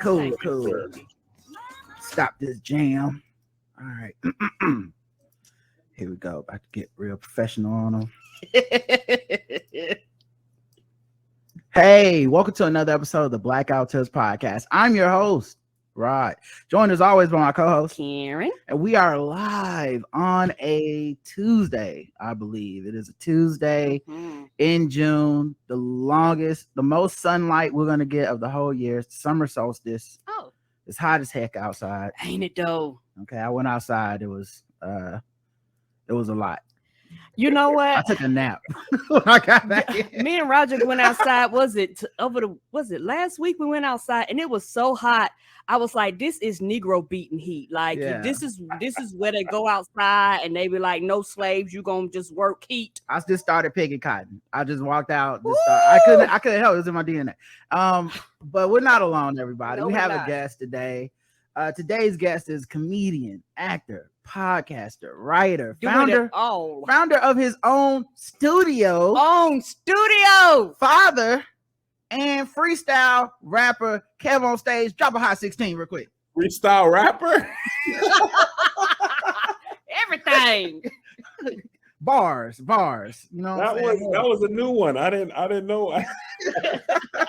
Cool. Stop this jam. All right. Here we go. About to get real professional on them. Hey, welcome to another episode of the Blackout Tips Podcast. I'm your host, Rod. Joined as always by my co-host, Karen. And we are live on a Tuesday, I believe. It is a Tuesday in June, the most sunlight we're going to get of the whole year. It's summer solstice. Oh. It's hot as heck outside. Ain't it though? Okay, I went outside. It was a lot. You know what? I took a nap when I got back in. Me and Roger went outside. Was it last week we went outside and it was so hot. I was like, this is Negro beating heat. Like this is where they go outside and they be like, no slaves, you gonna just work heat. I just started picking cotton. I just walked out. I couldn't help. It was in my DNA. But we're not alone, everybody. No, we have not. A guest today. Today's guest is comedian, actor, podcaster, writer, founder of his own studio, father, and freestyle rapper KevOnStage. Drop a hot 16 real quick. Freestyle rapper? Everything. Bars. You know that was a new one. I didn't know.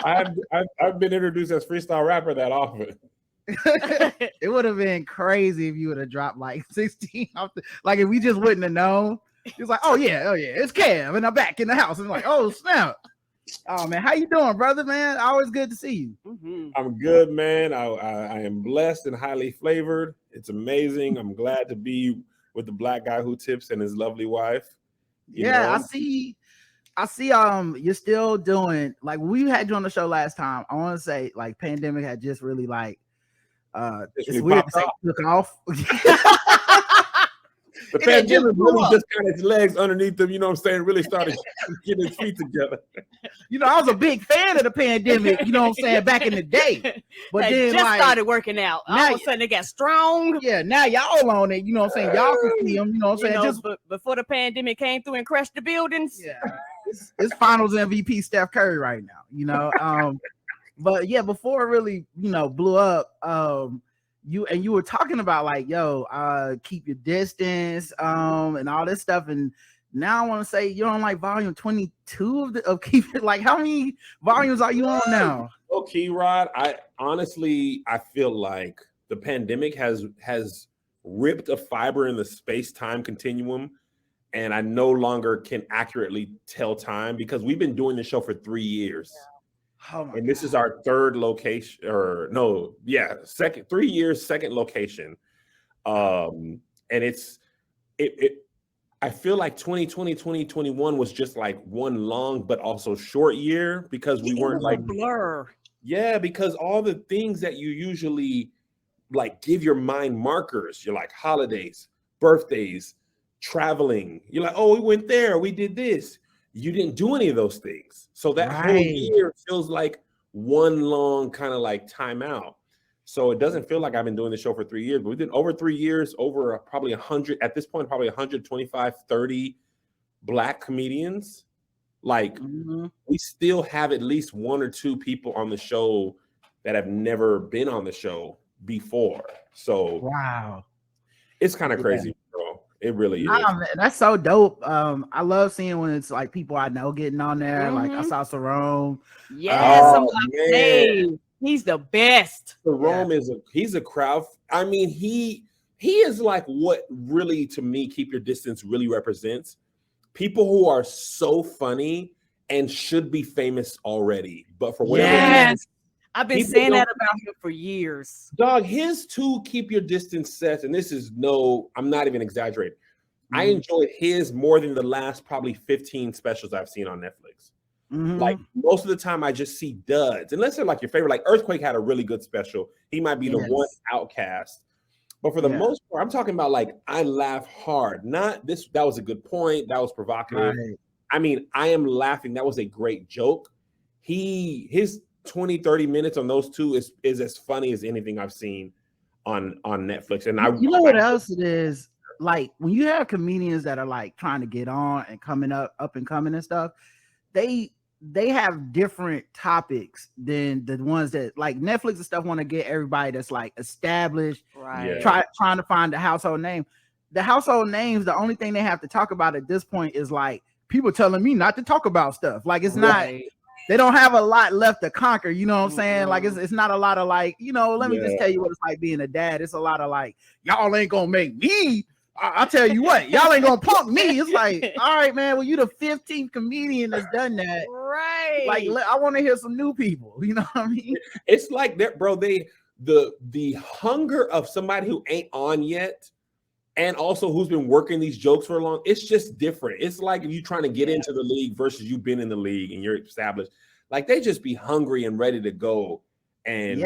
I've been introduced as freestyle rapper that often. It would have been crazy if you would have dropped like 16 off like if we just wouldn't have known. It's like, oh yeah, it's Kev, and I'm back in the house. I'm like, oh snap. Oh man, how you doing, brother? Man, always good to see you. I'm good, man. I am blessed and highly flavored. It's amazing. I'm glad to be with the black guy who tips and his lovely wife. You know? I see you're still doing, like, we had you on the show last time. I want to say like pandemic had just really like it's weird to say took off. The pandemic really just got its legs underneath them, you know what I'm saying? Really started getting his feet together. You know, I was a big fan of the pandemic, you know what I'm saying, back in the day. But they then just started working out. All of a sudden they got strong. Yeah, now y'all on it, you know what I'm saying? Y'all can see them, you know what I'm saying? Just before the pandemic came through and crushed the buildings. Yeah. It's finals MVP Steph Curry right now, you know. But yeah, before it really, blew up, you were talking about like, keep your distance, and all this stuff. And now I want to say you're on like volume 22 of keep it. Like, how many volumes are you on now? Okay, Rod. I feel like the pandemic has ripped a fiber in the space-time continuum, and I no longer can accurately tell time because we've been doing the show for 3 years. Yeah. And this is our third location, 3 years, second location. And I feel like 2020, 2021 was just like one long, but also short year because we weren't like blur. Yeah, because all the things that you usually like give your mind markers, you're like holidays, birthdays, traveling. You're like, oh, we went there, we did this. You didn't do any of those things. So that whole year feels like one long kind of like timeout. So it doesn't feel like I've been doing the show for 3 years, but we did over 3 years, over probably 100, at this point, probably 125, 30 black comedians. Like we still have at least one or two people on the show that have never been on the show before. So wow, it's kind of crazy, bro. It really is. Man, that's so dope. I love seeing when it's like people I know getting on there. Like I saw Sarone. Yes, he's the best. Sarone he's a crowd. I mean, he is like what really to me Keep Your Distance really represents. People who are so funny and should be famous already, but for whatever reason, I've been saying that about him for years. Dog, his two Keep Your Distance sets, and this is I'm not even exaggerating. I enjoyed his more than the last probably 15 specials I've seen on Netflix. Like most of the time I just see duds. Unless they're like your favorite, like Earthquake had a really good special. He might be the one outcast. But for the most part, I'm talking about like I laugh hard. Not this, that was a good point. That was provocative. Right. I mean, I am laughing. That was a great joke. His 20, 30 minutes on those two is as funny as anything I've seen on Netflix. And you know what else it is? Like when you have comedians that are like trying to get on and coming up and coming and stuff, they they have different topics than the ones that like Netflix and stuff want to get everybody that's like established, right? Trying to find the household name. The household names, the only thing they have to talk about at this point is like people telling me not to talk about stuff. Like it's not, they don't have a lot left to conquer. You know what I'm saying? Like it's not a lot of like, you know, let me just tell you what it's like being a dad. It's a lot of like, y'all ain't gonna make me. I'll tell you what, y'all ain't gonna punk me. It's like, all right, man. Well, you the 15th comedian that's done that, right? Like, I want to hear some new people. You know what I mean? It's like that, bro. The hunger of somebody who ain't on yet, and also who's been working these jokes for a long. It's just different. It's like if you trying to get into the league versus you've been in the league and you're established. Like they just be hungry and ready to go, and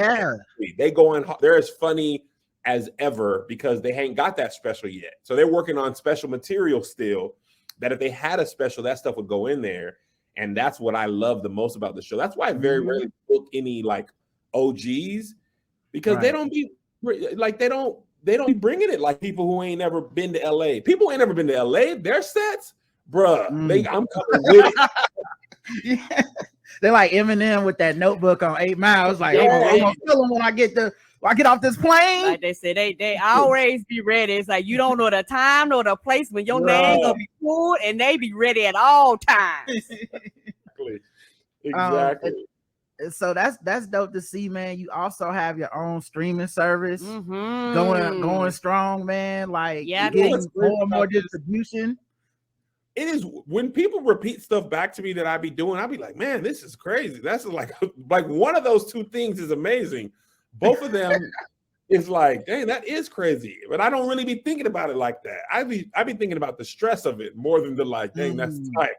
they go in. They're as funny as ever because they ain't got that special yet. So they're working on special material still, that if they had a special, that stuff would go in there. And that's what I love the most about the show. That's why I very rarely book any like OGs, because they don't be like, they don't be bringing it like people who ain't never been to LA. People who ain't never been to LA, their sets, bruh, I'm coming with it. They're like Eminem with that Notebook on 8 Miles. Like, I'm gonna feel them when I get off this plane. Like they said, they always be ready. It's like you don't know the time nor the place when your name gonna be pulled, and they be ready at all times. Exactly. So that's dope to see, man. You also have your own streaming service going strong, man. Like getting more and more distribution. It is when people repeat stuff back to me that I be doing, I be like, man, this is crazy. That's like one of those two things is amazing. Both of them is like, dang, that is crazy. But I don't really be thinking about it like that. I be thinking about the stress of it more than the like, dang, that's tight.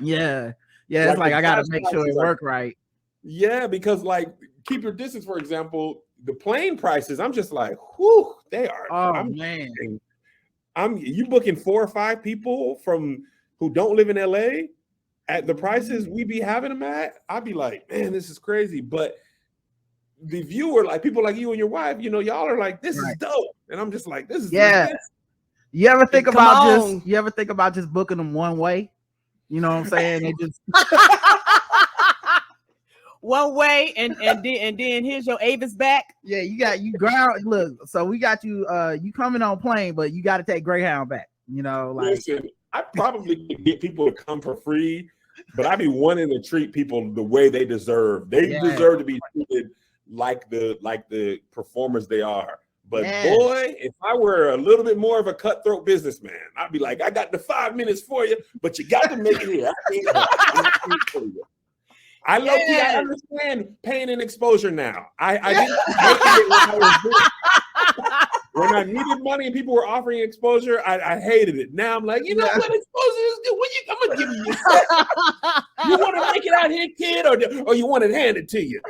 Yeah. It's like I gotta make sure it work right. Yeah, because like Keep Your Distance, for example, the plane prices, I'm just like, whew, they are. Oh man. You booking 4 or 5 people from who don't live in LA at the prices we be having them at. I'd be like, man, this is crazy. But the viewer, like people like you and your wife, you know, y'all are like, this is dope. And I'm just like, this is You ever think about just booking them one way? You know what I'm saying? They just one way, and then here's your Avis back. Yeah, you ground. Look, so we got you. You coming on plane, but you got to take Greyhound back. You know, like listen, I probably could get people to come for free, but I be wanting to treat people the way they deserve. They deserve to be treated like the performers they are. But boy, if I were a little bit more of a cutthroat businessman, I'd be like, I got the 5 minutes for you, but you got to make it here. I understand pain and exposure now. I didn't make it when I needed money and people were offering exposure. I hated it. Now I'm like, you know what exposure is good. I'm gonna give you you want to make it out here, kid, or you want it handed to you?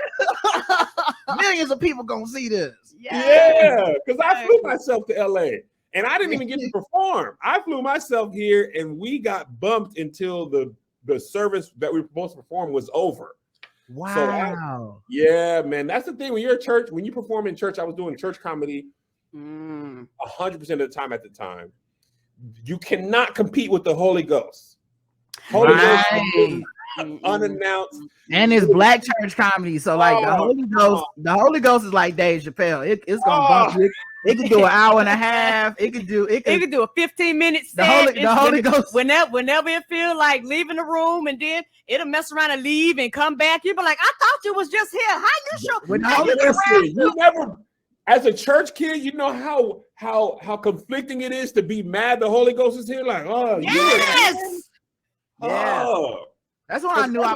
Millions of people gonna see this. Yeah, because I flew myself to LA and I didn't even get to perform. I flew myself here and we got bumped until the service that we were supposed to perform was over. Wow. So man, that's the thing. When you're at church, when you perform in church, I was doing church comedy 100% of the time at the time. You cannot compete with the Holy Ghost. Holy Ghost unannounced. And it's black church comedy. So like the Holy Ghost is like Dave Chappelle. It's gonna bump you. It could do an hour and a half. It could do a 15-minute set. The Holy Ghost. Whenever it feel like leaving the room, and then it'll mess around and leave and come back. You'll be like, I thought you was just here. How you you never, as a church kid, you know how conflicting it is to be mad the Holy Ghost is here. Like, yes. That's why I knew I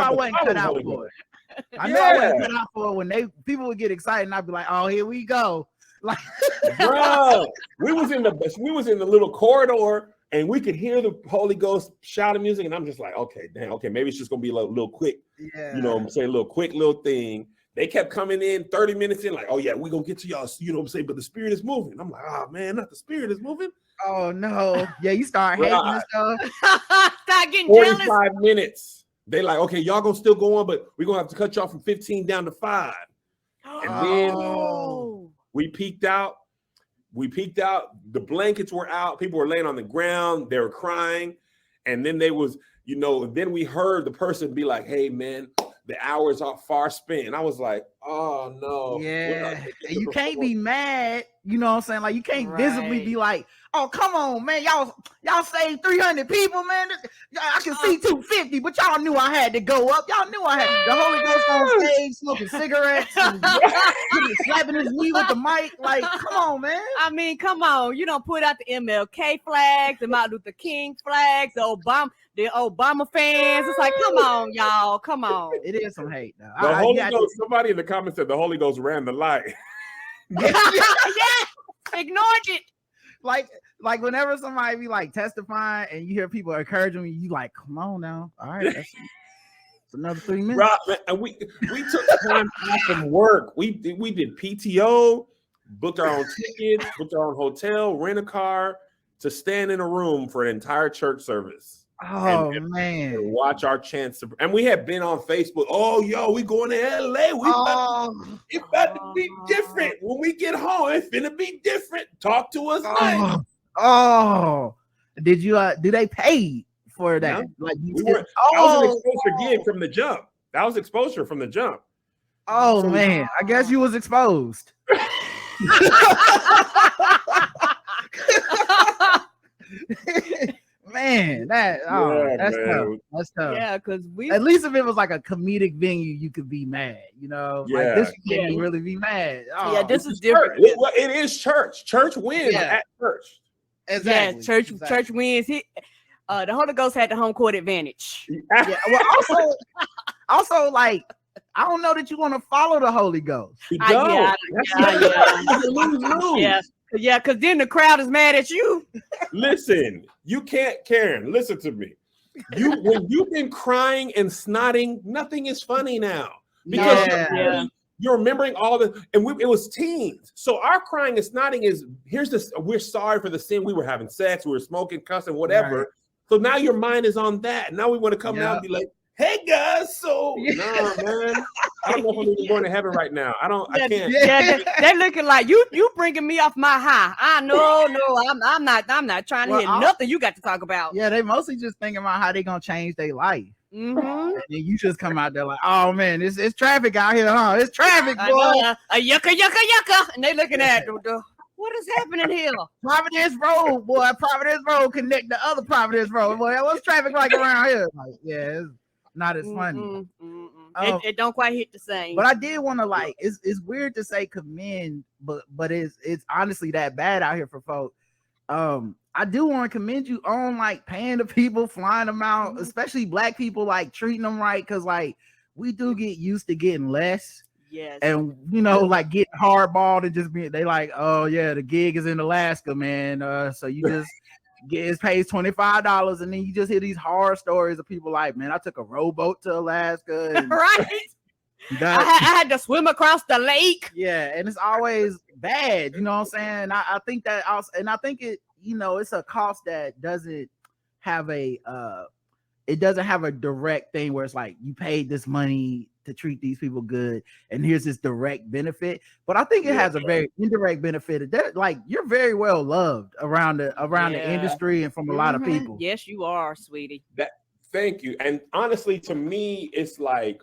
wasn't cut out for it. I knew I wasn't cut out for it when people would get excited and I'd be like, oh, here we go. Like, bro, we was in the little corridor and we could hear the Holy Ghost shouting music, and I'm just like, okay, maybe it's just gonna be a little quick, you know what I'm saying, a little thing. They kept coming in 30 minutes in, like, oh yeah, we gonna get to y'all, you know what I'm saying, but the Spirit is moving. I'm like, oh man, not the Spirit is moving. Oh no, yeah, you start hating and stuff. Start getting 45 jealous. minutes. They like, okay, y'all gonna still go on, but we're gonna have to cut y'all from 15 down to 5. And then we peaked out. The blankets were out. People were laying on the ground. They were crying. And then they was, you know, then we heard the person be like, hey man, the hours are far spent. And I was like, oh no. Yeah. And you can't be mad, you know what I'm saying? Like you can't visibly be like, oh, come on, man. Y'all saved 300 people, man. I can see 250, but y'all knew I had to go up. Y'all knew I had the Holy Ghost on stage smoking cigarettes and slapping his knee with the mic. Like, come on, man. I mean, come on. You don't put out the MLK flags, the Martin Luther King flags, the Obama fans. It's like, come on, y'all. Come on. It is some hate now. The Holy Ghost, somebody in the comments said the Holy Ghost ran the light. Yeah. Ignored it. Like whenever somebody be like testifying and you hear people encouraging you, you like, come on now. All right, that's another 3 minutes. Right, man. And we took time off from work. We did PTO, booked our own tickets, booked our own hotel, rent a car to stand in a room for an entire church service. Oh man! And watch our chance to, and we had been on Facebook. Oh, yo, we going to LA. It's about to be different when we get home. It's gonna be different. Talk to us. Did you? Do they pay for that? No. Like that was an exposure gig from the jump. That was exposure from the jump. Oh man, I guess you was exposed. Man, that's tough. That's tough. Yeah, because at least if it was like a comedic venue, you could be mad, you know. Yeah. Like this, you can't really be mad. Oh, yeah, this is different. It is church. Church wins at church. Exactly. Yeah, church wins. The Holy Ghost had the home court advantage. Yeah. Well, also, like, I don't know that you want to follow the Holy Ghost. Yeah. Yeah, because then the crowd is mad at you. Listen, you can't, Karen, listen to me. When you've been crying and snotting, nothing is funny now. Because you're remembering all the, and it was teens. So our crying and snotting is, we're sorry for the sin. We were having sex, we were smoking, cussing, whatever. Right. So now your mind is on that. Now we want to come out and be like, hey guys, so nah, man. I don't know if I'm even going to heaven right now. I can't. Yeah, they're looking like you bringing me off my high. I'm not trying to hear nothing you got to talk about. Yeah, they mostly just thinking about how they gonna change their life. Mm-hmm. And you just come out there like, oh man, it's traffic out here, huh? It's traffic, boy. A yucca, and they looking at what is happening here? Providence Road, boy. Providence Road connect the other Providence Road, boy. What's traffic like around here? Like, yeah, it's not as funny. It don't quite hit the same. But I did want to like, it's weird to say commend, but it's honestly that bad out here for folks. I do want to commend you on like paying the people, flying them out, especially black people, like treating them right, because like we do get used to getting less. Yes. And you know, like getting hardballed and just being, they like, oh yeah, the gig is in Alaska, man. So you just it pays $25, and then you just hear these horror stories of people like, man, I took a rowboat to Alaska. And right. I had to swim across the lake. Yeah, and it's always bad, you know what I'm saying? I think that also, and I think it, you know, it's a cost that doesn't have a direct thing where it's like you paid this money to treat these people good and here's this direct benefit, but I think it has a very indirect benefit. That like you're very well loved around the industry and from a lot of people. Yes, you are, sweetie. Thank you. And honestly, to me, it's like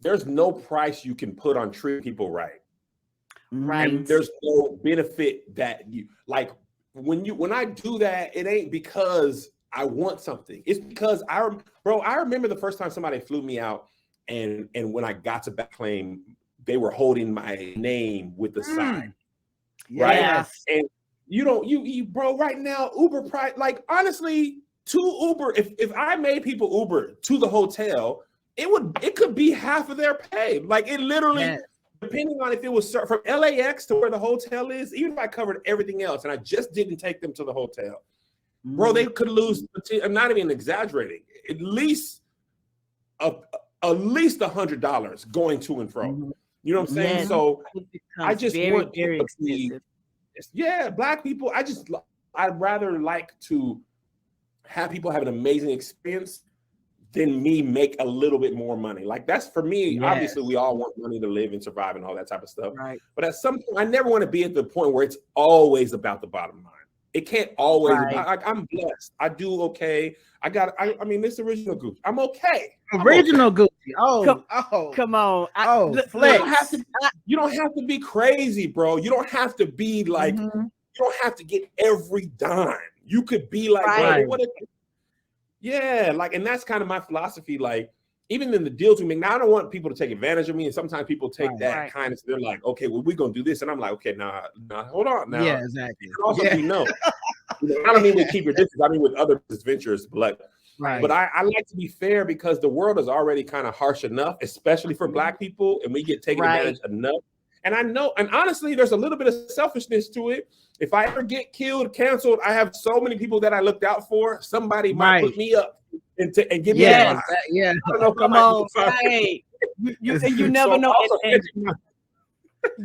there's no price you can put on treating people right. Right. And there's no benefit that you like when I do that, it ain't because I want something. It's because I remember the first time somebody flew me out, and when I got to back claim, they were holding my name with the sign. Right. Yes. And you bro, right now, Uber price, like honestly, to Uber, if I made people Uber to the hotel, it could be half of their pay. Like it literally, depending on if it was from LAX to where the hotel is, even if I covered everything else and I just didn't take them to the hotel, bro, they could lose. I'm not even exaggerating. At least $100 going to and from. You know what I'm saying? Yeah. So I just want very expensive. Black people. I'd rather like to have people have an amazing experience than me make a little bit more money. Like that's for me. Yes. Obviously, we all want money to live and survive and all that type of stuff. Right. But at some point, I never want to be at the point where it's always about the bottom line. It can't always. Right. I'm blessed. I do okay. I mean, this original Gucci. I'm okay. Original Gucci. Come on. Flex. You don't have to be crazy, bro. You don't have to be like. You don't have to get every dime. You could be like, right. Yeah, like, and that's kind of my philosophy. Like, even in the deals we make, now I don't want people to take advantage of me. And sometimes people take that kindness. They're like, okay, well, we're gonna do this, and I'm like, okay, nah, hold on, now. Yeah, exactly. Also, I don't mean with keep your distance. I mean with other ventures, but I like to be fair because the world is already kind of harsh enough, especially for Black people, and we get taken advantage enough. And I know, and honestly, there's a little bit of selfishness to it. If I ever get killed, canceled, I have so many people that I looked out for. Somebody might put me up and give me a line. Yeah. I don't know. Come on, right. You never know.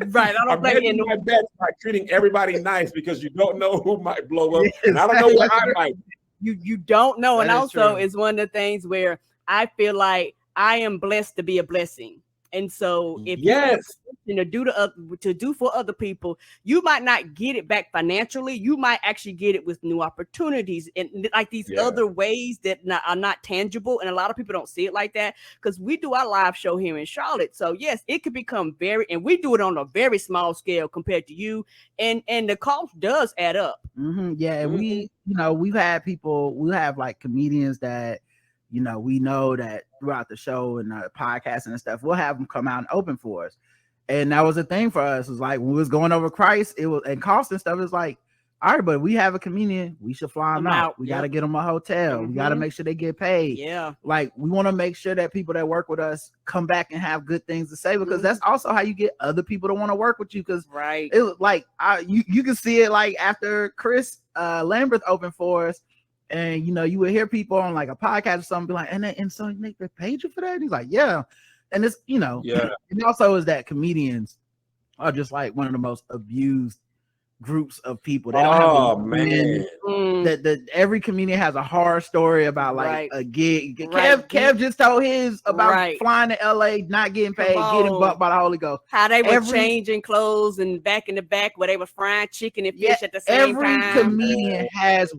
Right. I don't think my bets by treating everybody nice because you don't know who might blow up, and I don't know what I might. You don't know, and also true. it's one of the things where I feel like I am blessed to be a blessing. And so if you to do for other people, you might not get it back financially. You might actually get it with new opportunities and like these other ways that are not tangible. And a lot of people don't see it like that because we do our live show here in Charlotte. So yes, it could become and we do it on a very small scale compared to you. And the cost does add up. Yeah. And we've had people, we have like comedians that, we know that throughout the show and podcasting and stuff, we'll have them come out and open for us. And that was a thing for us. It was like when we was going over Christ, it was and cost and stuff. It's like, all right, but we have a comedian, we should fly them out. We got to get them a hotel. We got to make sure they get paid. Yeah. Like we want to make sure that people that work with us come back and have good things to say because that's also how you get other people to want to work with you. Because it was like you can see it like after Chris Lambert opened for us. And you would hear people on like a podcast or something be like, and so they paid you for that? And he's like, yeah. And it's and also is that comedians are just like one of the most abused groups of people. They don't have that every comedian has a horror story about like a gig. Kev just told his about flying to LA, not getting paid, getting bumped by the Holy Ghost. How they were changing clothes and back in the back where they were frying chicken and fish at the same time. Every comedian has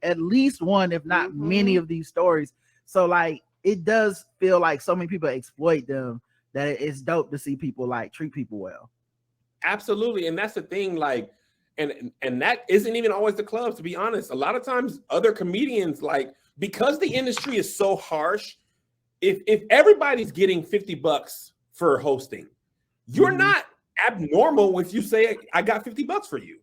at least one, if not many of these stories. So like it does feel like so many people exploit them that it's dope to see people like treat people well. Absolutely. And that's the thing, like, and that isn't even always the clubs, to be honest. A lot of times other comedians, like, because the industry is so harsh, if everybody's getting $50 for hosting, you're not abnormal if you say I got $50 for you,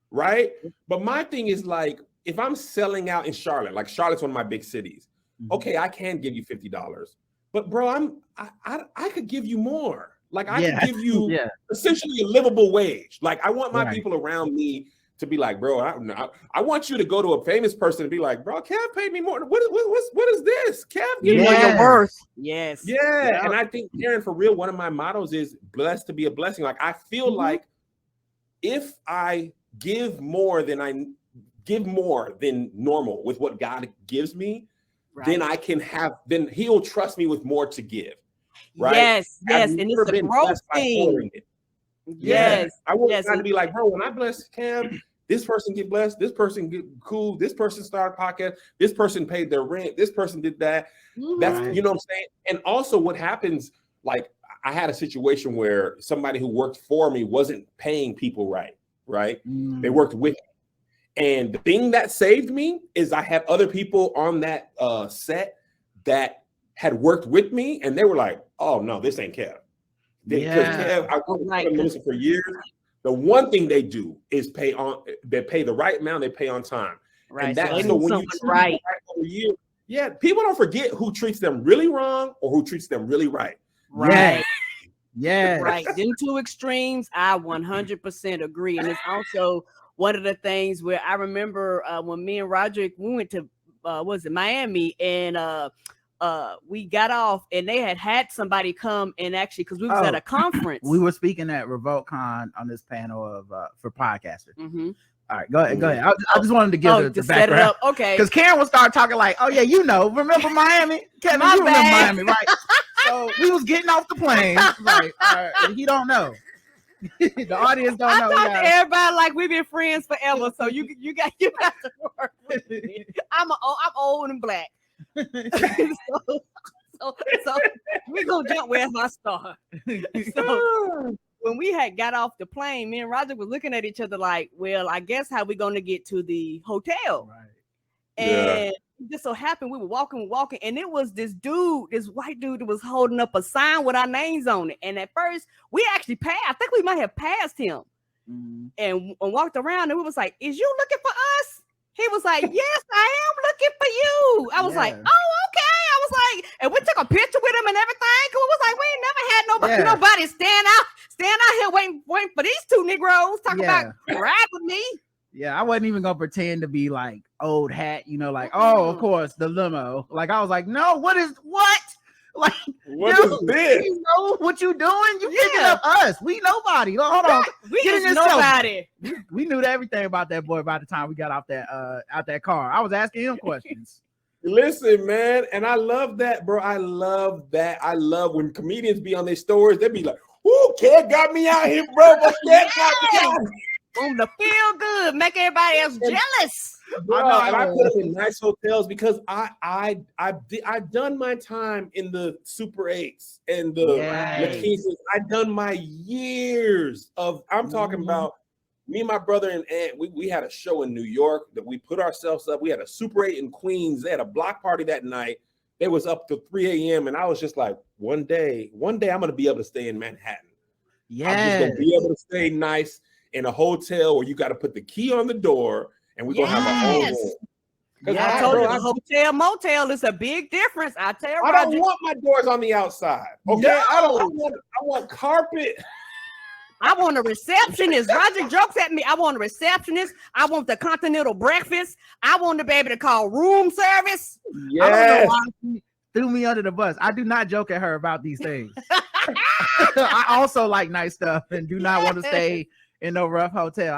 right? But my thing is like, if I'm selling out in Charlotte, like Charlotte's one of my big cities, okay, I can give you $50, but bro, I could give you more. Like I could give you essentially a livable wage. Like I want my people around me to be like, bro, I want you to go to a famous person and be like, bro, Kev paid me more. What is this? Kev, you know your worth. Yes. Yeah. And I think, Karen, for real, one of my mottos is blessed to be a blessing. Like I feel like if I give more than normal with what God gives me, then I can then he'll trust me with more to give. Right? Yes, and it's a growth thing. Yes, I want God to be like, bro, when I bless Cam, this person get blessed, this person get cool, this person started a podcast, this person paid their rent, this person did that. That's you know what I'm saying. And also, what happens? Like, I had a situation where somebody who worked for me wasn't paying people right? They worked with me, and the thing that saved me is I had other people on that set that had worked with me, and they were like, "Oh no, this ain't Kev." Because Kev, I worked with them for years. The one thing they do is pay the right amount. They pay on time, and that's so when you treat over years, people don't forget who treats them really wrong or who treats them really right. Right. Them two extremes, I 100% agree, and it's also one of the things where I remember when me and Roderick we went to Miami, and we got off and they had somebody come and actually because we was at a conference. We were speaking at RevoltCon on this panel of for podcasters. All right, go ahead. I just wanted to give the background. Set it up. Okay. Because Karen will start talking like, oh yeah, remember Miami? Kevin, you remember Miami, right? So we was getting off the plane. Like, all right, he don't know. The audience don't know. I talk to everybody like we've been friends forever, so you got to work with me. I'm old and black. so we're gonna jump where I start. So when we had got off the plane, me and Roger was looking at each other like, well, I guess how we gonna get to the hotel? Right. And it just so happened we were walking, and it was this white dude that was holding up a sign with our names on it. And at first we actually passed. I think we might have passed him and walked around, and we was like, "Is you looking for us?" He was like, "Yes, I am looking for you." I was like, "Oh, okay." I was like, and we took a picture with him and everything. Cause we was like, we ain't never had nobody stand out here waiting for these two Negroes talking about ride with me. Yeah, I wasn't even gonna pretend to be like old hat, like, oh, of course, the limo. Like, I was like, no, what? Like, what is this? You know what you doing? You picking up us. We nobody. Hold on. We is nobody. We knew everything about that boy by the time we got out that car. I was asking him questions. Listen, man, and I love that, bro. I love that. I love when comedians be on their stories. They be like, "Ooh, Kev got me out here, bro." But Kev got me out here. On the feel good, make everybody else jealous. Bro, and I put them in nice hotels because I've done my time in the Super 8s and the McKeesons. I've done my years of. I'm talking about me and my brother and aunt. We had a show in New York that we put ourselves up. We had a Super 8 in Queens. They had a block party that night. They was up to 3 a.m. and I was just like, one day I'm gonna be able to stay in Manhattan. Yeah, I'm just gonna be able to stay nice in a hotel where you got to put the key on the door and we're gonna have a home. I told you the hotel motel is a big difference. I tell you, I don't want my doors on the outside. Okay, no. I want carpet. I want a receptionist. Roger jokes at me. I want a receptionist. I want the continental breakfast. I want to be able to call room service. Yes. I don't know why she threw me under the bus. I do not joke at her about these things. I also like nice stuff and do not want to stay in no rough hotel.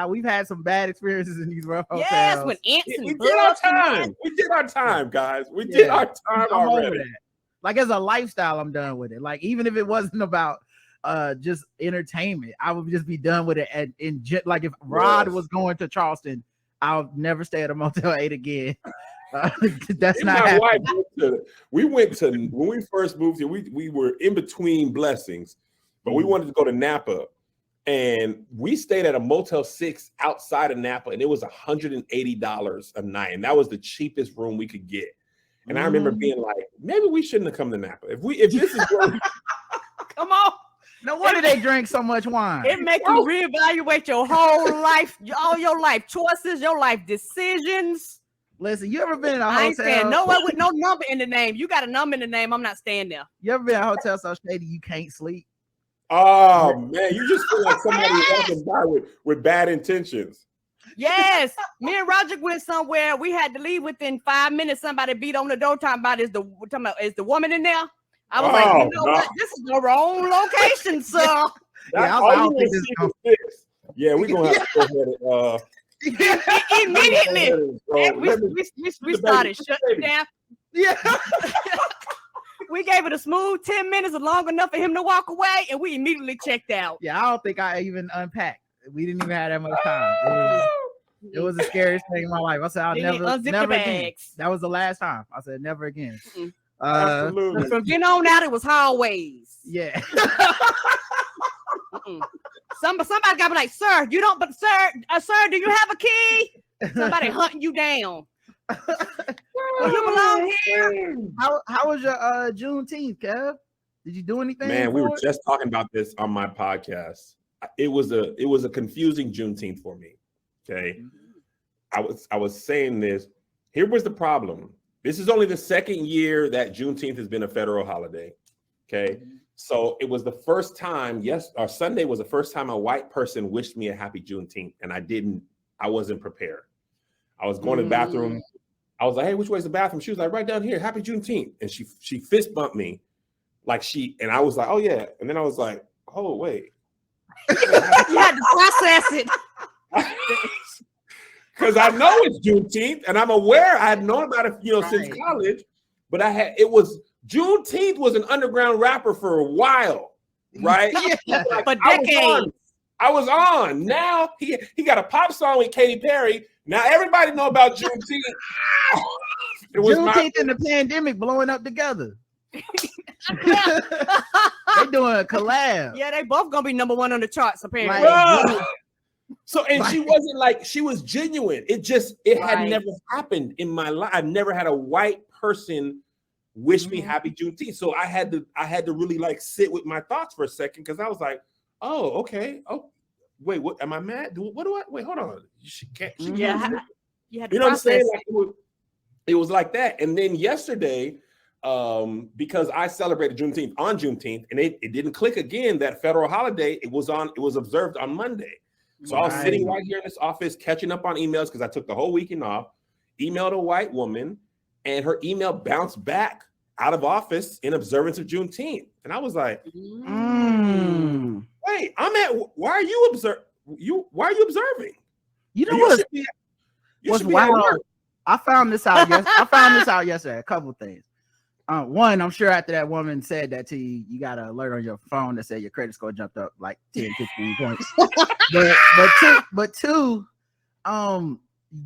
We've had some bad experiences in these rough hotels. Yes, with ants and we did our time. We did our time, guys. We did our time already. Like, as a lifestyle, I'm done with it. Like, even if it wasn't about just entertainment, I would just be done with it. Like, if Rod was going to Charleston, I'll never stay at a Motel 8 again. That's not happening. We went to when we first moved here. We were in between blessings, but we wanted to go to Napa. And we stayed at a Motel 6 outside of Napa, and it was $180 a night, and that was the cheapest room we could get. And I remember being like, maybe we shouldn't have come to Napa. If this is where come on. No wonder they drink so much wine. It makes you reevaluate your whole life, all your life choices, your life decisions. Listen, you ever been in a hotel? I ain't saying no one with no number in the name. You got a number in the name. I'm not staying there. You ever been in a hotel so shady you can't sleep? Oh man, you just feel like somebody walking by with bad intentions. Yes, me and Roger went somewhere. We had to leave within 5 minutes. Somebody beat on the door talking about is the woman in there? I was like, you know what? This is the wrong location, sir. Yeah, we're gonna have to go ahead and immediately. We started shutting down. Yeah. We gave it a smooth 10 minutes, long enough for him to walk away, and we immediately checked out. Yeah, I don't think I even unpacked. We didn't even have that much time. It was the scariest thing in my life. I said, I'll never again. That was the last time. I said, never again. Absolutely. From then on out, it was hallways. Yeah. Somebody got me like, sir, you don't, but sir, do you have a key? Somebody hunting you down. You belong here. How was your Juneteenth, Kev? Did you do anything? Man, we were just talking about this on my podcast. It was a confusing Juneteenth for me. Okay. I was saying this. Here was the problem. This is only the second year that Juneteenth has been a federal holiday. Okay. So it was the first time, Sunday was the first time a white person wished me a happy Juneteenth, and I wasn't prepared. I was going to the bathroom. I was like, hey, which way is the bathroom? She was like, right down here. Happy Juneteenth. And she fist bumped me and I was like, oh yeah. And then I was like, oh wait. You had to process it. Because I know it's Juneteenth and I'm aware I had known about it, since college, but Juneteenth was an underground rapper for a while. right? Yeah. Like, For decades. I was on. Now he got a pop song with Katy Perry. Now everybody know about Juneteenth. Juneteenth and the pandemic blowing up together. They doing a collab. Yeah, they both gonna be number one on the charts apparently. Bruh. So and she wasn't like, she was genuine. It had never happened in my life. I've never had a white person wish me happy Juneteenth. So I had to really like sit with my thoughts for a second, because I was like, oh, okay. Oh, wait, what am I mad? What do I wait? Hold on. She can't. You know what I'm saying? Like, it was like that. And then yesterday, because I celebrated Juneteenth on Juneteenth, and it didn't click again that federal holiday. It was observed on Monday. So I was sitting right here in this office catching up on emails because I took the whole weekend off. Emailed a white woman, and her email bounced back out of office in observance of Juneteenth. And I was like, wait, why are you observing? You know what's wild? I found this out yesterday. A couple things. One, I'm sure after that woman said that to you, you got an alert on your phone that said your credit score jumped up like 10, 15 points. but two,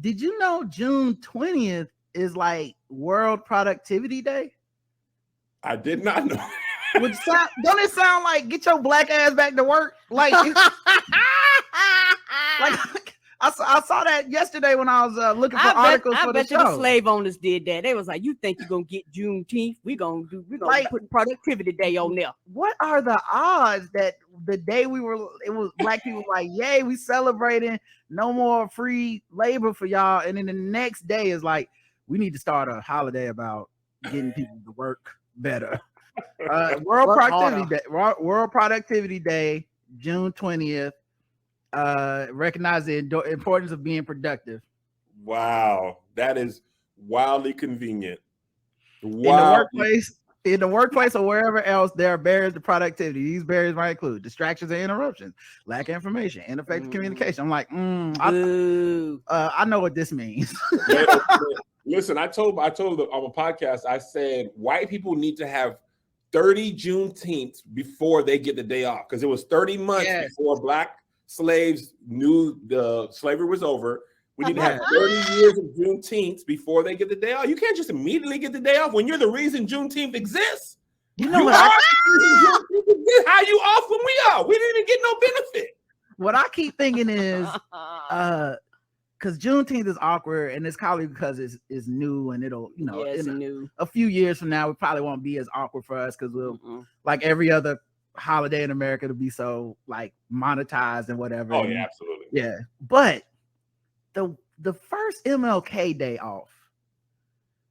did you know June 20th is like World Productivity Day? I did not know. Don't it sound like get your black ass back to work? Like, I saw that yesterday when I was looking for articles for the show. I bet the slave owners did that. They was like, you think you're gonna get Juneteenth? We're gonna like, put Productivity Day on there. What are the odds that the day it was black people like, yay, we celebrating, no more free labor for y'all, and then the next day is like, we need to start a holiday about getting people to work better. World Productivity Day, June 20th. Recognize the importance of being productive. Wow, that is wildly convenient. In the workplace or wherever else, there are barriers to productivity. These barriers might include distractions and interruptions, lack of information, ineffective communication. I'm like, I know what this means. Listen, I told on a podcast, I said white people need to have 30 Juneteenths before they get the day off, because it was 30 months before black slaves knew the slavery was over. We need to have 30 years of Juneteenth before they get the day off. You can't just immediately get the day off when you're the reason Juneteenth exists. You know how you off when we are? We didn't even get no benefit. What I keep thinking is, because Juneteenth is awkward, and it's probably because it's new, and it'll, new. A few years from now, it probably won't be as awkward for us because we'll like every other holiday in America to be so like monetized and whatever. Oh yeah, absolutely. Yeah, but the first MLK Day off,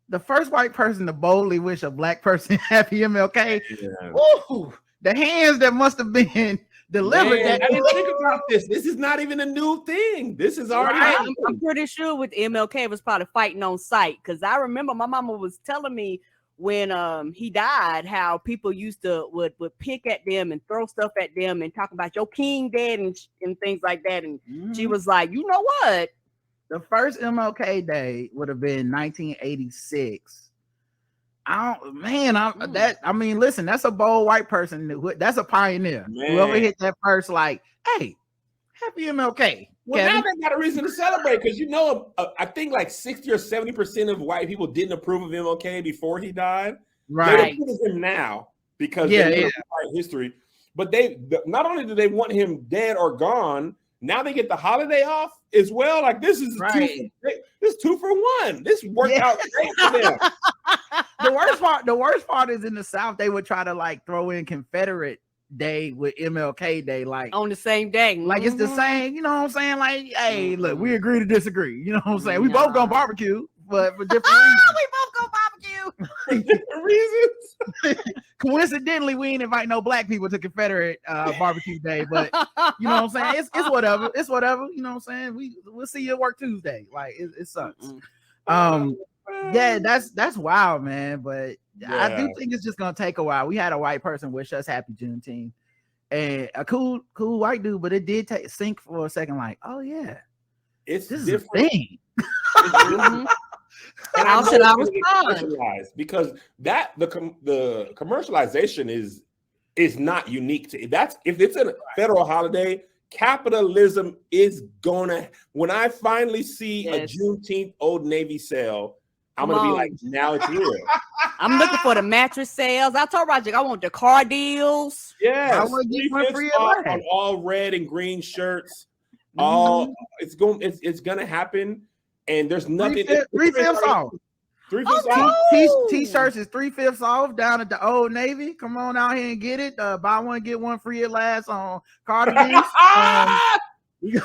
the first white person to boldly wish a black person happy MLK. Yeah. Ooh, the hands that must have been delivered. I didn't think about this. This is not even a new thing. This is already. I'm pretty sure with MLK it was probably fighting on sight, because I remember my mama was telling me when he died how people used to would pick at them and throw stuff at them and talk about your king dead and things like that, and she was like, you know what, the first MLK Day would have been 1986. Listen, that's a bold white person. That's a pioneer. Man. Whoever hit that first, like, hey, happy MLK. Well, Kevin. Now they got a reason to celebrate, because I think like 60 or 70% of white people didn't approve of MLK before he died. Right. They approve of him now because they know history. But they not only do they want him dead or gone, now they get the holiday off as well. Like this is two for one. This worked out great for them. The worst part is in the South, they would try to like throw in Confederate Day with MLK Day, like on the same day, like it's the same. You know what I'm saying? Like, hey, look, we agree to disagree. You know what I'm saying? We both gonna barbecue, but for different reasons. We both gonna barbecue for different reasons. Coincidentally, we ain't invite no black people to Confederate barbecue day, but you know what I'm saying? It's whatever. It's whatever. You know what I'm saying? We'll see you at work Tuesday. Like it sucks. Yeah, that's wild, man. But I do think it's just gonna take a while. We had a white person wish us happy Juneteenth, and a cool white dude, but it did sink for a second. Like, oh yeah, this is a thing. And how should I respond? Because that the commercialization is is not unique to that's if it's a federal holiday. Capitalism is gonna. When I finally see a Juneteenth Old Navy sale, I'm gonna be like, now it's real. I'm looking for the mattress sales. I told Roger I want the car deals. Yeah, I want to get one free on all red and green shirts. All it's gonna happen, and there's nothing. 3/5 off. 3/5 off. T-shirts is 3/5 off down at the Old Navy. Come on out here and get it. Buy one get one free at last on cardigans. The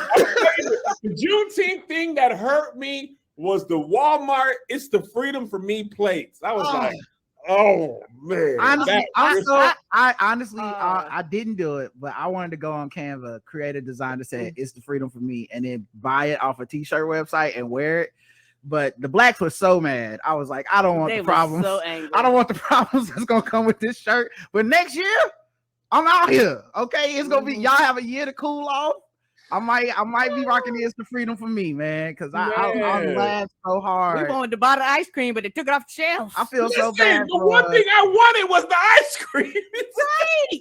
Juneteenth thing that hurt me was the Walmart "It's the Freedom for Me" plates. I was like, oh man. Honestly, I didn't do it, but I wanted to go on Canva, create a design that said "It's the Freedom for Me," and then buy it off a t-shirt website and wear it. But the blacks were so mad. I was like, I don't want the problems. So angry. I don't want the problems that's gonna come with this shirt. But next year, I'm out here. Okay, it's gonna be y'all have a year to cool off. I might be rocking "It's the Freedom for Me," man, because I laughed so hard. We wanted to buy the ice cream, but they took it off the shelf. I feel so bad. The one thing I wanted was the ice cream. Right.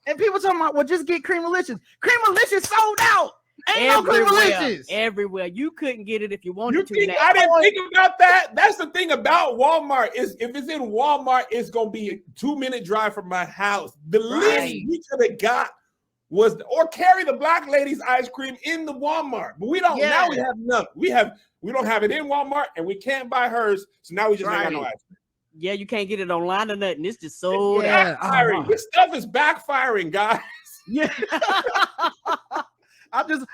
And people talking about, well, just get Creamalicious. Creamalicious sold out. Ain't no Creamalicious. Everywhere. You couldn't get it if you wanted to. I didn't think about that. That's the thing about Walmart is if it's in Walmart, it's gonna be a 2-minute drive from my house. The least we could have got was or carry the black lady's ice cream in the Walmart, but we don't. Now we have none. We don't have it in Walmart, and we can't buy hers. So now we just ain't got no ice cream. Yeah, you can't get it online or nothing. It's just sold out. This stuff is backfiring, guys. Yeah.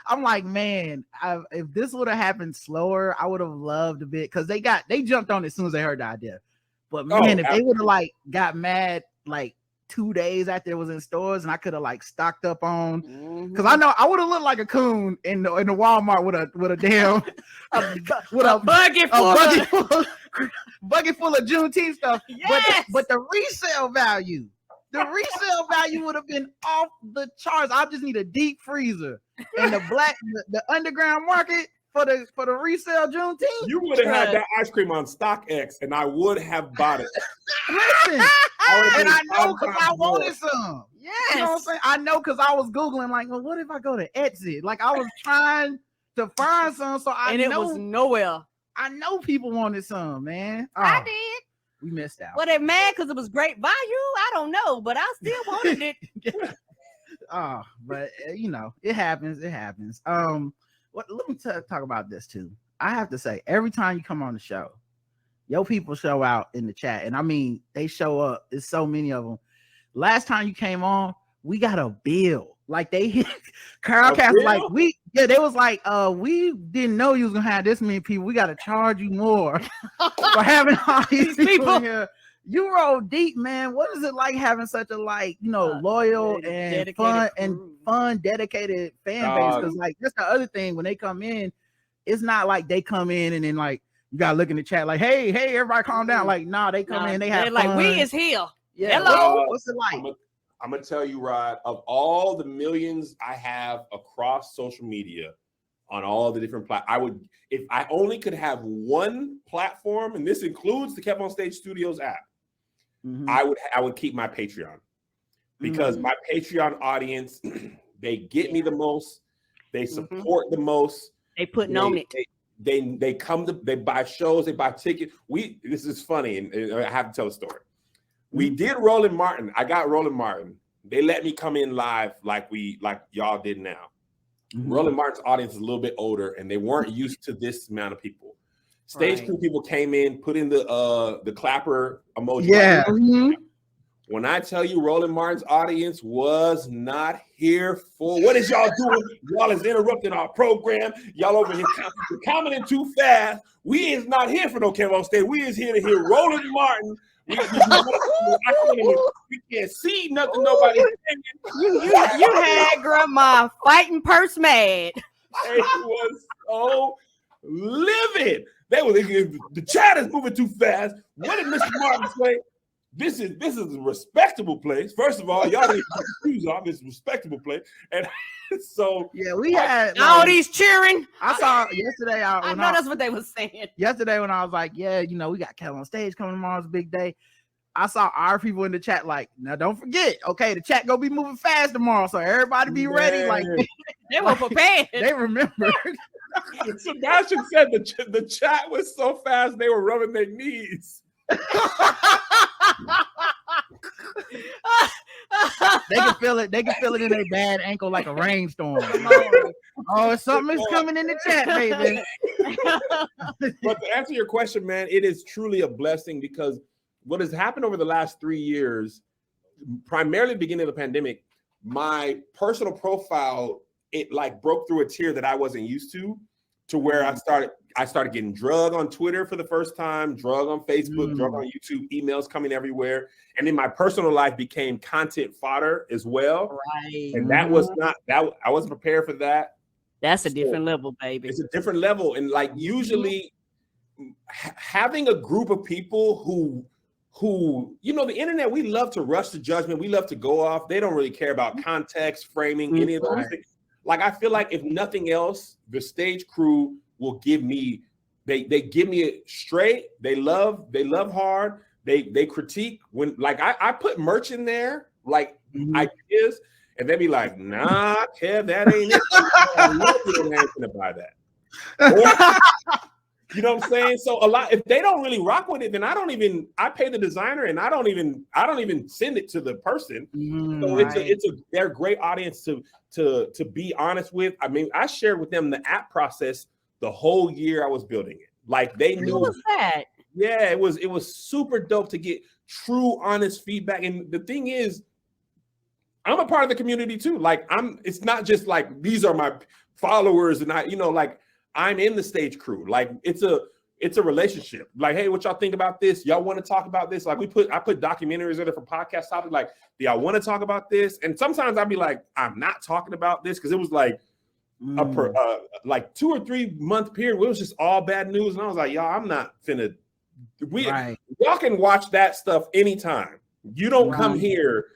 I'm like, man, if this would have happened slower, I would have loved a bit because they jumped on it as soon as they heard the idea. But man, if they would have got mad 2 days after it was in stores, and I could have stocked up on, because I know I would have looked like a coon in the Walmart with a damn bucket full of Juneteenth stuff. Yes! But the resale value. The resale value would have been off the charts. I just need a deep freezer and the underground market for the resale Juneteenth. You would have had that ice cream on StockX, and I would have bought it. Listen, and I know because I wanted some. Yes, you know what I'm saying. I know because I was googling well, what if I go to Etsy? I was trying to find some, so it was nowhere. I know people wanted some, man. I did. We missed out. Well, they're mad because it was great value. I don't know, but I still wanted it. But it happens. It happens. Let me talk about this too. I have to say, every time you come on the show, your people show out in the chat, and I mean they show up. There's so many of them. Last time you came on, we got a bill. They hit Crowdcast they was we didn't know you was gonna have this many people. We gotta charge you more for having all these people here. You roll deep, man. What is it like having such a loyal and fun, dedicated fan base? Because that's the other thing, when they come in, it's not like they come in and then you gotta look in the chat hey, everybody calm down. They come in, they have fun. We is here. Yeah. Hello. What's it like? I'm gonna tell you, Rod, of all the millions I have across social media on all the different platforms, if I only could have one platform, and this includes the KevOnStage Studios app, I would keep my Patreon, because my Patreon audience, they get me the most, they support the most, they putting on it. They come they buy shows, they buy tickets. This is funny, and I have to tell a story. We did Roland Martin. I got Roland Martin. They let me come in live like y'all did now. Roland Martin's audience is a little bit older, and they weren't used to this amount of people. Stage crew people came in, put in the clapper emoji. Yeah. When I tell you Roland Martin's audience was not here for, what is y'all doing? Y'all is interrupting our program. Y'all over here commenting too fast. We is not here for no KevOnStage. We is here to hear Roland Martin. We can't see nothing. Nobody. You had grandma fighting purse mad. It was so livid. The chat is moving too fast. What did Mr. Martin say? This is a respectable place. First of all, y'all didn't put your shoes off. It's a respectable place, and so we had all these cheering. I saw yesterday. That's what they were saying. Yesterday when I was like, we got KevOnStage coming tomorrow. It's a big day. I saw our people in the chat like, now don't forget, okay, the chat gonna be moving fast tomorrow, so everybody be ready. Like they were prepared. They remember. Sebastian said the chat was so fast they were rubbing their knees. They can feel it. They can feel it in their bad ankle like a rainstorm. Oh, something is coming in the chat, baby. But to answer your question, man, it is truly a blessing because what has happened over the last 3 years, primarily the beginning of the pandemic, my personal profile, it like broke through a tier that I wasn't used to where I started getting drug on Twitter for the first time, drug on Facebook, drug on YouTube, emails coming everywhere. And then my personal life became content fodder as well. Right. And that was not that I wasn't prepared for that. That's a different level, baby. It's a different level. And like usually having a group of people who the internet, we love to rush to judgment. We love to go off. They don't really care about context, framing, any of those things. Like, I feel like if nothing else, the stage crew will give me, they give me it straight. They love hard. They critique when, like, I put merch in there, like ideas, and they be like, nah, Kev, that ain't it. I love you and anything about that. You know what I'm saying? So a lot, if they don't really rock with it, then I pay the designer and I don't even send it to the person. So they're a great audience to be honest with. I mean, I shared with them the app process the whole year I was building it. Like they knew. What was that? Yeah, it was super dope to get true, honest feedback. And the thing is, I'm a part of the community too. Like it's not just like these are my followers and I'm in the stage crew. Like it's a relationship. Like, hey, what y'all think about this? Y'all want to talk about this? Like I put documentaries in there for podcast topics. Like, do y'all want to talk about this? And sometimes I'd be like, I'm not talking about this because it was like like 2 or 3 month period where it was just all bad news. And I was like, y'all, I'm not finna. Y'all can watch that stuff anytime. You don't come here.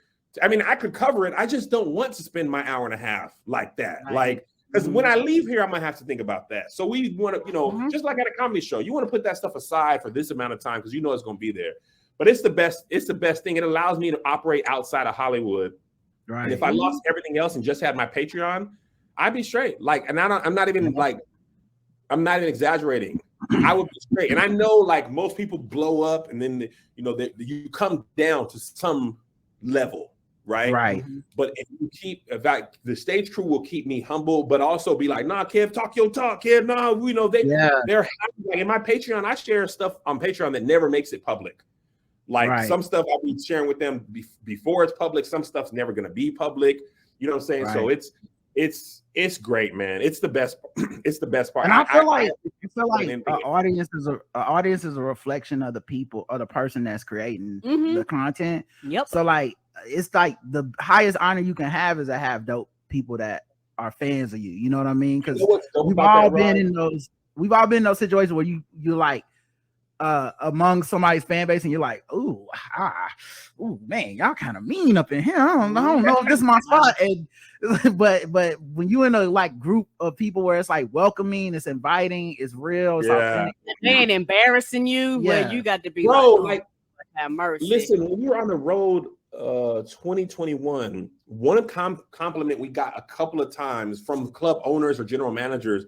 I mean, I could cover it. I just don't want to spend my hour and a half like that. Like. Because when I leave here, I'm gonna have to think about that. So we want to, just like at a comedy show, you want to put that stuff aside for this amount of time because you know it's gonna be there. But it's the best. It's the best thing. It allows me to operate outside of Hollywood. Right. And if I lost everything else and just had my Patreon, I'd be straight. Like, and I'm not even exaggerating. I would be straight. And I know, like, most people blow up, and then you come down to some level. Right. But if you keep the stage crew will keep me humble, but also be like, nah, Kev, talk your talk, Kev. Nah, they're happy. Like in my Patreon, I share stuff on Patreon that never makes it public. Like some stuff I'll be sharing with them before it's public. Some stuff's never gonna be public. You know what I'm saying? Right. So it's great, man. It's the best. It's the best part. And I feel like an audience is a reflection of the people or the person that's creating the content. Yep. So like. It's like the highest honor you can have is to have dope people that are fans of you. You know what I mean? Because we've all been in those situations where you're like among somebody's fan base and you're like, ooh, man, y'all kind of mean up in here. I don't know if this is my spot. And but when you in a like group of people where it's like welcoming, it's inviting, it's real, it's authentic. They ain't embarrassing you. Where you got to be like have mercy. Listen, when we were on the road 2021, one compliment we got a couple of times from club owners or general managers,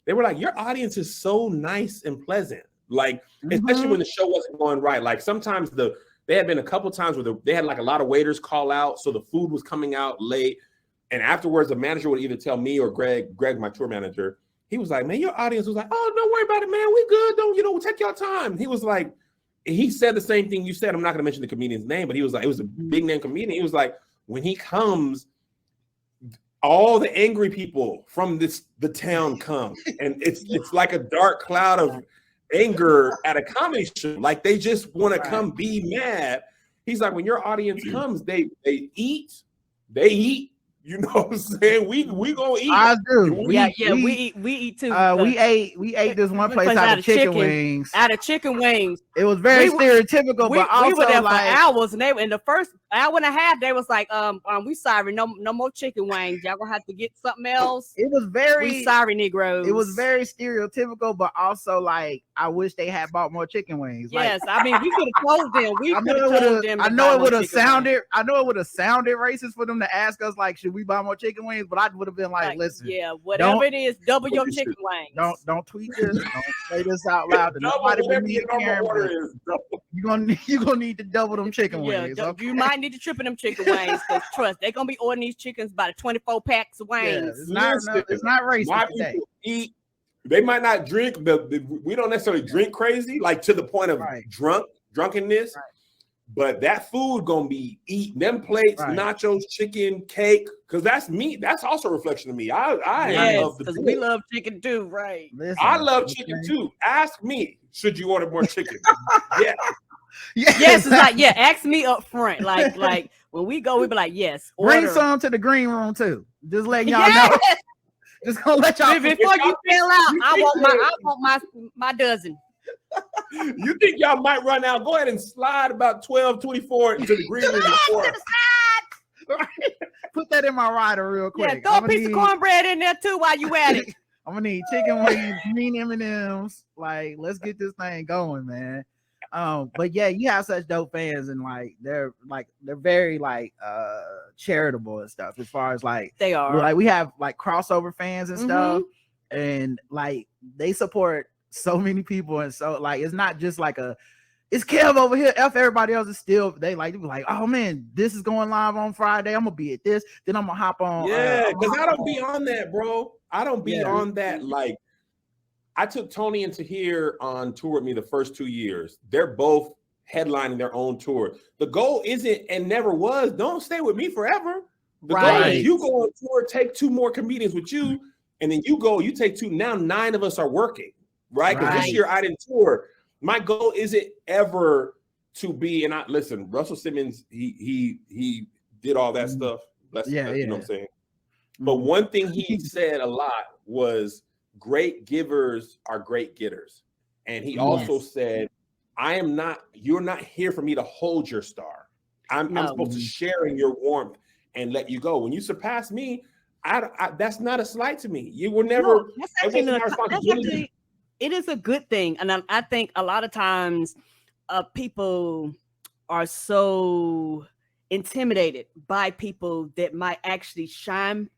they were like, your audience is so nice and pleasant. Like, especially when the show wasn't going right. Like sometimes they had been a couple of times where they had like a lot of waiters call out, so the food was coming out late. And afterwards, the manager would either tell me or Greg, my tour manager, he was like, man, your audience was like, oh, don't worry about it, man. We good. Don't, take your time. He was like, he said the same thing you said. I'm not going to mention the comedian's name, but he was like, it was a big name comedian. He was like, when he comes, all the angry people from the town come, and it's like a dark cloud of anger at a comedy show. Like they just want to come be mad. He's like, when your audience comes, they eat, You know what I'm saying? We gonna eat. I do. We eat too. We ate this one place out of chicken wings. Out of chicken wings. It was very stereotypical, but also we were there like, for hours, and they in the first hour and a half, they was like, we sorry, no more chicken wings. Y'all gonna have to get something else. It was very we sorry, Negroes. It was very stereotypical, but also like I wish they had bought more chicken wings. Yes, like, I mean we could have told them. We could have told them. I know it would have sounded. I know it would have sounded racist for them to ask us like, should we buy more chicken wings? But I would have been like, listen, yeah, whatever it is, double your chicken wings. Don't tweet this. Don't say this out loud. Nobody believe you're gonna need to double them chicken wings. Okay? You might need to triple them chicken wings because trust, they're gonna be ordering these chickens by the 24 packs of wings. Yeah, it's not racist. My people eat. They might not drink, but we don't necessarily drink crazy, like to the point of drunkenness. Right. But that food gonna be eating them plates, nachos, chicken, cake, because that's me. That's also a reflection of me. I love because we love chicken too, right? Listen, I love chicken too. Ask me, should you order more chicken? Yes, it's like ask me up front. Like when we go, we be like, yes. Bring some to the green room too. Just letting y'all know. Just gonna let y'all before you fill out. I want my dozen. You think y'all might run out? Go ahead and slide about 12-24 into the green room. Put that in my rider real quick. Yeah, throw a piece of cornbread in there too while you at it. I'm gonna need chicken wings, green M&Ms. Like, let's get this thing going, man. But yeah, you have such dope fans, and they're very charitable and stuff. As far as they are, like we have like crossover fans and stuff, and like they support so many people, and so like it's not just like it's Kev over here. F everybody else is still they be like, oh man, this is going live on Friday. I'm gonna be at this, then I'm gonna hop on. Yeah, because I don't be on that, bro. I don't be on that. Like, I took Tony and Tahir on tour with me the first 2 years. They're both headlining their own tour. The goal isn't and never was, don't stay with me forever. The goal is you go on tour, take 2 more comedians with you, and then you take 2. Now 9 of us are working, right? Because this year I didn't tour. My goal isn't ever to be, and listen, Russell Simmons, he did all that stuff. You know what I'm saying? But one thing he said a lot was, great givers are great getters. And he also said, you're not here for me to hold your star. I'm supposed to share in your warmth and let you go. When you surpass me, that's not a slight to me. You will never. It is a good thing. And I think a lot of times people are so intimidated by people that might actually shine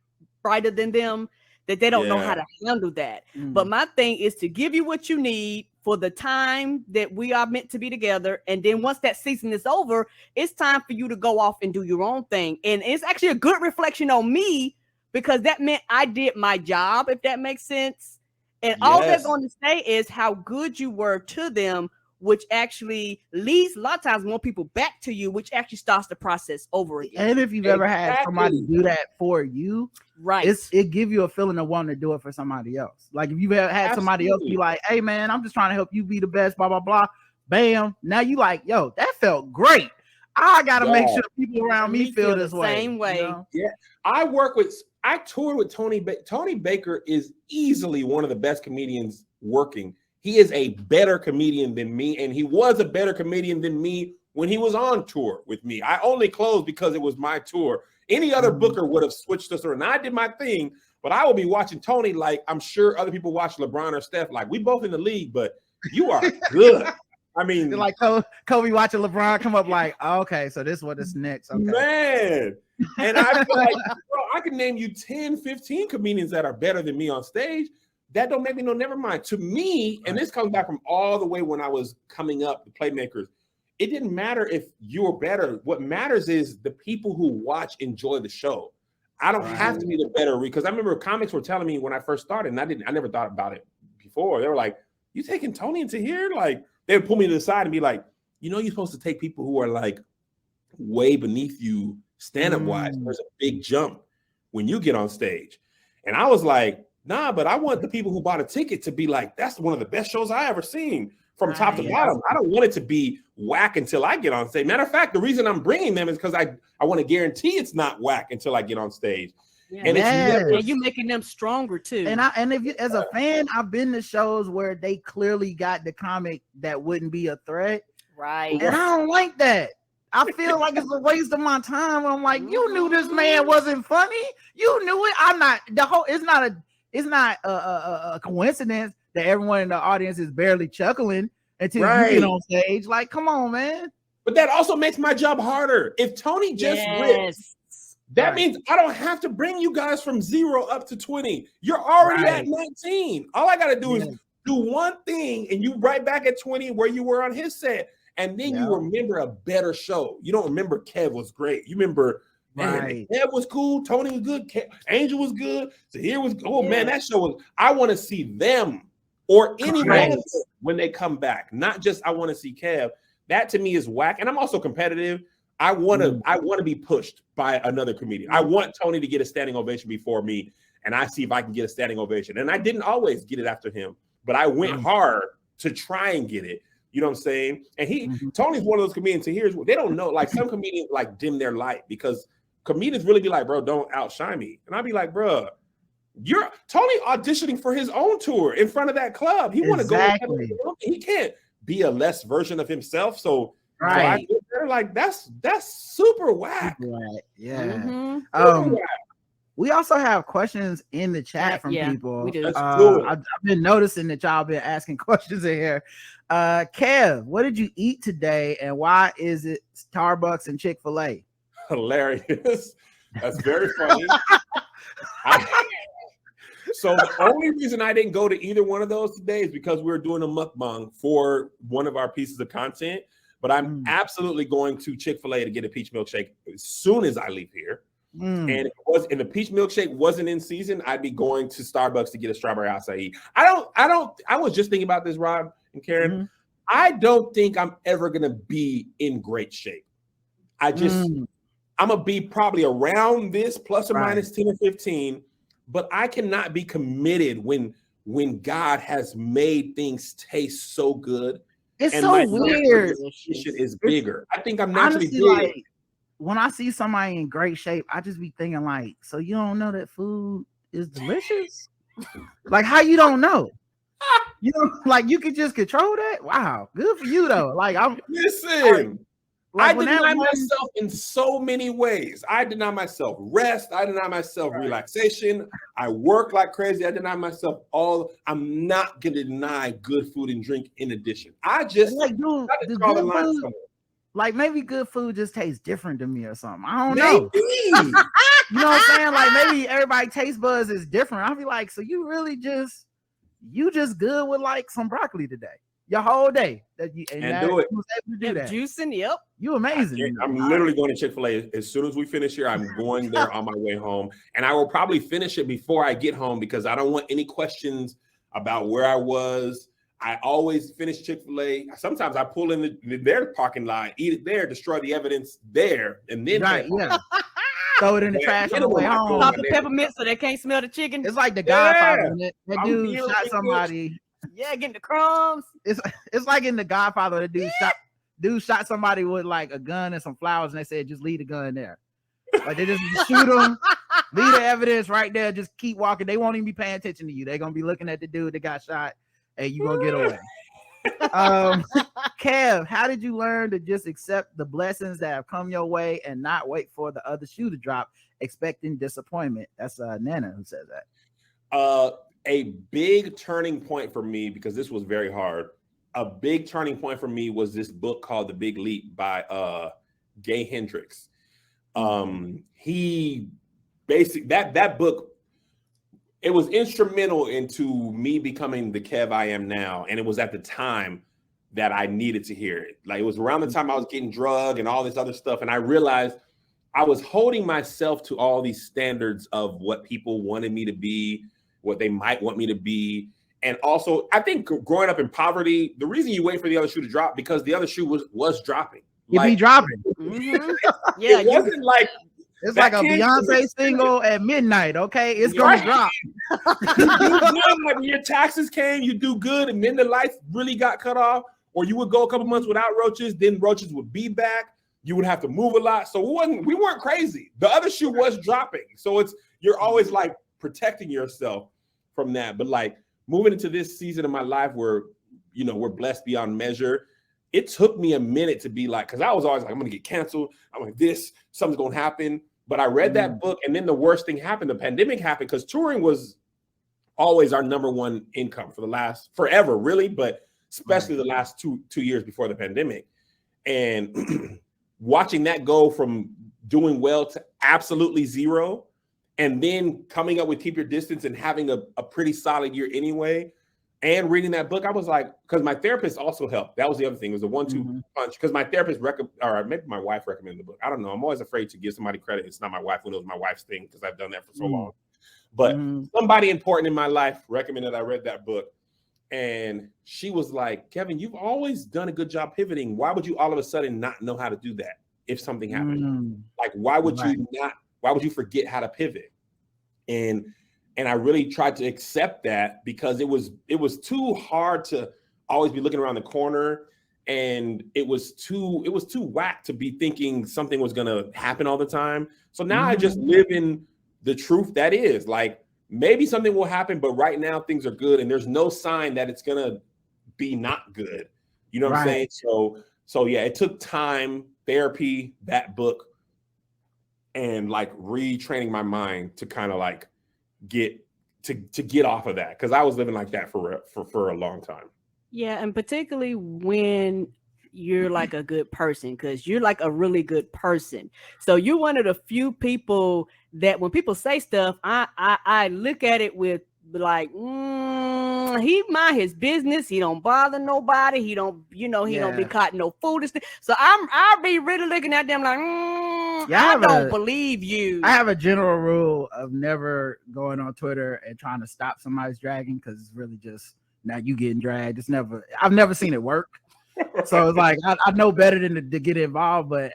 brighter than them, that they don't know how to handle that. But my thing is to give you what you need for the time that we are meant to be together. And then once that season is over, it's time for you to go off and do your own thing. And it's actually a good reflection on me, because that meant I did my job, if that makes sense. And all they're going to say is how good you were to them, which actually leads a lot of times more people back to you, which actually starts the process over again. And if you've ever had somebody do that for you, it give you a feeling of wanting to do it for somebody else. Like if you've ever had somebody else be like, hey man, I'm just trying to help you be the best, blah, blah, blah. Bam. Now you like, yo, that felt great. I got to make sure people around me feel this way. Same way. You know? Yeah. I toured with Tony. Tony Baker is easily one of the best comedians working. He is a better comedian than me, and he was a better comedian than me when he was on tour with me. I only closed because it was my tour. Any other booker would have switched us around. I did my thing, but I will be watching Tony like I'm sure other people watch LeBron or Steph. Like, we both in the league, but you are good. I mean, like Kobe watching LeBron come up like, oh, okay, so this is what is next. Okay. Man. And I feel like, bro, I can name you 10, 15 comedians that are better than me on stage. That don't make me know, never mind. To me, and this comes back from all the way when I was coming up, the Playmakers, it didn't matter if you were better. What matters is the people who watch enjoy the show. I don't have to be the better, because I remember comics were telling me when I first started, and I never thought about it before. They were like, you taking Tony into here? Like, they would pull me to the side and be like, you're supposed to take people who are like way beneath you stand-up wise. There's a big jump when you get on stage. And I was like, nah, but I want the people who bought a ticket to be like, that's one of the best shows I ever seen. from top to bottom. I don't want it to be whack until I get on stage. Matter of fact, the reason I'm bringing them is because I want to guarantee it's not whack until I get on stage. Yeah. And it's never, and you're making them stronger too. And if you, as a fan, I've been to shows where they clearly got the comic that wouldn't be a threat. Right. And I don't like that. I feel like it's a waste of my time. I'm like, you knew this man wasn't funny. You knew it. I'm not it's not a coincidence that everyone in the audience is barely chuckling until you get on stage. Like, come on, man. But that also makes my job harder. If Tony just rips, that means I don't have to bring you guys from 0 up to 20. You're already at 19. All I got to do is do one thing, and you right back at 20 where you were on his set. And then you remember a better show. You don't remember Kev was great. You remember, man, Kev was cool. Tony was good. Angel was good. Zahir was, man, that show was, I want to see them or anyone when they come back. Not just I want to see Kev. That to me is whack. And I'm also competitive. I want to be pushed by another comedian. I want Tony to get a standing ovation before me, and I see if I can get a standing ovation. And I didn't always get it after him, but I went hard to try and get it. You know what I'm saying? And Tony's one of those comedians. And here's what they don't know. Like some comedians like dim their light because comedians really be like, bro, don't outshine me. And I'll be like, bro, you're Tony auditioning for his own tour in front of that club. He want to go. He can't be a less version of himself. So they're like, that's super whack. Yeah. We also have questions in the chat from people. We do. I've been noticing that y'all been asking questions in here. Kev, what did you eat today, and why is it Starbucks and Chick-fil-A? Hilarious. That's very funny. So the only reason I didn't go to either one of those today is because we were doing a mukbang for one of our pieces of content. But I'm absolutely going to Chick-fil-A to get a peach milkshake as soon as I leave here. And if the peach milkshake wasn't in season, I'd be going to Starbucks to get a strawberry acai. I was just thinking about this, Rob and Karen. I don't think I'm ever gonna be in great shape. I'm gonna be probably around this plus or minus 10 or 15, but I cannot be committed when God has made things taste so good. It's so weird. Is bigger. I think I'm naturally big. Like, when I see somebody in great shape, I just be thinking like, so you don't know that food is delicious? Like, how you don't know? You know, like you could just control that? Wow, good for you though. Like I deny myself in so many ways. I deny myself rest. I deny myself relaxation. I work like crazy. I deny myself I'm not gonna deny good food and drink in addition. I just like like maybe good food just tastes different to me or something. I don't know. You know what I'm saying? Like maybe everybody taste buds is different. I'll be like, so you really just good with like some broccoli today? Your whole day do it. You was able to do that. Juicing, You amazing. I'm literally going to Chick-fil-A as soon as we finish here. I'm going there on my way home, and I will probably finish it before I get home because I don't want any questions about where I was. I always finish Chick-fil-A. Sometimes I pull in their parking lot, eat it there, destroy the evidence there, and then throw it in the trash on the way home. Pop the peppermint so they can't smell the chicken. It's like the Godfather. That dude shot somebody. Getting the crumbs. It's like in the Godfather. The dude shot somebody with like a gun and some flowers, and they said just leave the gun there. Like they just shoot him, leave the evidence right there. Just keep walking. They won't even be paying attention to you. They're gonna be looking at the dude that got shot. And you gonna get away. Kev, how did you learn to just accept the blessings that have come your way and not wait for the other shoe to drop, expecting disappointment? That's Nana who says that. A big turning point for me, because this was very hard. A big turning point for me was this book called The Big Leap by Gay Hendricks. He basically that book. It was instrumental into me becoming the Kev I am now. And it was at the time that I needed to hear it. Like it was around the time I was getting drugged and all this other stuff. And I realized I was holding myself to all these standards of what people wanted me to be, what they might want me to be. And also, I think growing up in poverty, the reason you wait for the other shoe to drop, because the other shoe was dropping. You'd be dropping. It wasn't like it's like a Beyonce single at midnight, okay? It's gonna drop. You do good, like when your taxes came, you do good, and then the lights really got cut off, or you would go a couple months without roaches, then roaches would be back. You would have to move a lot. So we weren't crazy. The other shoe was dropping. So you're always like protecting yourself from that. But like moving into this season of my life where, we're blessed beyond measure, it took me a minute to be like, because I was always like, I'm going to get canceled. I'm like, something's going to happen. But I read that book, and then the worst thing happened. The pandemic happened, because touring was always our number one income for the last forever, really, but especially the last two years before the pandemic. And watching that go from doing well to absolutely zero, and then coming up with Keep Your Distance and having a pretty solid year anyway, and reading that book, I was like, because my therapist also helped. That was the other thing. It was a 1-2 punch, because my therapist or maybe my wife recommended the book. I don't know. I'm always afraid to give somebody credit. It's not my wife, who knows my wife's thing, because I've done that for so long. But somebody important in my life recommended I read that book. And she was like, Kevin, you've always done a good job pivoting. Why would you all of a sudden not know how to do that if something happened? Like, why would you forget how to pivot? And I really tried to accept that, because it was too hard to always be looking around the corner, and it was too whack to be thinking something was going to happen all the time. So now I just live in the truth that is, like, maybe something will happen, but right now things are good, and there's no sign that it's going to be not good. You know what I'm saying? So yeah, it took time, therapy, that book, and like retraining my mind to kind of like get off of that, because I was living like that for a long time. Yeah, and particularly when you're like a good person, because you're like a really good person. So you're one of the few people that when people say stuff, I look at it with like, he mind his business. He don't bother nobody. He don't be caught in no foolishness. So I'll be really looking at them like, I don't believe you. I have a general rule of never going on Twitter and trying to stop somebody's dragging, because it's really just, now you getting dragged. I've never seen it work. So it's like, I know better than to get involved, but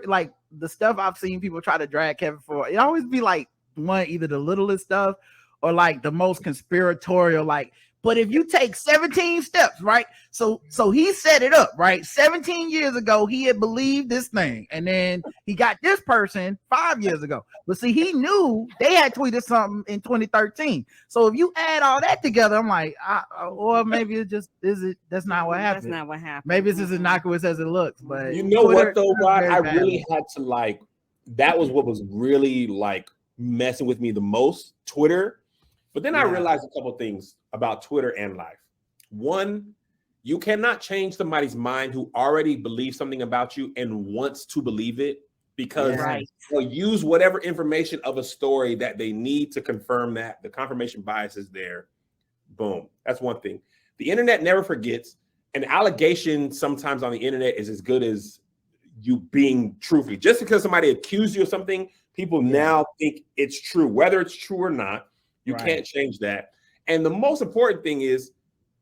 like the stuff I've seen people try to drag Kevin for, it always be like either the littlest stuff or like the most conspiratorial, like, but if you take 17 steps, right? So he set it up, right? 17 years ago, he had believed this thing, and then he got this person 5 years ago. But see, he knew they had tweeted something in 2013. So if you add all that together, I'm like, or maybe it just that's not what happened. That's not what happened. Maybe it's as innocuous as it looks. But you know Twitter, what though, Rod? I really had to like, that was what was really like messing with me the most, Twitter. But then I realized a couple things about Twitter and life. One, you cannot change somebody's mind who already believes something about you and wants to believe it, because they'll use whatever information of a story that they need to confirm that. The confirmation bias is there. Boom. That's one thing. The internet never forgets. An allegation sometimes on the internet is as good as you being truthful. Just because somebody accused you of something, people now think it's true. Whether it's true or not, you can't change that. And the most important thing is,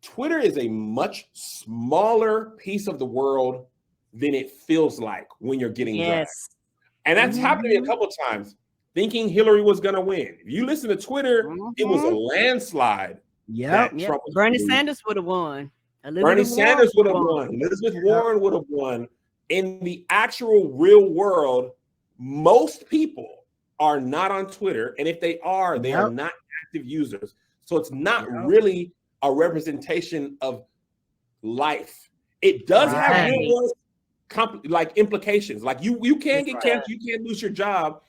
Twitter is a much smaller piece of the world than it feels like when you're getting dragged. And that's happened to me a couple of times, thinking Hillary was going to win. If you listen to Twitter, it was a landslide. Bernie Sanders would have won. Bernie Sanders would have won. Elizabeth Warren would have won. In the actual real world, most people are not on Twitter. And if they are, they are not active users. So it's not really a representation of life. It does have real like implications. Like you can get canceled, you can't lose your job.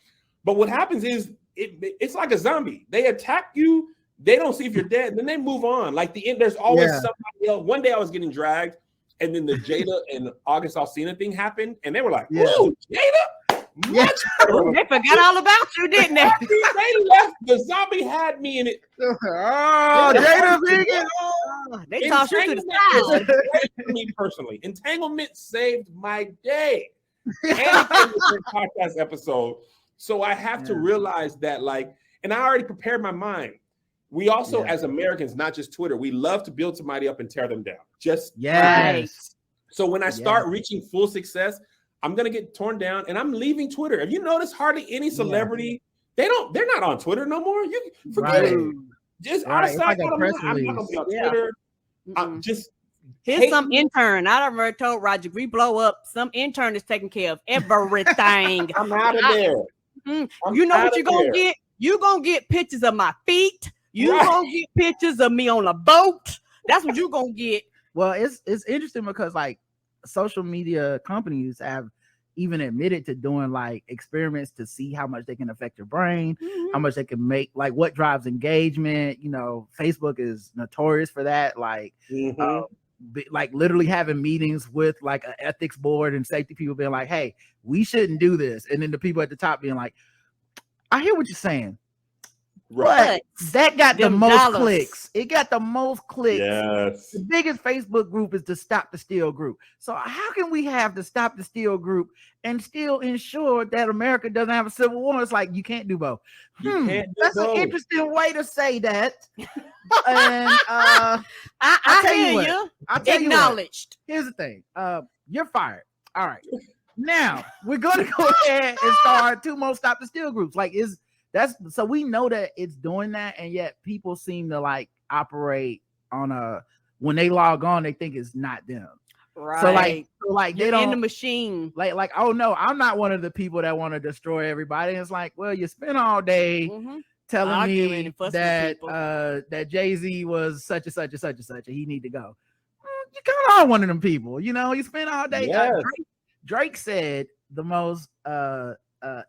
But what happens is it's like a zombie. They attack you, they don't see if you're dead, then they move on. Like there's always somebody else. One day I was getting dragged, and then the Jada and August Alsina thing happened, and they were like, "Whoa, Jada!" They forgot all about you, didn't they? They left. The zombie had me in it. Oh, Jada Vegan. They tossed you to the side. For me personally, entanglement saved my day. And the podcast episode. So I have to realize that, like, and I already prepared my mind. We also, as Americans, not just Twitter, we love to build somebody up and tear them down. So when I start reaching full success, I'm going to get torn down and I'm leaving Twitter. Have you noticed hardly any celebrity, They're not on Twitter no more. You forget it. Just I'm not gonna be on Twitter. Here's some intern. I already told Roger, we blow up. Some intern is taking care of everything. I'm out of there. You know what you're gonna get? You're gonna get pictures of my feet. You're gonna get pictures of me on a boat. That's what you're gonna get. Well, it's interesting because like social media companies have even admitted to doing like experiments to see how much they can affect your brain, how much they can make, like what drives engagement. You know, Facebook is notorious for that. Like, like literally having meetings with like an ethics board and safety people being like, hey, we shouldn't do this. And then the people at the top being like, I hear what you're saying. But that got the most clicks. It got the most clicks. Yes. The biggest Facebook group is the Stop the Steal group. So how can we have the Stop the Steal group and still ensure that America doesn't have a civil war? It's like you can't do both. That's an interesting way to say that. And I hear you. I'll tell Acknowledged. You what. Here's the thing. You're fired. All right. Now we're gonna go ahead and start 2 more Stop the Steal groups. Like so we know that it's doing that, and yet people seem to like operate on when they log on, they think it's not them. Right. So like they don't in the machine. Like, oh no, I'm not one of the people that want to destroy everybody. It's like, well, you spent all day telling me that that Jay-Z was such and such and such and such, and he need to go. You kind of are one of them people, you know. You spent all day. Yes. Drake said the most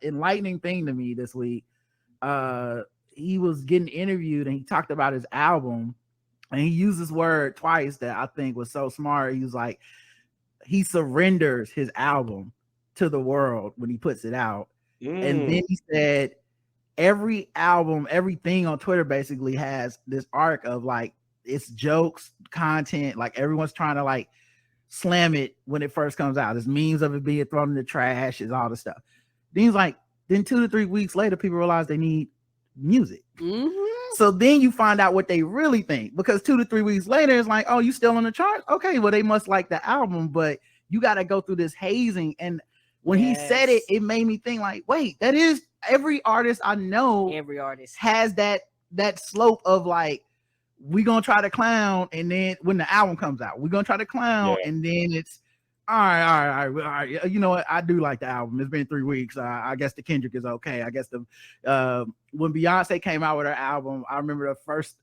enlightening thing to me this week. He was getting interviewed and he talked about his album, and he used this word twice that I think was so smart. He was like, he surrenders his album to the world when he puts it out. And then he said every album, everything on Twitter basically has this arc of like, it's jokes, content, like everyone's trying to like slam it when it first comes out. There's memes of it being thrown in the trash, is all the stuff. Then he's like, then 2 to 3 weeks later, people realize they need music. So then you find out what they really think, because 2 to 3 weeks later, it's like, oh, you still on the chart? Okay, well, they must like the album, but you got to go through this hazing. And when he said it, it made me think like, wait, that is every artist I know. Every artist has that slope of like, we're going to try to clown. And then when the album comes out, we're going to try to clown. And then it's, all right. You know what? I do like the album. It's been 3 weeks. I guess the Kendrick is okay. I guess when Beyonce came out with her album, I remember the first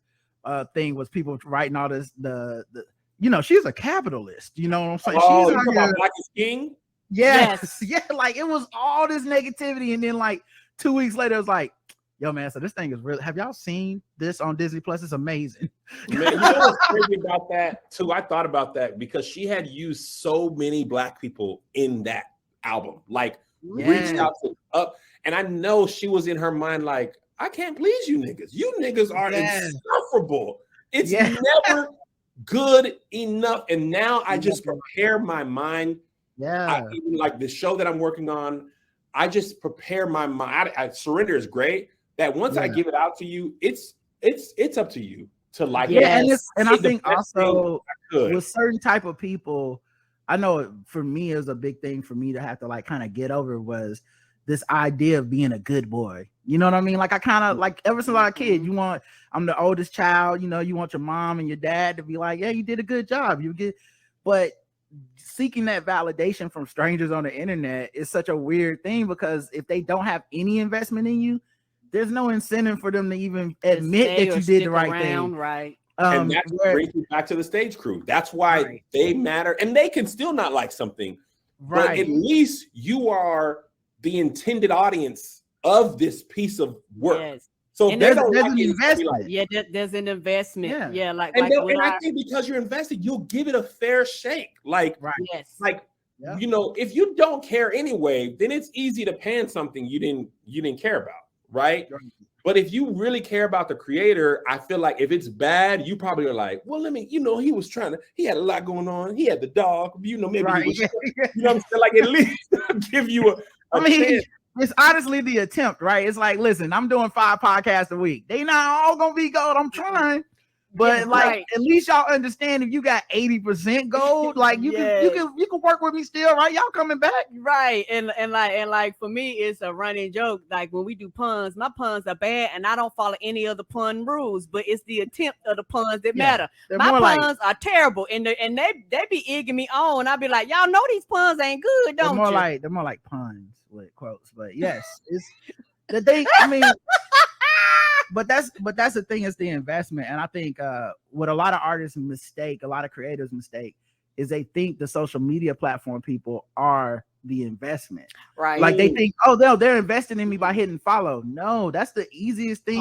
thing was people writing all this. You know, she's a capitalist. You know what I'm saying? Oh, she's about Black is King. Yes. Yeah. Like it was all this negativity, and then like 2 weeks later, it was like, yo, man, so this thing is real. Have y'all seen this on Disney Plus? It's amazing. Man, you know what's crazy about that too? I thought about that because she had used so many Black people in that album, like reached out to up. And I know she was in her mind like, I can't please you niggas. You niggas are insufferable. It's never good enough. And now I just prepare my mind. Even like the show that I'm working on, I just prepare my mind. Surrender is great. That once I give it out to you, it's up to you to like it. And I think also with certain type of people, I know for me it was a big thing for me to have to like kind of get over was this idea of being a good boy. You know what I mean? Like I kind of like ever since I was a kid, I'm the oldest child, you know, you want your mom and your dad to be like, yeah, you did a good job. But seeking that validation from strangers on the internet is such a weird thing, because if they don't have any investment in you, there's no incentive for them to even admit that you did the right thing. Right. And that brings you back to the stage crew. That's why they matter. And they can still not like something. But at least you are the intended audience of this piece of work. Yes. So there's an investment. There's an investment. Yeah. I think because you're invested, you'll give it a fair shake. Like, you know, if you don't care anyway, then it's easy to pan something you didn't care about. Right. But if you really care about the creator, I feel like if it's bad, you probably are like, well, he had a lot going on. He had the dog, maybe he was, you know what I'm saying? Like at least give you a chance. It's honestly the attempt, right? It's like, listen, I'm doing 5 podcasts a week. They not all gonna be gold. I'm trying. But like, at least y'all understand if you got 80% gold, like you can work with me still, right? Y'all coming back, right? And like for me, it's a running joke. Like when we do puns, my puns are bad, and I don't follow any of the pun rules. But it's the attempt of the puns that matter. My puns are terrible, and they be egging me on. I be like, y'all know these puns ain't good, don't you? They're more like puns with quotes. But yes, it's the thing. I mean. But that's the thing, is the investment. And I think what a lot of artists mistake, a lot of creators mistake, is they think the social media platform people are the investment. Right. Like they think, oh, they're investing in me by hitting follow. No, that's the easiest thing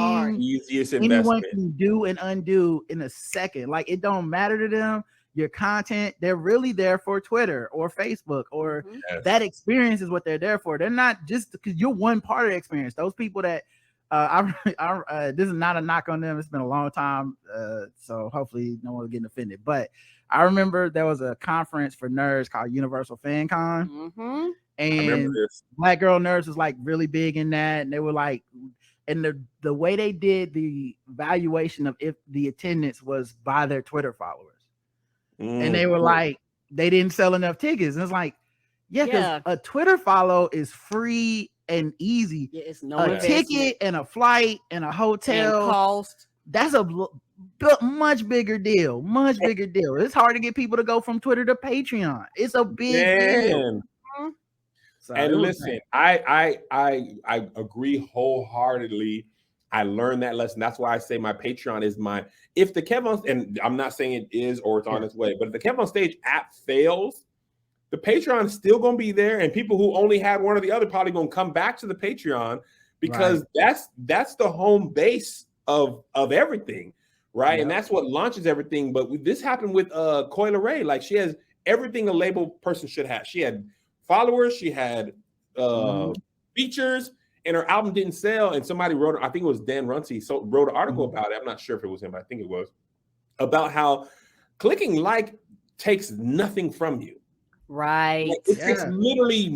anyone can do and undo in a second. Like it don't matter to them. Your content, they're really there for Twitter or Facebook or that experience is what they're there for. They're not just because you're one part of the experience. Those people that this is not a knock on them. It's been a long time, so hopefully no one's getting offended. But I remember there was a conference for nerds called Universal Fan Con, and Black Girl Nerds was like really big in that. And they were like, and the way they did the valuation of if the attendance was by their Twitter followers, and they were like, they didn't sell enough tickets. And it's like, because a Twitter follow is free and easy. It's no a ticket and a flight and a hotel and cost. That's a much bigger deal. Much bigger deal. It's hard to get people to go from Twitter to Patreon. It's a big deal. So and listen, I agree wholeheartedly. I learned that lesson. That's why I say my Patreon is if the KevOn, and I'm not saying it is or it's on its way, but if the KevOnStage app fails, the Patreon is still going to be there, and people who only had one or the other probably going to come back to the Patreon because that's the home base of everything, right? Yeah. And that's what launches everything. But this happened with Coi Leray. Like she has everything a label person should have. She had followers, she had features, and her album didn't sell. And somebody wrote, I think it was Dan Runcie, wrote an article about it. I'm not sure if it was him, but I think it was, about how clicking like takes nothing from you. Right. Like, it takes literally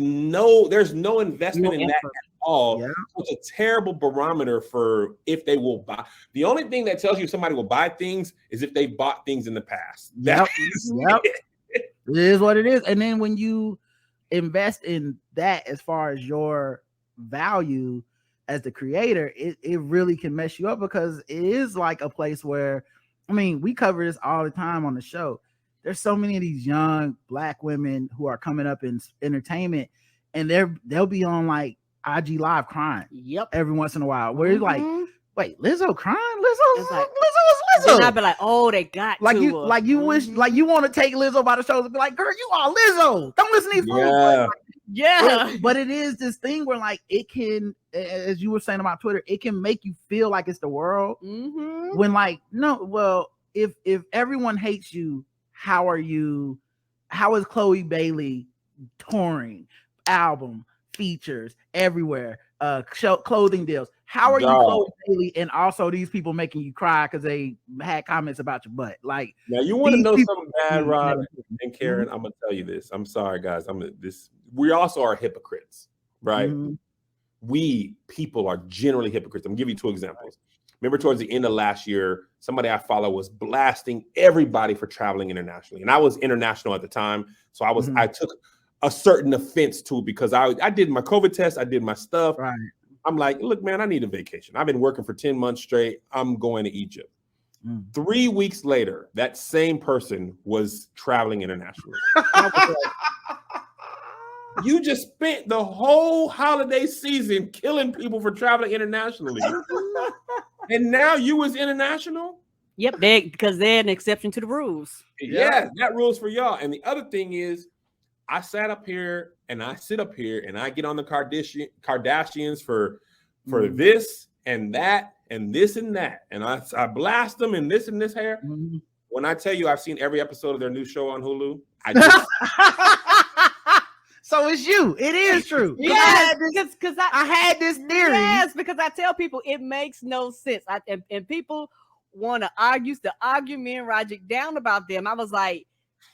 there's no investment in that at all. Yeah. It's a terrible barometer for if they will buy. The only thing that tells you somebody will buy things is if they bought things in the past. Yep. It is what it is. And then when you invest in that as far as your value as the creator, it really can mess you up, because it is like a place where, I mean, we cover this all the time on the show. There's so many of these young Black women who are coming up in entertainment, and they'll be on like IG Live crying. Yep. Every once in a while, where it's like, wait, Lizzo crying? Lizzo's Lizzo. And I'd be like, oh, they got like you, like you wish, like you want to take Lizzo by the shoulders and be like, girl, you are Lizzo. Don't listen to these fools. Yeah. But it is this thing where like it can, as you were saying about Twitter, it can make you feel like it's the world. When like, no, well, if everyone hates you, how is Chloe Bailey touring, album, features everywhere, clothing deals? How are you Chloe Bailey, and also these people making you cry because they had comments about your butt? Like, now you want to know something bad, Rod and Karen? I'm gonna tell you this. I'm sorry, guys. We also are hypocrites, right? We people are generally hypocrites. I'm gonna give you two examples. Remember, towards the end of last year, somebody I follow was blasting everybody for traveling internationally. And I was international at the time. So I took a certain offense to it, because I did my COVID test. I did my stuff. Right. I'm like, look, man, I need a vacation. I've been working for 10 months straight. I'm going to Egypt. 3 weeks later, that same person was traveling internationally. I was like, you just spent the whole holiday season killing people for traveling internationally. And now you was international? Yep, because they're an exception to the rules. Yeah, that rules for y'all. And the other thing is, I sat up here and I sit up here and I get on the Kardashians for this and that and this and that. And I blast them and this hair. When I tell you I've seen every episode of their new show on Hulu, So it's you. It is true. Yes, because I had this theory. Yes, because I tell people it makes no sense. And people want to argue me and Roger down about them. I was like,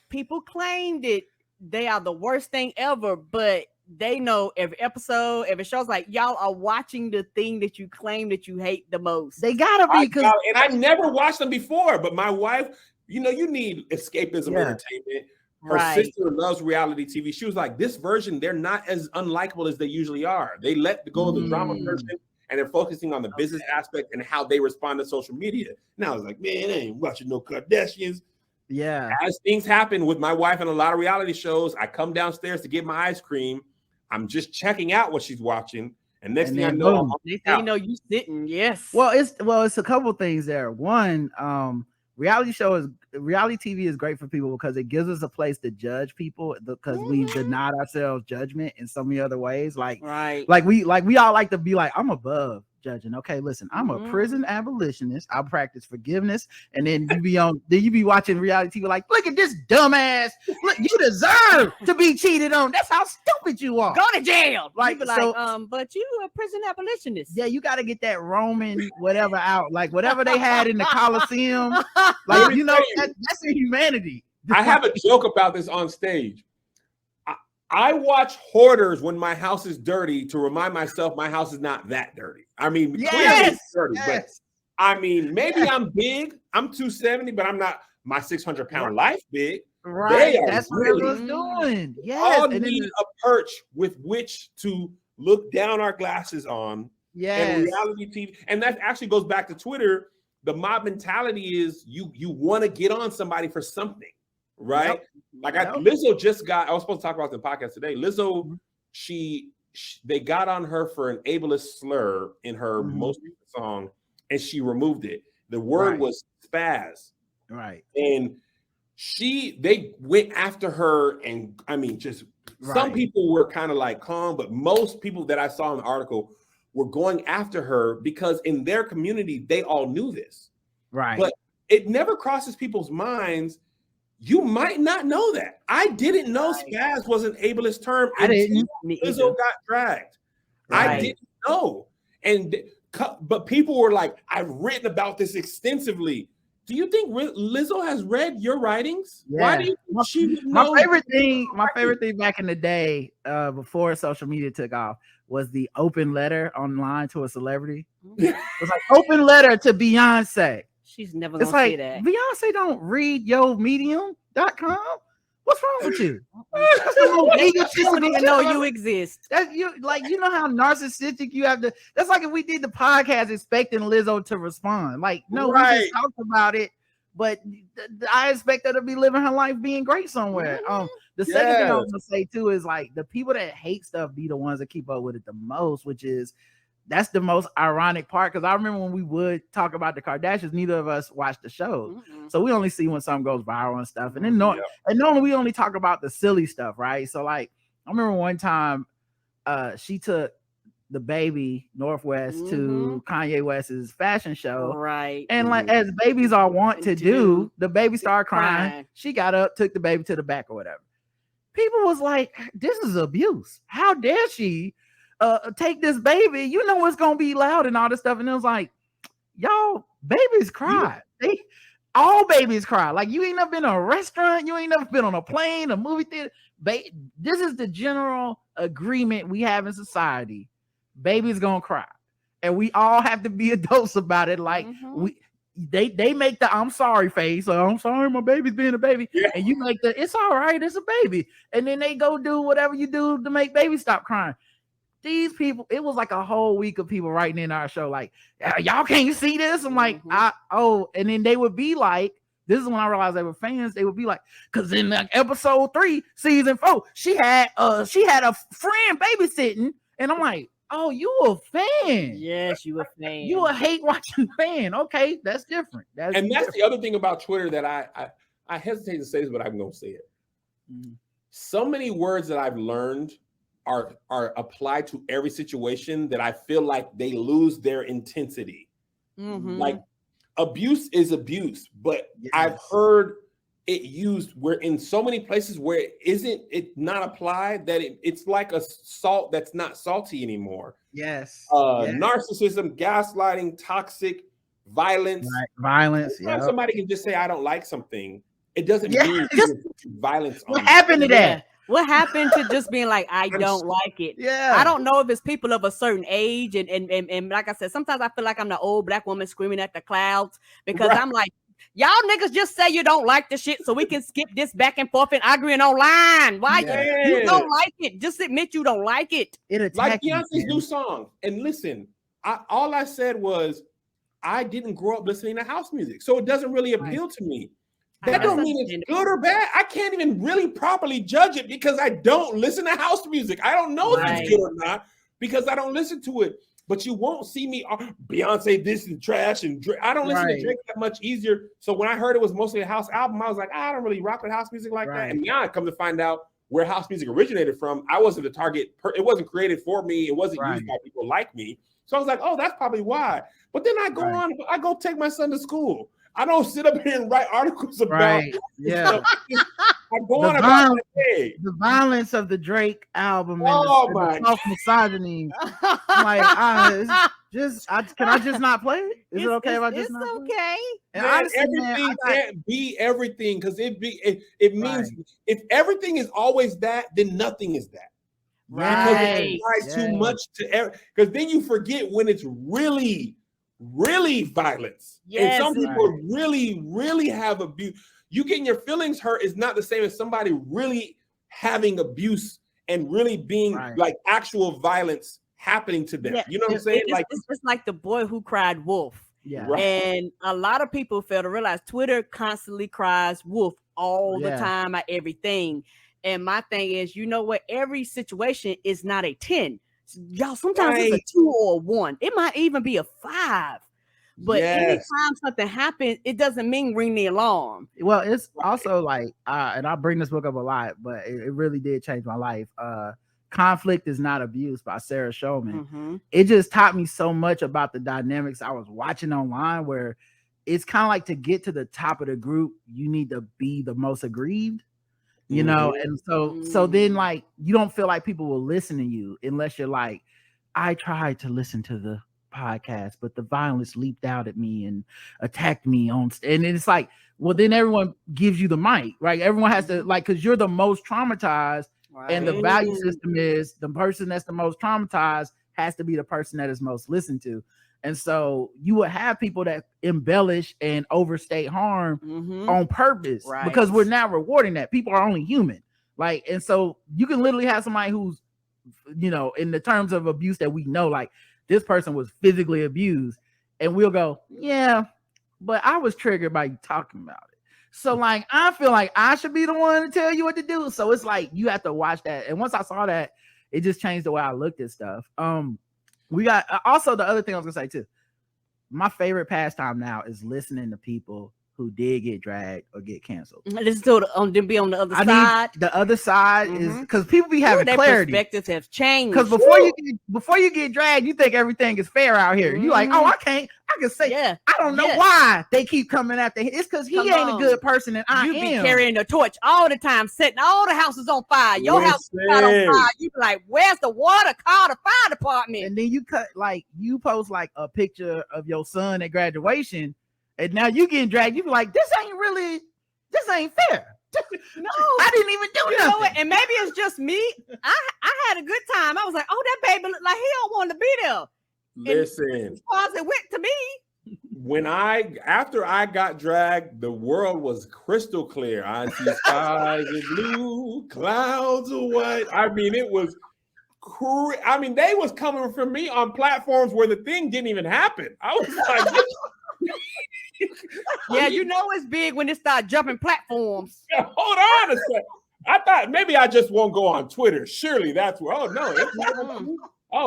people claimed it. They are the worst thing ever, but they know every episode, every show's like y'all are watching the thing that you claim that you hate the most. They gotta be, because and I never watched them before, but my wife, you know, you need escapism entertainment. Her sister loves reality TV. She was like, this version, they're not as unlikable as they usually are. They let go of the drama version, and they're focusing on the business aspect and how they respond to social media. Now I was like, man, I ain't watching no Kardashians. Yeah. As things happen with my wife and a lot of reality shows, I come downstairs to get my ice cream. I'm just checking out what she's watching, and next thing I know, you know, you sitting. Yes. Well, it's a couple things there. One, reality TV is great for people because it gives us a place to judge people, because we denied ourselves judgment in so many other ways. Like we all like to be like, I'm above judging. Okay, listen, I'm a prison abolitionist. I practice forgiveness, and then you be watching reality TV like, look at this dumbass. Look, you deserve to be cheated on. That's how stupid you are. Go to jail. Like, but you a prison abolitionist. Yeah, you got to get that Roman whatever out, like whatever they had in the Coliseum. Like, you know, that's inhumanity. I have a joke about this on stage. I watch Hoarders when my house is dirty to remind myself my house is not that dirty. I mean, clearly it's dirty, but I mean, maybe I'm big. I'm 270, but I'm not my 600-pound life big. Right. That's what it was doing. Yes. All need a perch with which to look down our glasses on. Yes. And reality TV. And that actually goes back to Twitter. The mob mentality is you want to get on somebody for something. Right? Lizzo just got, I was supposed to talk about the podcast today. Lizzo, they got on her for an ableist slur in her most recent song, and she removed it. The word was spaz. Right. And they went after her, and I mean, just some people were kind of like calm, but most people that I saw in the article were going after her because in their community, they all knew this. Right. But it never crosses people's minds. You might not know that. I didn't know spaz was an ableist term. I didn't. Lizzo got dragged. I didn't know. But people were like, I've written about this extensively. Do you think Lizzo has read your writings? Yeah. Why do you think she would know? My favorite thing back in the day, before social media took off, was the open letter online to a celebrity. It was like open letter to Beyonce. She's never gonna say that. Beyonce don't read your medium.com. What's wrong with you? She don't even know you exist. That you know how narcissistic you have to. That's like if we did the podcast expecting Lizzo to respond. Like, no, we just talked about it, but I expect her to be living her life being great somewhere. The second thing I want to say too is like the people that hate stuff be the ones that keep up with it the most, which is that's the most ironic part, because I remember when we would talk about the Kardashians, neither of us watched the show, so we only see when something goes viral and stuff. And then normally we only talk about the silly stuff, right? So like I remember one time, she took the baby Northwest to Kanye West's fashion show, right? And like as babies are wont to do, the baby started crying. She got up, took the baby to the back or whatever. People was like, "This is abuse. How dare she?" Take this baby, you know it's gonna be loud and all this stuff. And it was like, y'all, babies cry. All babies cry. Like, you ain't never been to a restaurant, you ain't never been on a plane, a movie theater. This is the general agreement we have in society. Babies gonna cry, and we all have to be adults about it. Like they make the I'm sorry face. So I'm sorry, my baby's being a baby, and you make the it's all right, it's a baby, and then they go do whatever you do to make baby stop crying. These people, it was like a whole week of people writing in our show like, y'all can't see this. I'm like, and then they would be like, this is when I realized they were fans. They would be like, because in like episode 3, season 4, she had a friend babysitting, and I'm like, oh, you a fan? Yes, you a fan. You a hate watching fan? Okay, that's different. That's the other thing about Twitter that I hesitate to say this, but I'm gonna say it. So many words that I've learned are applied to every situation that I feel like they lose their intensity. Like abuse is abuse, but I've heard it used where in so many places where it not applied that it's like a salt that's not salty anymore. Narcissism, gaslighting, toxic, violence. Violence. Sometimes somebody can just say I don't like something. It doesn't mean violence. What happened to that? What happened to just being like, I don't like it? Yeah. I don't know if it's people of a certain age. And like I said, sometimes I feel like I'm the old black woman screaming at the clouds because I'm like, y'all niggas just say you don't like the shit so we can skip this back and forth and arguing online. Why you don't like it? Just admit you don't like it. It like Beyonce's new song. And listen, all I said was I didn't grow up listening to house music, so it doesn't really appeal to me. That don't mean it's good or bad. I can't even really properly judge it because I don't listen to house music. I don't know if it's good or not because I don't listen to it. But you won't see me Beyonce this and trash and Drake. I don't listen to Drake that much easier. So when I heard it was mostly a house album, I was like, I don't really rock with house music like that. And now I come to find out where house music originated from. I wasn't the target. It wasn't created for me. It wasn't used by people like me. So I was like, oh, that's probably why. But then I go on. I go take my son to school. I don't sit up here and write articles about stuff. I go on about the violence of the Drake album and my self-misogyny. Like, can I just not play it? Is it okay if I just not play it? It's okay. And honestly, everything can't be everything because it means if everything is always that, then nothing is that. Right. Because it too much to because then you forget when it's really violence. And some people really have abuse. You getting your feelings hurt is not the same as somebody really having abuse and really being like actual violence happening to them. You know what I'm saying? It's like the boy who cried wolf. Yeah. And a lot of people fail to realize Twitter constantly cries wolf all the time at everything. And my thing is, you know what? Every situation is not a 10. Y'all, sometimes it's a 2 or a 1. It might even be a 5. But anytime something happens, it doesn't mean ring the alarm. Well, it's also like, and I bring this book up a lot, but it really did change my life. Conflict is Not Abuse by Sarah Schulman. It just taught me so much about the dynamics I was watching online, where it's kind of like to get to the top of the group, you need to be the most aggrieved. You know, and so then like you don't feel like people will listen to you unless you're like, I tried to listen to the podcast, but the violence leaped out at me and attacked me and it's like, well, then everyone gives you the mic, right? Everyone has to like, because you're the most traumatized, and the value system is the person that's the most traumatized has to be the person that is most listened to. And so you would have people that embellish and overstate harm on purpose because we're now rewarding that. People are only human. Like, and so you can literally have somebody who's, you know, in the terms of abuse that we know, like this person was physically abused, and we'll go, yeah, but I was triggered by you talking about it. So like, I feel like I should be the one to tell you what to do. So it's like, you have to watch that. And once I saw that, it just changed the way I looked at stuff. We got also the other thing I was gonna say too. My favorite pastime now is listening to people who did get dragged or get canceled. Listen to them be on the other side. The other side is because people be having clarity. Perspectives have changed. Because before you get dragged, you think everything is fair out here. You like, oh, I can say, I don't know why they keep coming after him. It's because he ain't a good person, and I am. You be carrying the torch all the time, setting all the houses on fire. Your house is not on fire. You be like, where's the water? Call the fire department. And then you post like a picture of your son at graduation. And now you getting dragged. You be like, this ain't fair. No, I didn't even do nothing. Know what? And maybe it's just me. I had a good time. I was like, oh, that baby looked like he don't want to be there. Listen, as far as it went to me. After I got dragged, the world was crystal clear. I see skies are blue, clouds are white. I mean, it was they was coming for me on platforms where the thing didn't even happen. I was like, yeah, you know it's big when it start jumping platforms. Yeah, hold on a second. I thought maybe I just won't go on Twitter. Surely that's where. Oh no!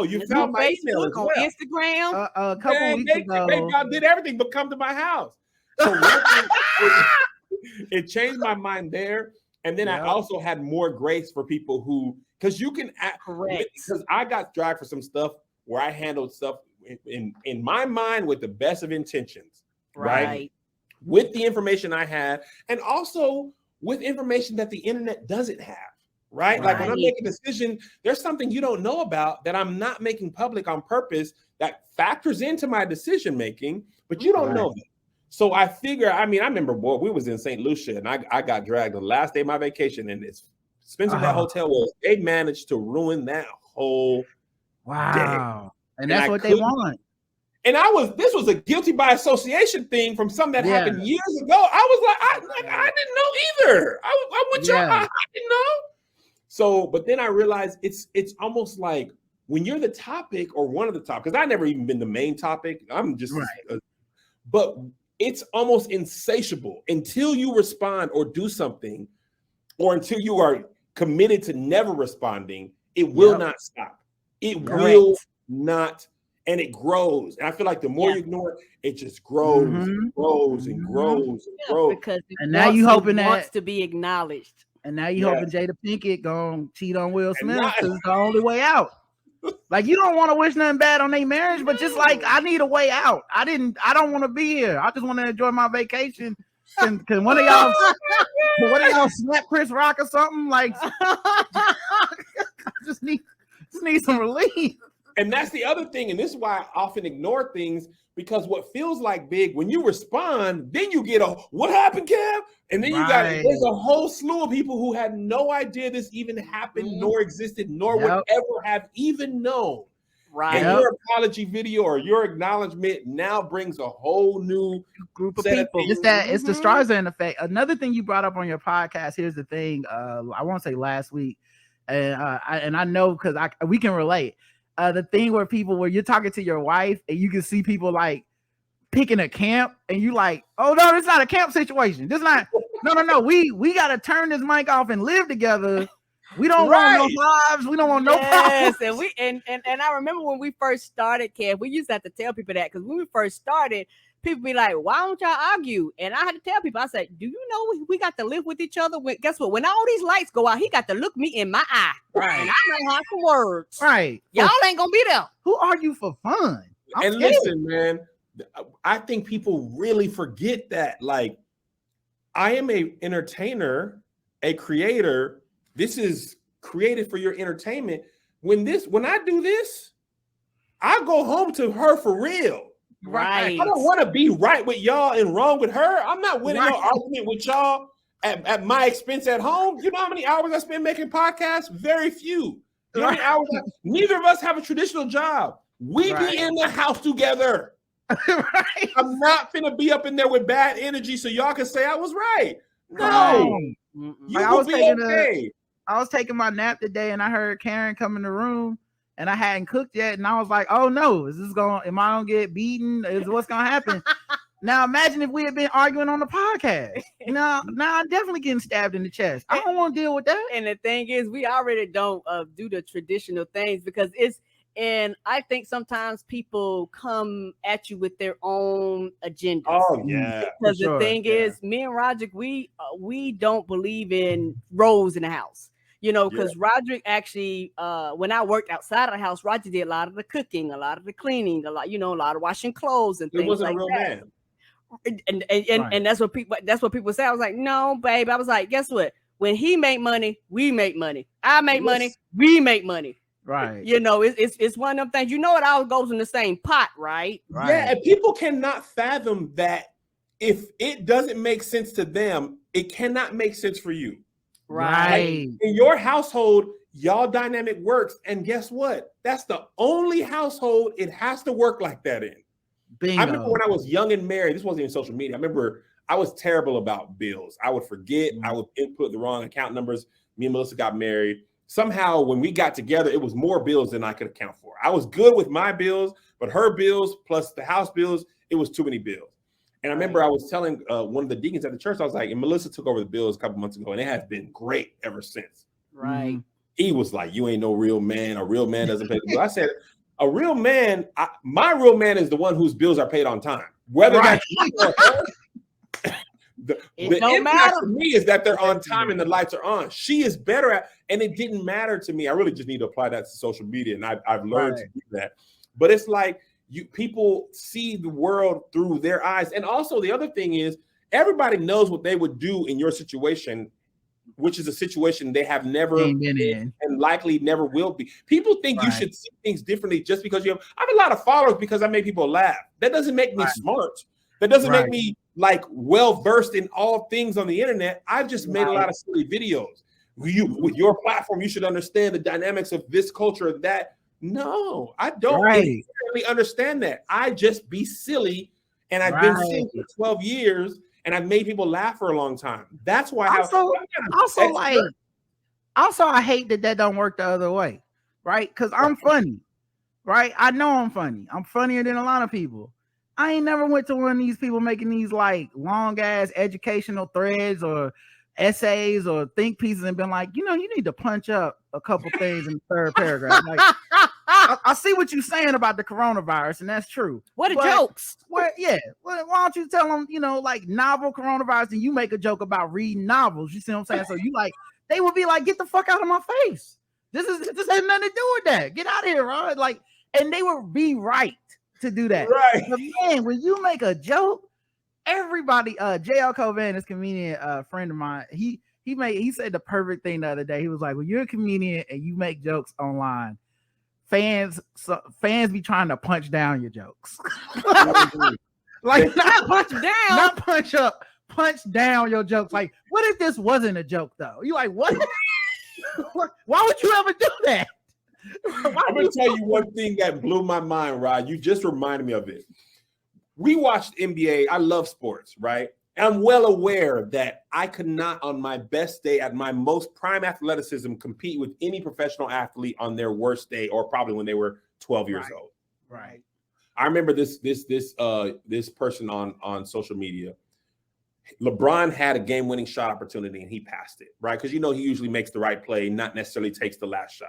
You found my email as well. On Instagram. A couple weeks ago, they did everything but come to my house. So it changed my mind there, and then I also had more grace for people who, because you can correct. Because I got dragged for some stuff where I handled stuff in my mind with the best of intentions, right? With the information I had, and also with information that the internet doesn't have, right? Like when I'm making a decision, there's something you don't know about that I'm not making public on purpose that factors into my decision making, but you don't know that. So I figure, I remember, we was in St. Lucia and I got dragged on the last day of my vacation, and it's expensive that hotel was, they managed to ruin that whole day. And that's what they want. And this was a guilty by association thing from something that happened years ago. I was like, I didn't know either. I went y'all, I didn't know. So, but then I realized it's almost like when you're the topic or one of the topics, because I never even been the main topic. I'm just, but it's almost insatiable until you respond or do something, or until you are committed to never responding. It will not stop. It will not. And it grows. And I feel like the more you ignore it, it just grows and grows and grows and grows. Because and now you hoping that wants to be acknowledged. And now you hoping Jada Pinkett gonna cheat on Will Smith because it's the only way out. Like, you don't want to wish nothing bad on their marriage, but just like, I need a way out. I don't want to be here. I just want to enjoy my vacation. Can one of y'all slap Chris Rock or something? Like, I just need some relief. And that's the other thing. And this is why I often ignore things, because what feels like big, when you respond, then you get what happened, Kev? And then there's a whole slew of people who had no idea this even happened, nor existed, nor would ever have even known. Right. And your apology video or your acknowledgement now brings a whole new group of people. It's the Streisand effect. Another thing you brought up on your podcast, here's the thing. I want to say last week, and I know because we can relate. The thing where you're talking to your wife and you can see people like picking a camp and you like, oh no, it's not a camp situation. This not no. We gotta turn this mic off and live together. We don't want no lives. We don't want no problems. And I remember when we first started, Kev, we used to have to tell people that, because when we first started, people be like, why don't y'all argue? And I had to tell people, I said, do you know we got to live with each other? Guess what? When all these lights go out, he got to look me in my eye. Right. And I might have some words. Right. Y'all ain't going to be there. Who argue for fun? And listen, man, I think people really forget that. Like, I am a entertainer, a creator. This is created for your entertainment. When I do this, I go home to her for real. Right. I don't want to be right with y'all and wrong with her. I'm not winning no argument with y'all at my expense at home. You know how many hours I spend making podcasts? Very few. You know how many hours? Neither of us have a traditional job. We be in the house together. I'm not finna be up in there with bad energy so y'all can say I was right. No. I was taking my nap today and I heard Karen come in the room. And I hadn't cooked yet, and I was like, "Oh no, am I gonna get beaten? Is what's gonna happen?" Now imagine if we had been arguing on the podcast. Now I'm definitely getting stabbed in the chest. I don't want to deal with that. And the thing is, we already don't do the traditional things because and I think sometimes people come at you with their own agenda. Oh yeah. Because the thing is, me and Roderick, we don't believe in roles in the house. You know, because Roderick actually, when I worked outside of the house, Roger did a lot of the cooking, a lot of the cleaning, a lot of washing clothes and things like that. And that's what people say. I was like, no, babe. I was like, guess what? When he make money, we make money. I make money, we make money. Right. You know, it's one of them things. You know, it all goes in the same pot, right? Yeah, and people cannot fathom that if it doesn't make sense to them, it cannot make sense for you. Right. Like, in your household, y'all dynamic works. And guess what? That's the only household it has to work like that in. Bingo. I remember when I was young and married, this wasn't even social media. I remember I was terrible about bills. I would forget. I would input the wrong account numbers. Me and Melissa got married. Somehow when we got together, it was more bills than I could account for. I was good with my bills, but her bills plus the house bills, it was too many bills. And I remember I was telling one of the deacons at the church, I was like, and Melissa took over the bills a couple months ago, and it has been great ever since. Right. He was like, you ain't no real man. A real man doesn't pay the bill. I said, a real man, my real man is the one whose bills are paid on time. Whether that's the impact to me is that they're on time and the lights are on. She is better at, and it didn't matter to me. I really just need to apply that to social media, and I've learned to do that. But it's like, people see the world through their eyes. And also the other thing is everybody knows what they would do in your situation, which is a situation they have never been in and likely never will be. People think you should see things differently just because you have. I have a lot of followers because I make people laugh. That doesn't make me smart. That doesn't make me like well versed in all things on the internet. I've just made a lot of silly videos. with your platform, you should understand the dynamics of this culture. That no, I don't really understand that. I just be silly, and I've been silly for 12 years, and I've made people laugh for a long time. That's why. Also, I hate that don't work the other way, right? Because I'm funny, right? I know I'm funny. I'm funnier than a lot of people. I ain't never went to one of these people making these like long ass educational threads or essays or think pieces and been like, you need to punch up a couple things in the third paragraph. Like, I see what you're saying about the coronavirus, and that's true. What are jokes? Why don't you tell them, like novel coronavirus, and you make a joke about reading novels? You see what I'm saying? So you like, they would be like, get the fuck out of my face. This has nothing to do with that. Get out of here, Ron. Like, and they would be right to do that. Right. But man, when you make a joke, everybody, JL Covan, this comedian friend of mine, he said the perfect thing the other day. He was like, when you're a comedian and you make jokes online, fans be trying to punch down your jokes. Like, not punch down, not punch up, punch down your jokes. Like, what if this wasn't a joke though? You like, what? Why would you ever do that? I'm gonna tell you one thing that blew my mind, Rod. You just reminded me of it. We watched NBA. I love sports, right? And I'm well aware that I could not, on my best day, at my most prime athleticism, compete with any professional athlete on their worst day, or probably when they were 12 years old. Right. I remember this person on social media. LeBron had a game-winning shot opportunity and he passed it, right? Because he usually makes the right play, not necessarily takes the last shot.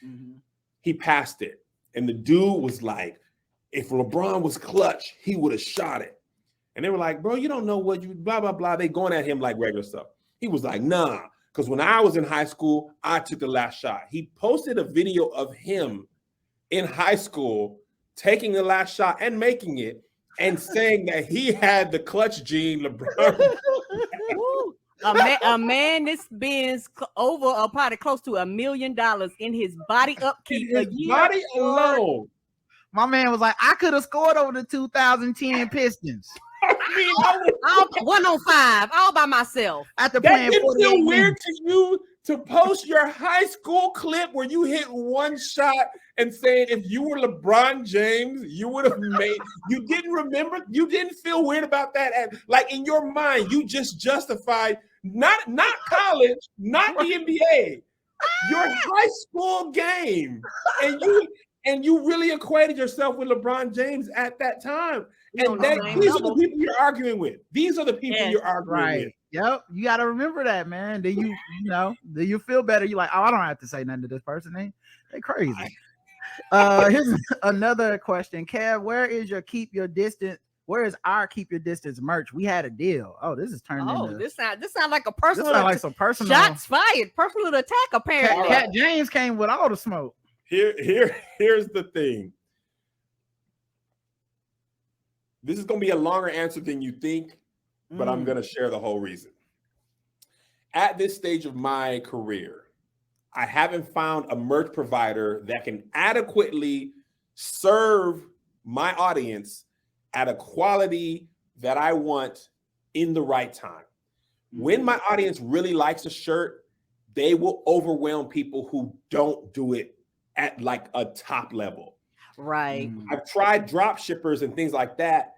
Mm-hmm. He passed it, and the dude was like, if LeBron was clutch, he would have shot it. And they were like, bro, you don't know what you blah, blah, blah. They going at him like regular stuff. He was like, nah, because when I was in high school, I took the last shot. He posted a video of him in high school taking the last shot and making it and saying that he had the clutch gene, LeBron. A man that spends over probably close to $1 million in his body upkeep a year. Body alone. My man was like, I could have scored over the 2010 Pistons. I mean, 105, all by myself. After that playing, didn't feel weird to you to post your high school clip where you hit one shot and saying if you were LeBron James, you would have made. You didn't remember. You didn't feel weird about that. And like in your mind, you just justified not college, not the NBA, your high school game, and you really equated yourself with LeBron James at that time. And these are the people you're arguing with. These are the people you're arguing with. Yep. You got to remember that, man. Then you feel better. You're like, oh, I don't have to say nothing to this person. They crazy. Here's another question. Kev, where is our Keep Your Distance merch? We had a deal. Oh, this is turning into... this sounds like a personal... This sounds like some personal... Shots fired. Personal attack, apparently. Cat James came with all the smoke. Here's the thing. This is going to be a longer answer than you think, but I'm going to share the whole reason. At this stage of my career, I haven't found a merch provider that can adequately serve my audience at a quality that I want in the right time. When my audience really likes a shirt, they will overwhelm people who don't do it at like a top level. Right. I've tried drop shippers and things like that.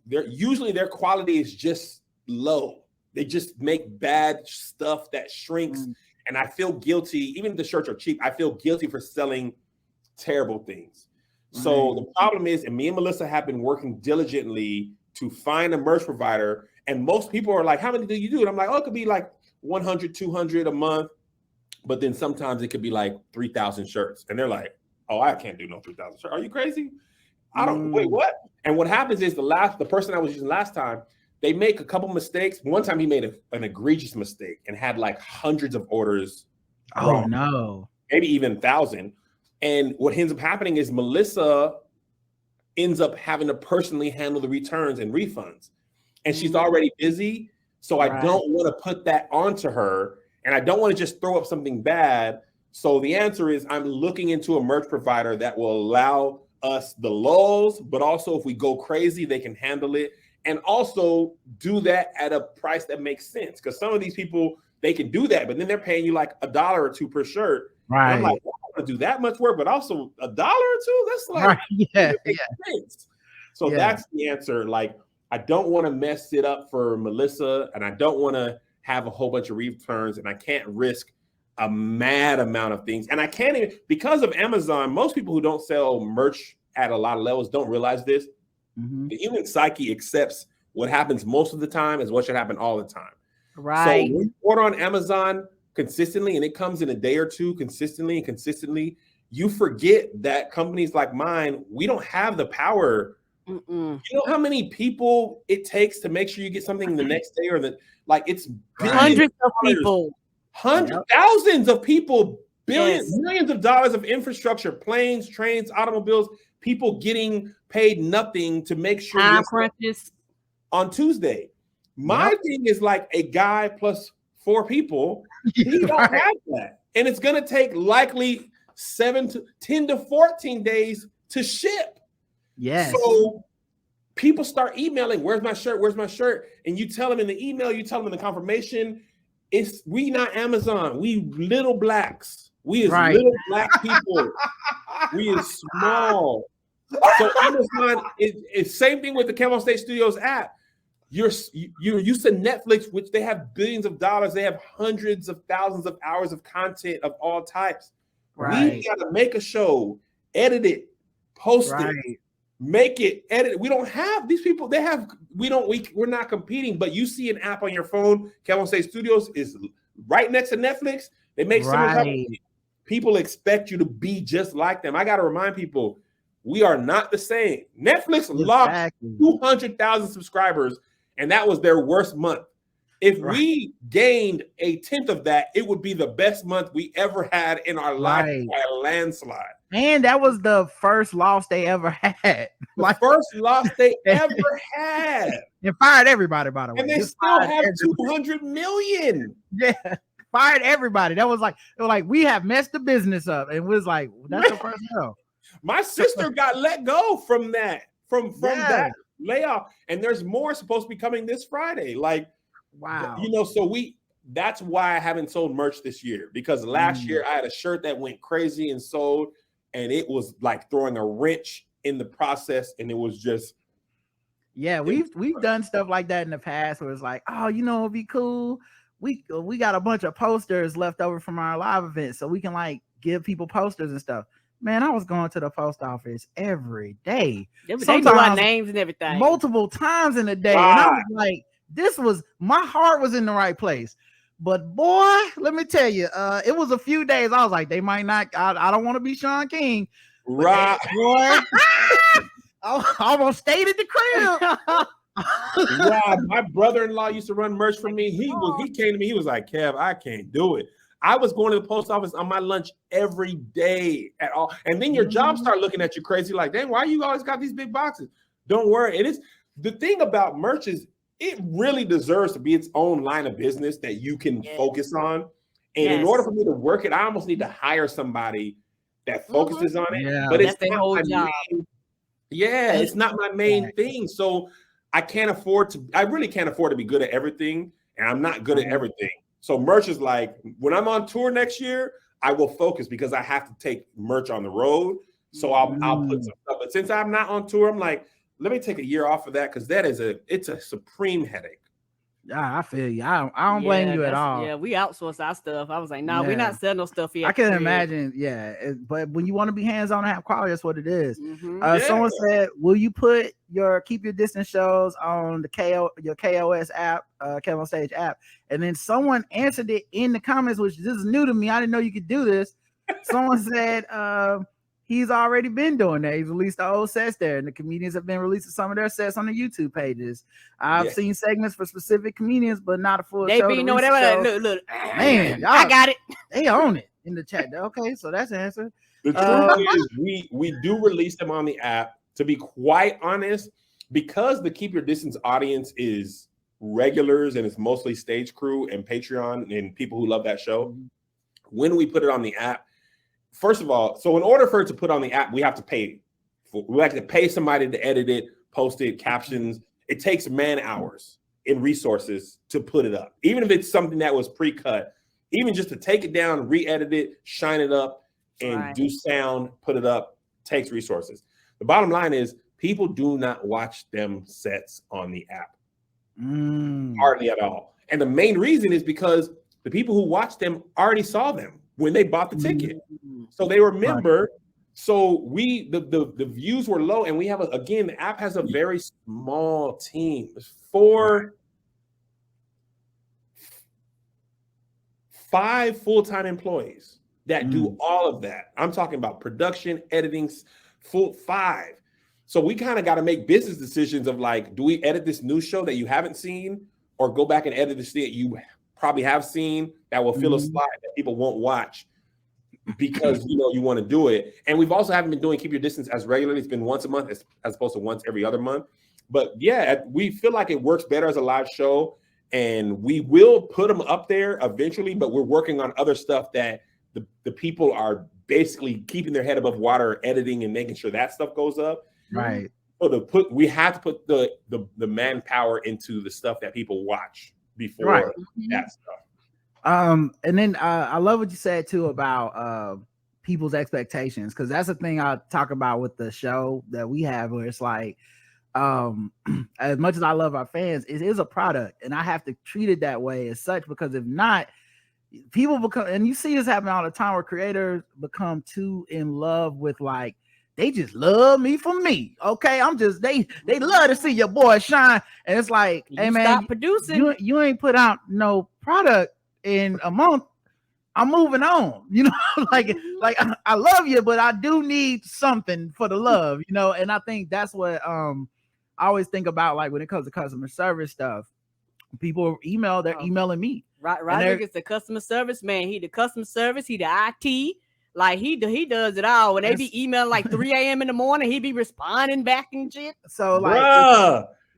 Usually their quality is just low. They just make bad stuff that shrinks. And I feel guilty, even if the shirts are cheap, I feel guilty for selling terrible things. So the problem is, and me and Melissa have been working diligently to find a merch provider. And most people are like, how many do you do? And I'm like, oh, it could be like 100, 200 a month. But then sometimes it could be like 3,000 shirts. And they're like, oh, I can't do no 3,000 shirts. Are you crazy? I don't, wait, what? And what happens is the person I was using last time, they make a couple mistakes. One time he made an egregious mistake and had like hundreds of orders. Oh, wrong. No. Maybe even 1,000. And what ends up happening is Melissa ends up having to personally handle the returns and refunds. And she's already busy. So I don't want to put that onto her. And I don't want to just throw up something bad. So the answer is I'm looking into a merch provider that will allow us the lulls, but also if we go crazy, they can handle it. And also do that at a price that makes sense. Because some of these people, they can do that, but then they're paying you like $1 or $2 per shirt. Right. And I'm like, well, I want to do that much work, but also $1 or $2. That's like, yeah. So that's the answer. Like, I don't want to mess it up for Melissa, and I don't want to have a whole bunch of returns, and I can't risk a mad amount of things. And I can't even, because of Amazon, most people who don't sell merch at a lot of levels don't realize this. The human psyche accepts what happens most of the time as what should happen all the time. Right. So when you order on Amazon consistently, and it comes in a day or two consistently, you forget that companies like mine, we don't have the power. You know how many people it takes to make sure you get something the next day, or it's hundreds of people, thousands of people, millions of dollars of infrastructure, planes, trains, automobiles, people getting paid nothing to make sure time crunches on Tuesday. My thing is like a guy plus 4 people. He don't have that, and it's gonna take likely 10 to 14 days to ship. Yes. So people start emailing, "Where's my shirt? Where's my shirt?" And you tell them in the email, you tell them in the confirmation, we not Amazon. We little blacks. We is little black people. We is small. So Amazon is same thing with the KevOnStage Studios app. You're used to Netflix, which they have billions of dollars. They have hundreds of thousands of hours of content of all types. We got to make a show, edit it, post it, make it, edit it. We don't have these people. We're not competing, but you see an app on your phone. KevOnStage Studios is right next to Netflix. They make similar people expect you to be just like them. I got to remind people, we are not the same. Netflix lost 200,000 subscribers, and that was their worst month. If we gained a 1/10 of that, it would be the best month we ever had in our life by a landslide. And that was the first loss they ever had. First loss they ever had. And fired everybody, by the way. And they still have 200 million. Yeah. Fired everybody. That was like, we have messed the business up. And was like, that's the first no. My sister got let go from that, from that layoff. And there's more supposed to be coming this Friday. Wow. So that's why I haven't sold merch this year, because last year I had a shirt that went crazy and sold, and it was like throwing a wrench in the process, and it was just we've done stuff like that in the past where it's like, oh, it'd be cool. We got a bunch of posters left over from our live event, so we can give people posters and stuff. Man, I was going to the post office every day. They knew our names and everything. Multiple times in a day. And I was like, my heart was in the right place. But boy, let me tell you, it was a few days. I was like, they might not, I don't want to be Sean King. Right. Boy, I almost stayed at the crib. My brother-in-law used to run merch for me. He came to me, he was like, Kev, I can't do it. I was going to the post office on my lunch every day at all. And then your job start looking at you crazy, like, dang, why you always got these big boxes? Don't worry. It is the thing about merch is it really deserves to be its own line of business that you can focus on. And in order for me to work it, I almost need to hire somebody that focuses on it. Yeah. But that's it's their not whole my job. it's not my main thing. So I really can't afford to be good at everything. And I'm not good at everything. So merch is like, when I'm on tour next year, I will focus because I have to take merch on the road. So I'll put some stuff. But since I'm not on tour, I'm like, let me take a year off of that, because it's a supreme headache. I feel you. I don't blame you at all. Yeah, we outsource our stuff. I was like, we're not selling no stuff yet. I can imagine. Yeah, but when you want to be hands-on and have quality, that's what it is. Someone said, will you put your Keep Your Distance shows on your KOS app, KevOnStage app? And then someone answered it in the comments, which this is new to me. I didn't know you could do this. Someone said he's already been doing that. He's released the old sets there, and the comedians have been releasing some of their sets on the YouTube pages. I've seen segments for specific comedians, but not a full show. They be know whatever. Look, man, I got it. They own it in the chat. Okay, so that's the answer. The truth is, we do release them on the app. To be quite honest, because the Keep Your Distance audience is regulars and it's mostly stage crew and Patreon and people who love that show, when we put it on the app, first of all, so in order for it to put on the app, we have to pay. We have to pay somebody to edit it, post it, captions. It takes man hours. in resources to put it up, even if it's something that was pre-cut, even just to take it down, re-edit it, shine it up, and do sound, put it up, takes resources. The bottom line is people do not watch them sets on the app. Hardly at all. And the main reason is because the people who watch them already saw them when they bought the ticket. So they remember. So the views were low, and we have again, the app has a very small team. There's 5 full-time employees that do all of that. I'm talking about production, editing, full 5. So we kind of got to make business decisions of like, do we edit this new show that you haven't seen, or go back and edit this thing that you probably have seen that will fill a slot that people won't watch because you want to do it. And we've also haven't been doing Keep Your Distance as regularly. It's been once a month as opposed to once every other month. But yeah, we feel like it works better as a live show, and we will put them up there eventually, but we're working on other stuff that the people are basically keeping their head above water, editing and making sure that stuff goes up. Right. So we have to put the manpower into the stuff that people watch before that stuff. And then I love what you said too about people's expectations, because that's the thing I talk about with the show that we have, where it's like, as much as I love our fans, it is a product, and I have to treat it that way as such, because if not, people become, and you see this happen all the time, where creators become too in love with like, they just love me for me. Okay, I'm just they love to see your boy shine, and it's like, hey man, stop producing. You ain't put out no product in a month. I'm moving on. Like I love you, but I do need something for the love. And I think that's what I always think about, like when it comes to customer service stuff. People they're emailing me. Right, gets the customer service man. He the customer service. He the IT. Like he does it all. When they be emailing like 3 a.m. in the morning, he be responding back and shit. So like,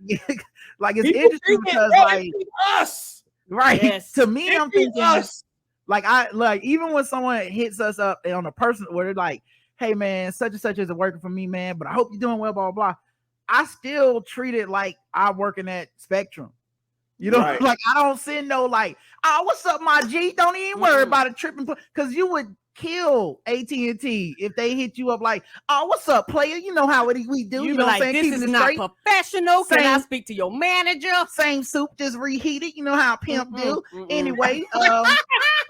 it's interesting because like us, right? Yes. To me, I'm thinking us. Like even when someone hits us up on a personal, where they're like, "Hey man, such and such isn't working for me, man, but I hope you're doing well." Blah blah blah. I still treat it like I work in that spectrum. Like I don't send no like, "Oh, what's up, my G?" Don't even worry about a tripping, because you would kill AT&T if they hit you up like, "Oh, what's up, player? You know how we do." You know what I'm saying? This is not professional. Can I speak to your manager? Same soup, just reheated. You know how pimp do. Anyway, I'm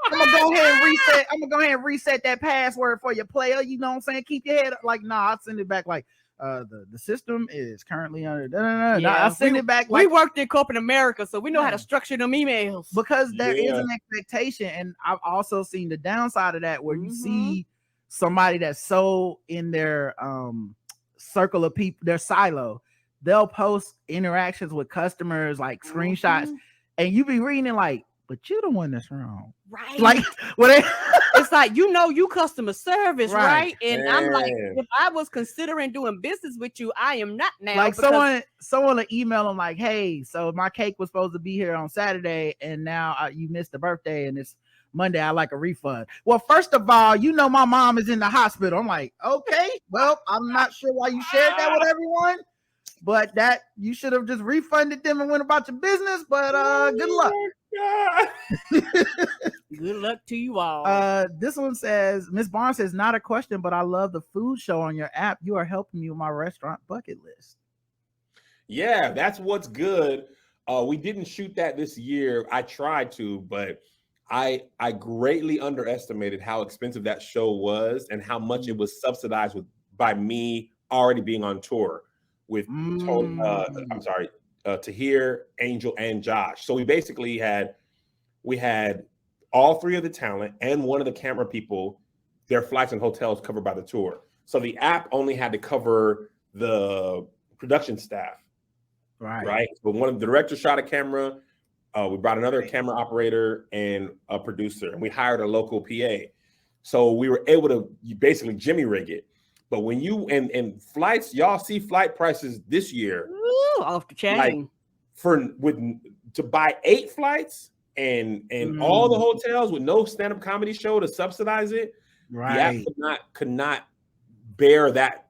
gonna go ahead and reset that password for your player. You know what I'm saying? Keep your head up. Like, nah, I'll send it back like, the system is currently under. I send it back. We worked in corporate America, so we know how to structure them emails, because there is an expectation. And I've also seen the downside of that, where you see somebody that's so in their circle of people, their silo, they'll post interactions with customers, like screenshots, and you be reading it like, but you're the one that's wrong, right? Like, it's like, you customer service, right? And I'm like, if I was considering doing business with you, I am not now. Like someone will email them like, "Hey, so my cake was supposed to be here on Saturday, and now you missed the birthday, and it's Monday. I like a refund." Well, first of all, my mom is in the hospital. I'm like, okay, well, I'm not sure why you shared that with everyone, but that you should have just refunded them and went about your business. But good luck. Good luck to you all. This one says, Miss Barnes says, "Not a question, but I love the food show on your app. You are helping me with my restaurant bucket list." Yeah, that's what's good. We didn't shoot that this year. I tried to, but I greatly underestimated how expensive that show was and how much it was subsidized by me already being on tour with Tahir, Angel, and Josh. So we basically had all 3 of the talent and one of the camera people, their flights and hotels covered by the tour. So the app only had to cover the production staff. Right. But one of the directors shot a camera. We brought another camera operator and a producer, and we hired a local PA. So we were able to basically Jimmy rig it. But when you and flights, y'all see flight prices this year. Ooh, off the chain. Like to buy 8 flights and all the hotels with no stand-up comedy show to subsidize it. Right. The app could not bear that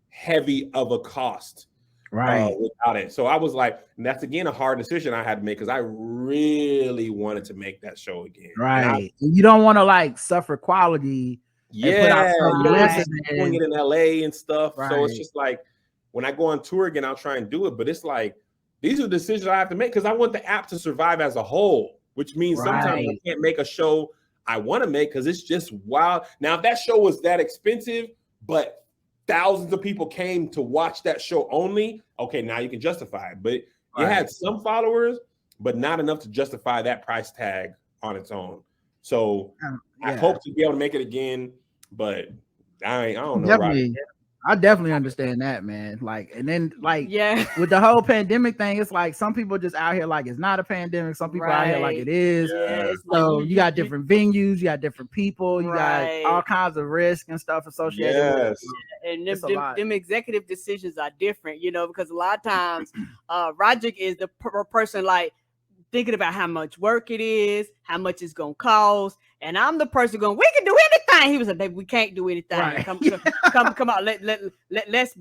heavy of a cost. without it. So I was like, and that's again a hard decision I had to make because I really wanted to make that show again. Right. You don't want to like suffer quality. Yeah, doing it in LA and stuff. Right. So it's just like when I go on tour again, I'll try and do it. But it's like these are decisions I have to make because I want the app to survive as a whole, which means sometimes I can't make a show I want to make because it's just wild. Now, if that show was that expensive, but thousands of people came to watch that show only, okay, now you can justify it. But it had some followers, but not enough to justify that price tag on its own. So I hope to be able to make it again, but I don't know. Definitely. I definitely understand that, man. Like, and then like, with the whole pandemic thing, it's like some people just out here like it's not a pandemic. Some people out here like it is. So you got different venues, you got different people, you got all kinds of risk and stuff associated with it. And them executive decisions are different, you know, because a lot of times Roger is the person like thinking about how much work it is, how much it's gonna cost. And I'm the person going, we can do anything. He was like, baby, we can't do anything. Right. Come on. Let's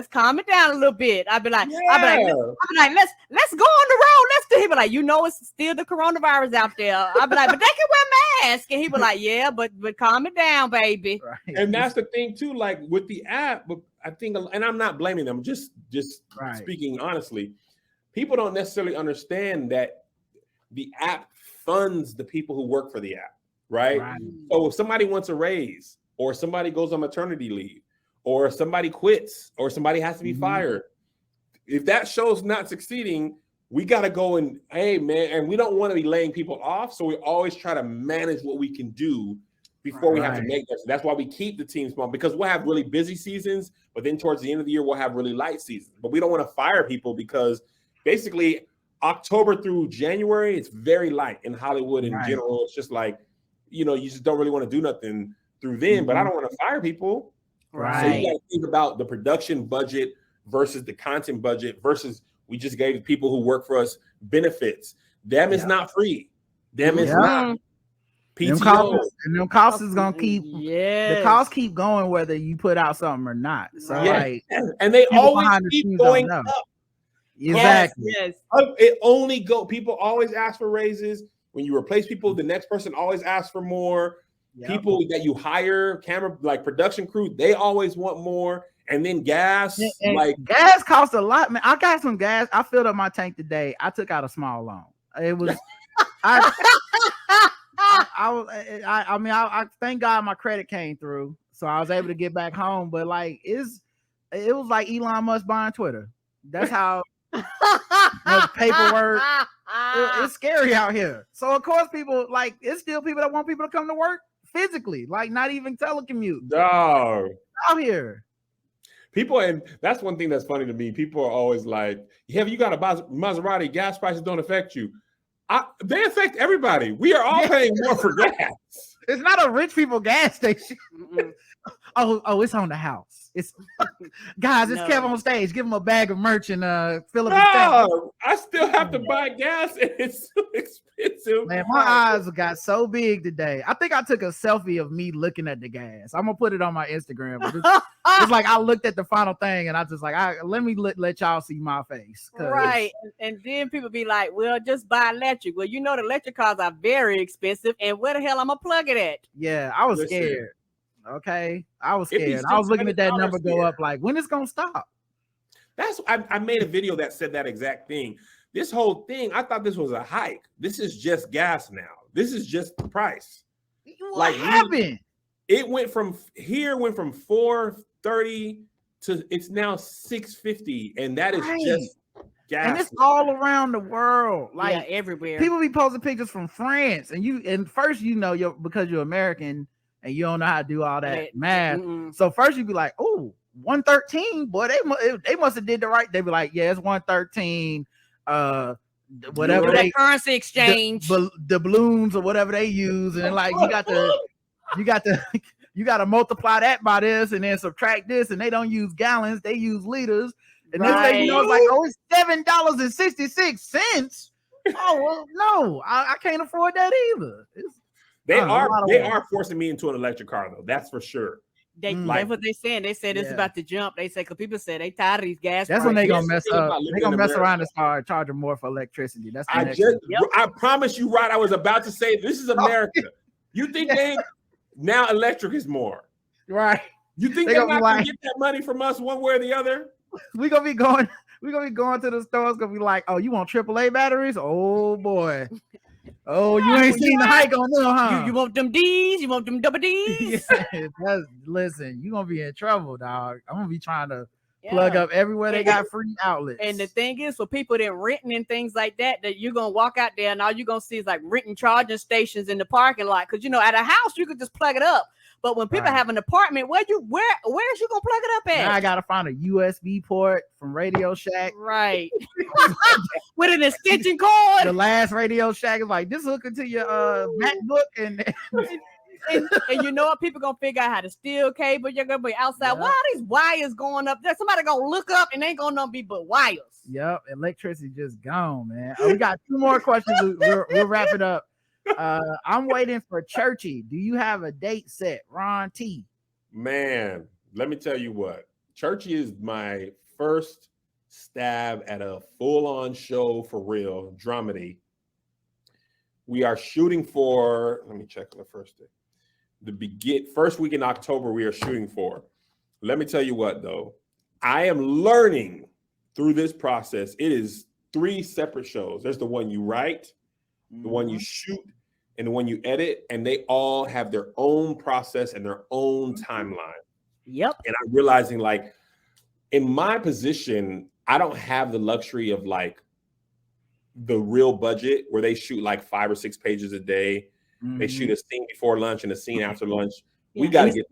calm it down a little bit. I'd be like, let's go on the road. Let's do. He'd be like, you know, it's still the coronavirus out there. I'd be like, but they can wear masks. And he'd be like, yeah, but calm it down, baby. Right. And that's the thing too. Like with the app, I think, and I'm not blaming them. Just speaking honestly, people don't necessarily understand that the app funds the people who work for the app. Right. So if somebody wants a raise or somebody goes on maternity leave or somebody quits or somebody has to be fired, if that show's not succeeding, we got to go and, hey, man, and we don't want to be laying people off. So we always try to manage what we can do before we have to make that. So that's why we keep the team small because we'll have really busy seasons, but then towards the end of the year, we'll have really light seasons. But we don't want to fire people because basically October through January, it's very light in Hollywood in general. It's just like, you know, you just don't really want to do nothing through then, but I don't want to fire people. Right. So you got to think about the production budget versus the content budget versus we just gave people who work for us benefits. Them is not free. Them is not. PTO. Them costs is gonna keep. The costs keep going whether you put out something or not. So like, and they always keep going up. Exactly. Yes. It only go. People always ask for raises. When you replace people, the next person always asks for more. People that you hire, camera, like production crew, they always want more. And then gas, gas costs a lot, man. I got some gas. I filled up my tank today. I took out a small loan. It was, I thank God my credit came through, so I was able to get back home. But like, it was like Elon Musk buying Twitter. That's how paperwork. It's scary out here. So of course people like it's still people that want people to come to work physically, like not even telecommute. Dog. Out here. People, and that's one thing that's funny to me. People are always like, "Yeah, you got a Maserati. Gas prices don't affect you." They affect everybody. We are all paying more for gas. It's not a rich people gas station. Oh, it's on the house. It's guys, it's KevOnStage. Give him a bag of merch and fill up his tank. I still have to buy gas and it's so expensive. Man, my eyes got so big today. I think I took a selfie of me looking at the gas. I'm gonna put it on my Instagram. But it's like I looked at the final thing and I just like let me let y'all see my face. Right. And then people be like, well, just buy electric. Well, you know the electric cars are very expensive, and where the hell I'm gonna plug it at? Yeah, I was scared. Okay, I was scared. I was looking at that number go up like, when it's gonna stop? I made a video that said that exact thing. This whole thing, I thought this was a hike. This is just gas now. This is just the price. What happened? It went from 430 to it's now 650, and that is just gas. And it's all around the world, like everywhere. People be posting pictures from France, and first because you're American. And you don't know how to do all that math. So first you'd be like, oh, 113, boy, they must have did the right. They'd be like, yeah, it's 113. Whatever they currency exchange, the balloons or whatever they use, and like you got to multiply that by this and then subtract this, and they don't use gallons, they use liters. And then it's like, oh, it's $7.66. Oh well, no, I can't afford that either. They are forcing me into an electric car, though. That's for sure. That's what they saying. They said it's about to jump. They say because people said they tired of these gas. That's prices. when they gonna mess up. They gonna mess around and start charging more for electricity. That's I promise you, Rod. I was about to say this is America. You think now electric is more, right? You think they're not gonna get that money from us one way or the other? We gonna be going to the stores. Gonna be like, oh, you want AAA batteries? Oh boy. Oh, you ain't seen the hike on them, huh? You want them D's? You want them double D's? Listen, you gonna be in trouble, dog. I'm gonna be trying to plug up everywhere they got free outlets. And the thing is, for people that renting and things like that you're gonna walk out there and all you're gonna see is like renting charging stations in the parking lot. Because at a house you could just plug it up. But when people have an apartment, where's you gonna plug it up at? Now I gotta find a USB port from Radio Shack. Right. With an extension cord. The last Radio Shack is like, this hook into your MacBook and you know what? People gonna figure out how to steal cable. You're gonna be outside. Why are these wires going up there? Somebody gonna look up and ain't gonna be but wires. Yep, electricity just gone, man. We got 2 more questions. We'll wrap it up. I'm waiting for Churchy. Do you have a date set, Ron T? Man, let me tell you what. Churchy is my first stab at a full-on show for real, dramedy. We are shooting for, let me check on the first day. First week in October, we are shooting for. Let me tell you what, though. I am learning through this process. It is 3 separate shows. There's the one you write, the one you shoot, and the one you edit, and they all have their own process and their own timeline. Yep. And I'm realizing, like, in my position, I don't have the luxury of like the real budget where they shoot like 5 or 6 pages a day. Mm-hmm. They shoot a scene before lunch and a scene after lunch. We got to get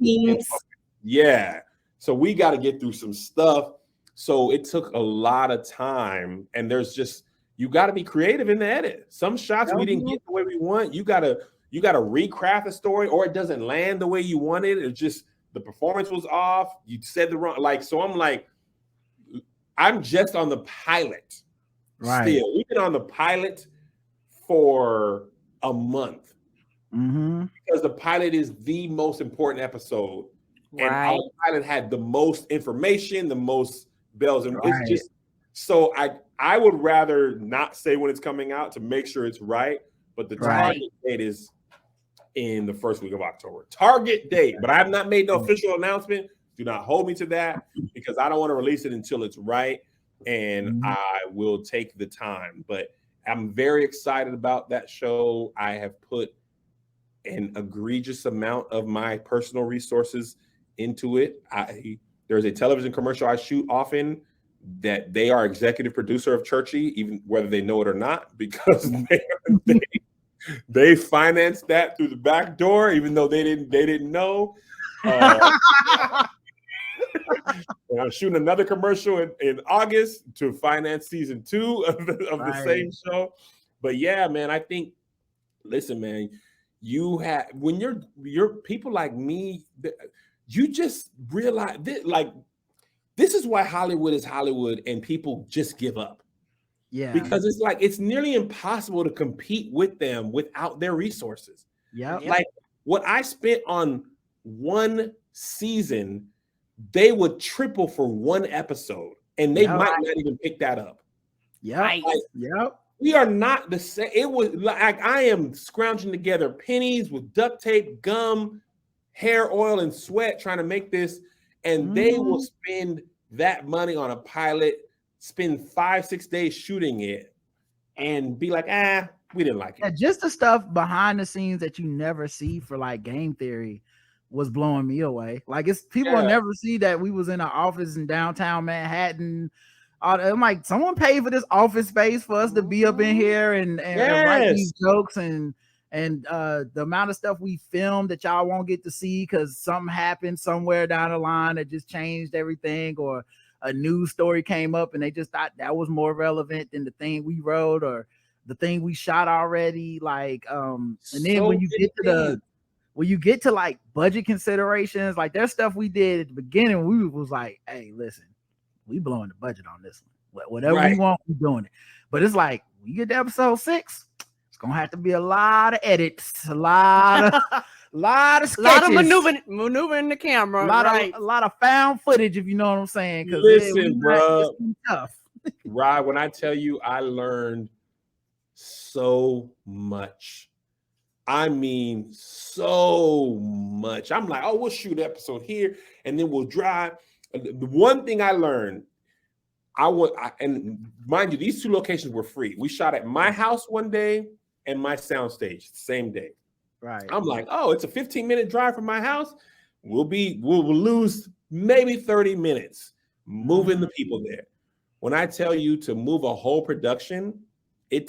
so we got to get through some stuff. So it took a lot of time, and there's just, you got to be creative in the edit. Some shots we didn't get the way we want. You got to recraft a story, or it doesn't land the way you wanted. It's just the performance was off. You said the wrong, so I'm just on the pilot. Right. Still, we've been on the pilot for a month because the pilot is the most important episode, and our pilot had the most information, the most bells, and it's just so I would rather not say when it's coming out to make sure it's right, but the target date is in the first week of October. Target date, but I have not made no official announcement. Do not hold me to that because I don't want to release it until it's right, and I will take the time. But I'm very excited about that show. I have put an egregious amount of my personal resources into it. There's a television commercial I shoot often that they are executive producer of Churchy, even whether they know it or not, because they financed that through the back door, even though they didn't know. And I'm shooting another commercial in August to finance season 2 of the same show. But yeah, man, I think, listen, man, when you're people like me, you just realize that, like, this is why Hollywood is Hollywood and people just give up. Yeah. Because it's like, it's nearly impossible to compete with them without their resources. Yeah. Like what I spent on one season, they would triple for one episode and they might not even pick that up. Yeah. Like, we are not the same. It was like I am scrounging together pennies with duct tape, gum, hair oil, and sweat trying to make this. And they will spend that money on a pilot, spend 5-6 days shooting it, and be like, we didn't like it. Yeah, just the stuff behind the scenes that you never see for like game theory was blowing me away. Like people will never see that we was in an office in downtown Manhattan. I'm like, someone paid for this office space for us to be up in here and write these jokes and the amount of stuff we filmed that y'all won't get to see because something happened somewhere down the line that just changed everything, or a news story came up and they just thought that was more relevant than the thing we wrote or the thing we shot already. Like, and then when you get to like budget considerations, like there's stuff we did at the beginning, we was like, hey, listen, we blowing the budget on this one. Whatever we want, we doing it. But it's like, we get to episode 6, gonna have to be a lot of edits, a lot lot of sketches. A lot of maneuvering the camera. A lot of found footage, if you know what I'm saying. Because listen, bro, it's tough. Rod, when I tell you I learned so much. I mean, so much. I'm like, oh, we'll shoot an episode here, and then we'll drive. The one thing I learned, and mind you, these 2 locations were free. We shot at my house one day and my soundstage same day. Right. I'm like, oh, it's a 15-minute drive from my house. We'll lose maybe 30 minutes moving the people there. When I tell you to move a whole production, it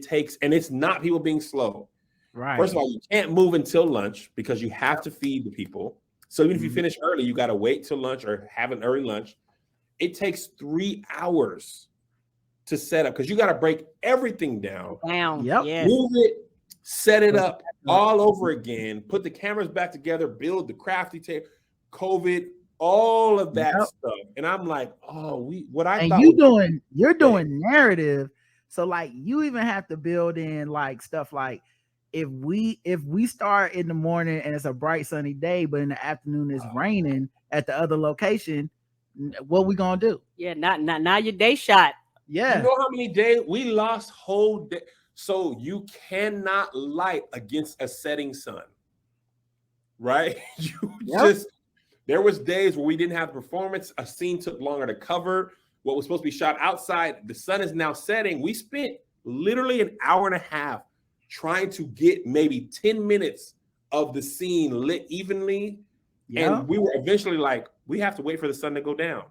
takes, and it's not people being slow. Right. First of all, you can't move until lunch because you have to feed the people. So even if you finish early, you got to wait till lunch or have an early lunch. It takes 3 hours to set up because you got to break everything down. Yep. Yes. Move it, set it up all over again, put the cameras back together, build the crafty tape, COVID, all of that stuff. And I'm like, oh, you're doing narrative. So like you even have to build in like stuff like if we start in the morning and it's a bright sunny day, but in the afternoon it's raining at the other location, what we gonna do? Yeah, not your day shot. Yeah. You know how many days we lost whole day? So you cannot light against a setting sun, right? There was days where we didn't have performance. A scene took longer to cover. What was supposed to be shot outside, the sun is now setting. We spent literally an hour and a half trying to get maybe 10 minutes of the scene lit evenly. And we were eventually like, we have to wait for the sun to go down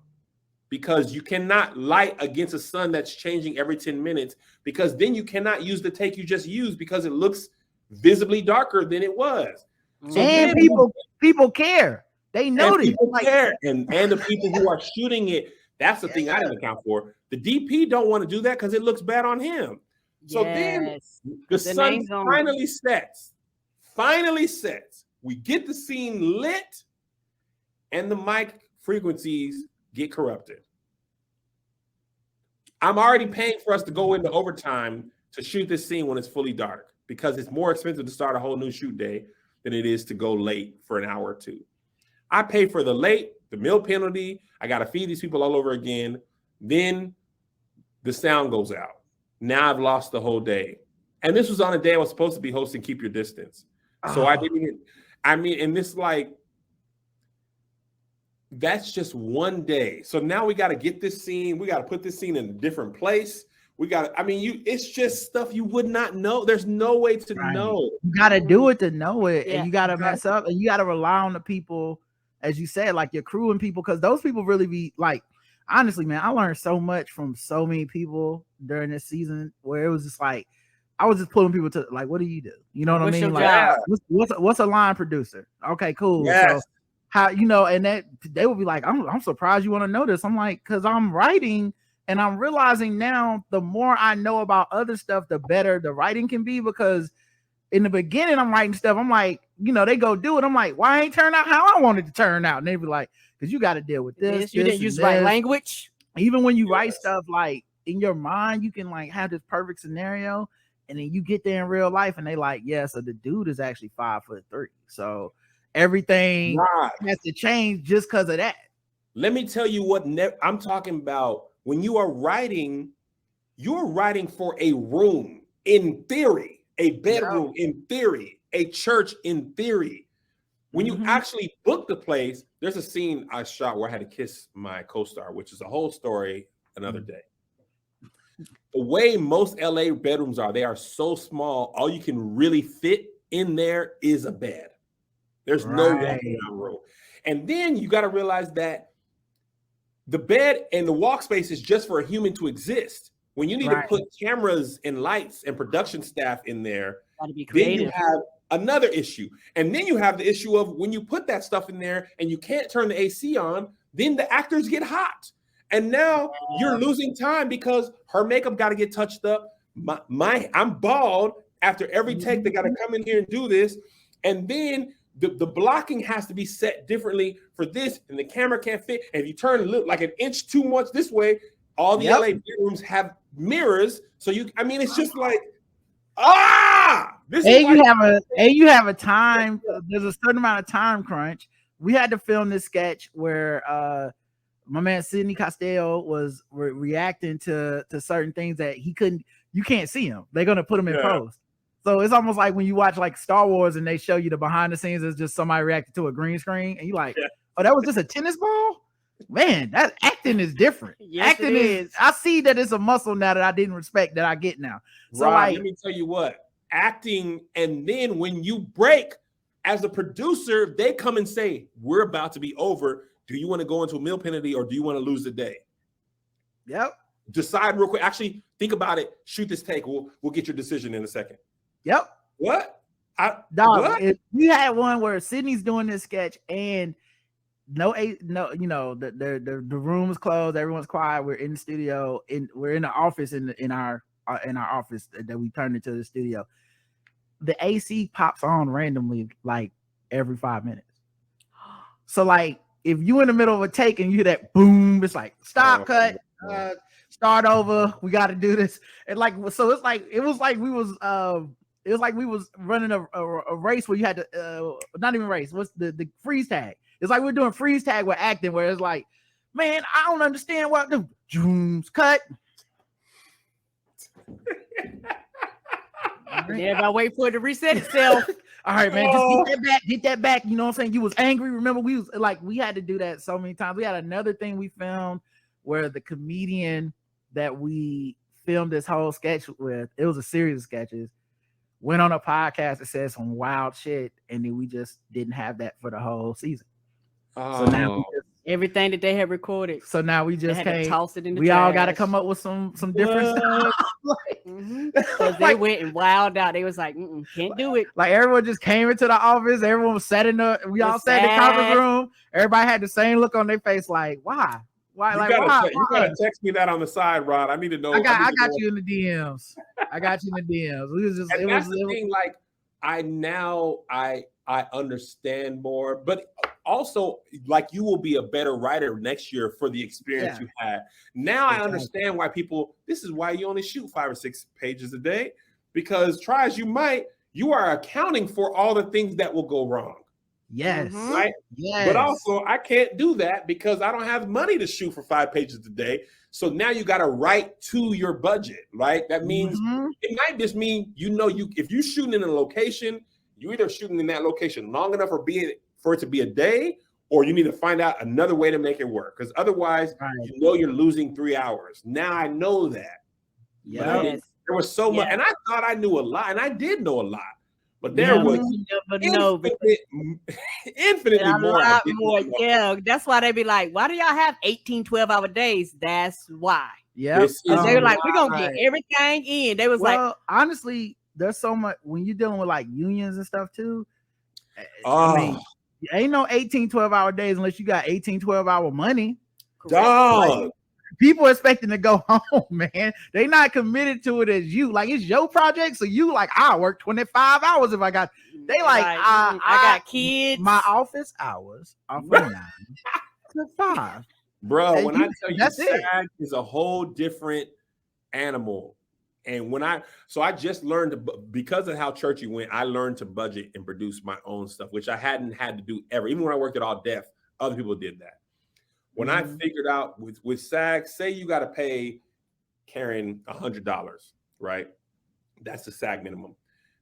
because you cannot light against a sun that's changing every 10 minutes because then you cannot use the take you just used because it looks visibly darker than it was. So and people care. They notice. People care. And the people who are shooting it, that's the thing I didn't account for. The DP don't want to do that because it looks bad on him. So then the sun finally sets. We get the scene lit and the mic frequencies get corrupted. I'm already paying for us to go into overtime to shoot this scene when it's fully dark because it's more expensive to start a whole new shoot day than it is to go late for an hour or 2. I pay for the late, the meal penalty. I got to feed these people all over again. Then the sound goes out. Now I've lost the whole day. And this was on a day I was supposed to be hosting Keep Your Distance. So I didn't even, and this that's just one day. So now we got to get this scene. We got to put this scene in a different place. It's just stuff you would not know. There's no way to know. You got to do it to know it. And you got to mess up and you got to rely on the people, as you said, like your crew and people, because those people really be like, honestly, man, I learned so much from so many people during this season where it was just like, I was just pulling people to like, what do you do? You know what I mean? Like, what's a line producer? Okay, cool. Yes. So how, and that they will be like, I'm surprised you want to know this. I'm like, because I'm writing and I'm realizing now the more I know about other stuff, the better the writing can be. Because in the beginning, I'm writing stuff. I'm like, they go do it. I'm like, why ain't turn out how I wanted to turn out? And they be like, because you got to deal with this. You didn't use right language. Even when you write stuff like in your mind, you can like have this perfect scenario. And then you get there in real life and they like, so the dude is actually 5'3". So everything has to change just because of that. Let me tell you what I'm talking about. When you are writing, you're writing for a room in theory, a bedroom in theory, a church in theory. When you actually book the place, there's a scene I shot where I had to kiss my co-star, which is a whole story another day. The way most LA bedrooms are, they are so small, all you can really fit in there is a bed. There's no walking around room. And then you got to realize that the bed and the walk space is just for a human to exist. When you need to put cameras and lights and production staff in there, then you have another issue. And then you have the issue of when you put that stuff in there and you can't turn the AC on, then the actors get hot. And now you're losing time because her makeup got to get touched up. I'm bald after every take. They got to come in here and do this. And then the blocking has to be set differently for this. And the camera can't fit. And if you turn like an inch too much this way, all the LA bedrooms have mirrors. So it's just like, This is you have a time. There's a certain amount of time crunch. We had to film this sketch where my man Sidney Costello was reacting to certain things that he couldn't. You can't see him. They're gonna put him in post. So it's almost like when you watch like Star Wars and they show you the behind the scenes, it's just somebody reacted to a green screen, and you're like, oh, that was just a tennis ball. Man, that acting is different. Yes, acting is. I see that it's a muscle now that I didn't respect that I get now. So Rob, let me tell you what, acting, and then when you break as a producer, they come and say, we're about to be over. Do you want to go into a meal penalty or do you want to lose the day? Yep. Decide real quick. Actually, think about it. Shoot this take. We'll get your decision in a second. Yep. What? We had one where Sydney's doing this sketch and the room is closed, everyone's quiet, we're in the studio, we're in the office in our office that we turned into the studio. The AC pops on randomly like every 5 minutes. So like if you in the middle of a take and you hear that boom, it's like stop, cut, start over, we got to do this. And like so it was like we was running a race where you had to not even race, what's the freeze tag. It's like we're doing freeze tag with acting, where it's like, man, I don't understand what the zooms cut. Everybody wait for it to reset itself. All right, man, just get that back. You know what I'm saying? You was angry. Remember, we had to do that so many times. We had another thing we filmed where the comedian that we filmed this whole sketch with, it was a series of sketches, went on a podcast and said some wild shit, and then we just didn't have that for the whole season. So now everything that they had recorded. So now we just can't toss it in the we trash. all got to come up with some different stuff. Because they went and wild out. They was like, can't do it. Like everyone just came into the office. Everyone was sat in we all sat in the conference room. Everybody had the same look on their face, like, why? Why? You gotta text me that on the side, Rod. I need to know. I got you in the DMs. I got you in the DMs. I understand more, but also like you will be a better writer next year for the experience you had. Now I understand why this is why you only shoot 5 or 6 pages a day, because try as you might, you are accounting for all the things that will go wrong. Yes. Right. Yes. But also I can't do that because I don't have money to shoot for 5 pages a day. So now you got to write to your budget, right? That means it might just mean, if you're shooting in a location, you either shooting in that location long enough for it to be a day, or you need to find out another way to make it work. Because otherwise, you're losing 3 hours. Now I know that. Yeah. There was so much, and I thought I knew a lot, and I did know a lot. But there was infinitely more. Yeah, that's why they be like, why do y'all have 18, 12-hour days? That's why. Yeah. They were like, we're going to get everything in. They was honestly, there's so much when you're dealing with like unions and stuff too. I mean, ain't no 18, 12-hour days unless you got 18, 12-hour money. Dog. Like, people expecting to go home, man. They not committed to it as you. Like, it's your project, so you like, I work 25 hours if I got. They like, I got kids. My office hours are from 9 to 5. Bro, and when I tell you, SAG is a whole different animal. And I just learned because of how churchy went, I learned to budget and produce my own stuff, which I hadn't had to do ever. Even when I worked at All Def, other people did that. When I figured out with SAG, say you got to pay Karen $100, right? That's the SAG minimum.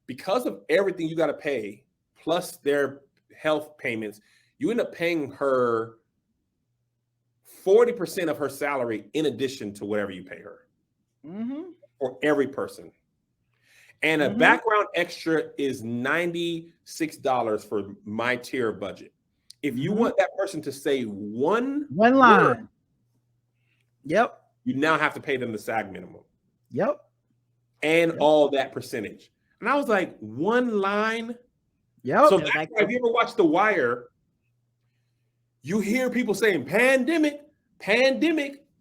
Because of everything you got to pay, plus their health payments, you end up paying her 40% of her salary in addition to whatever you pay her. For every person. And a background extra is $96 for my tier budget. If you want that person to say one line, you now have to pay them the SAG minimum. And all that percentage. And I was like, one line? So that's why if you ever watch The Wire, you hear people saying pandemic.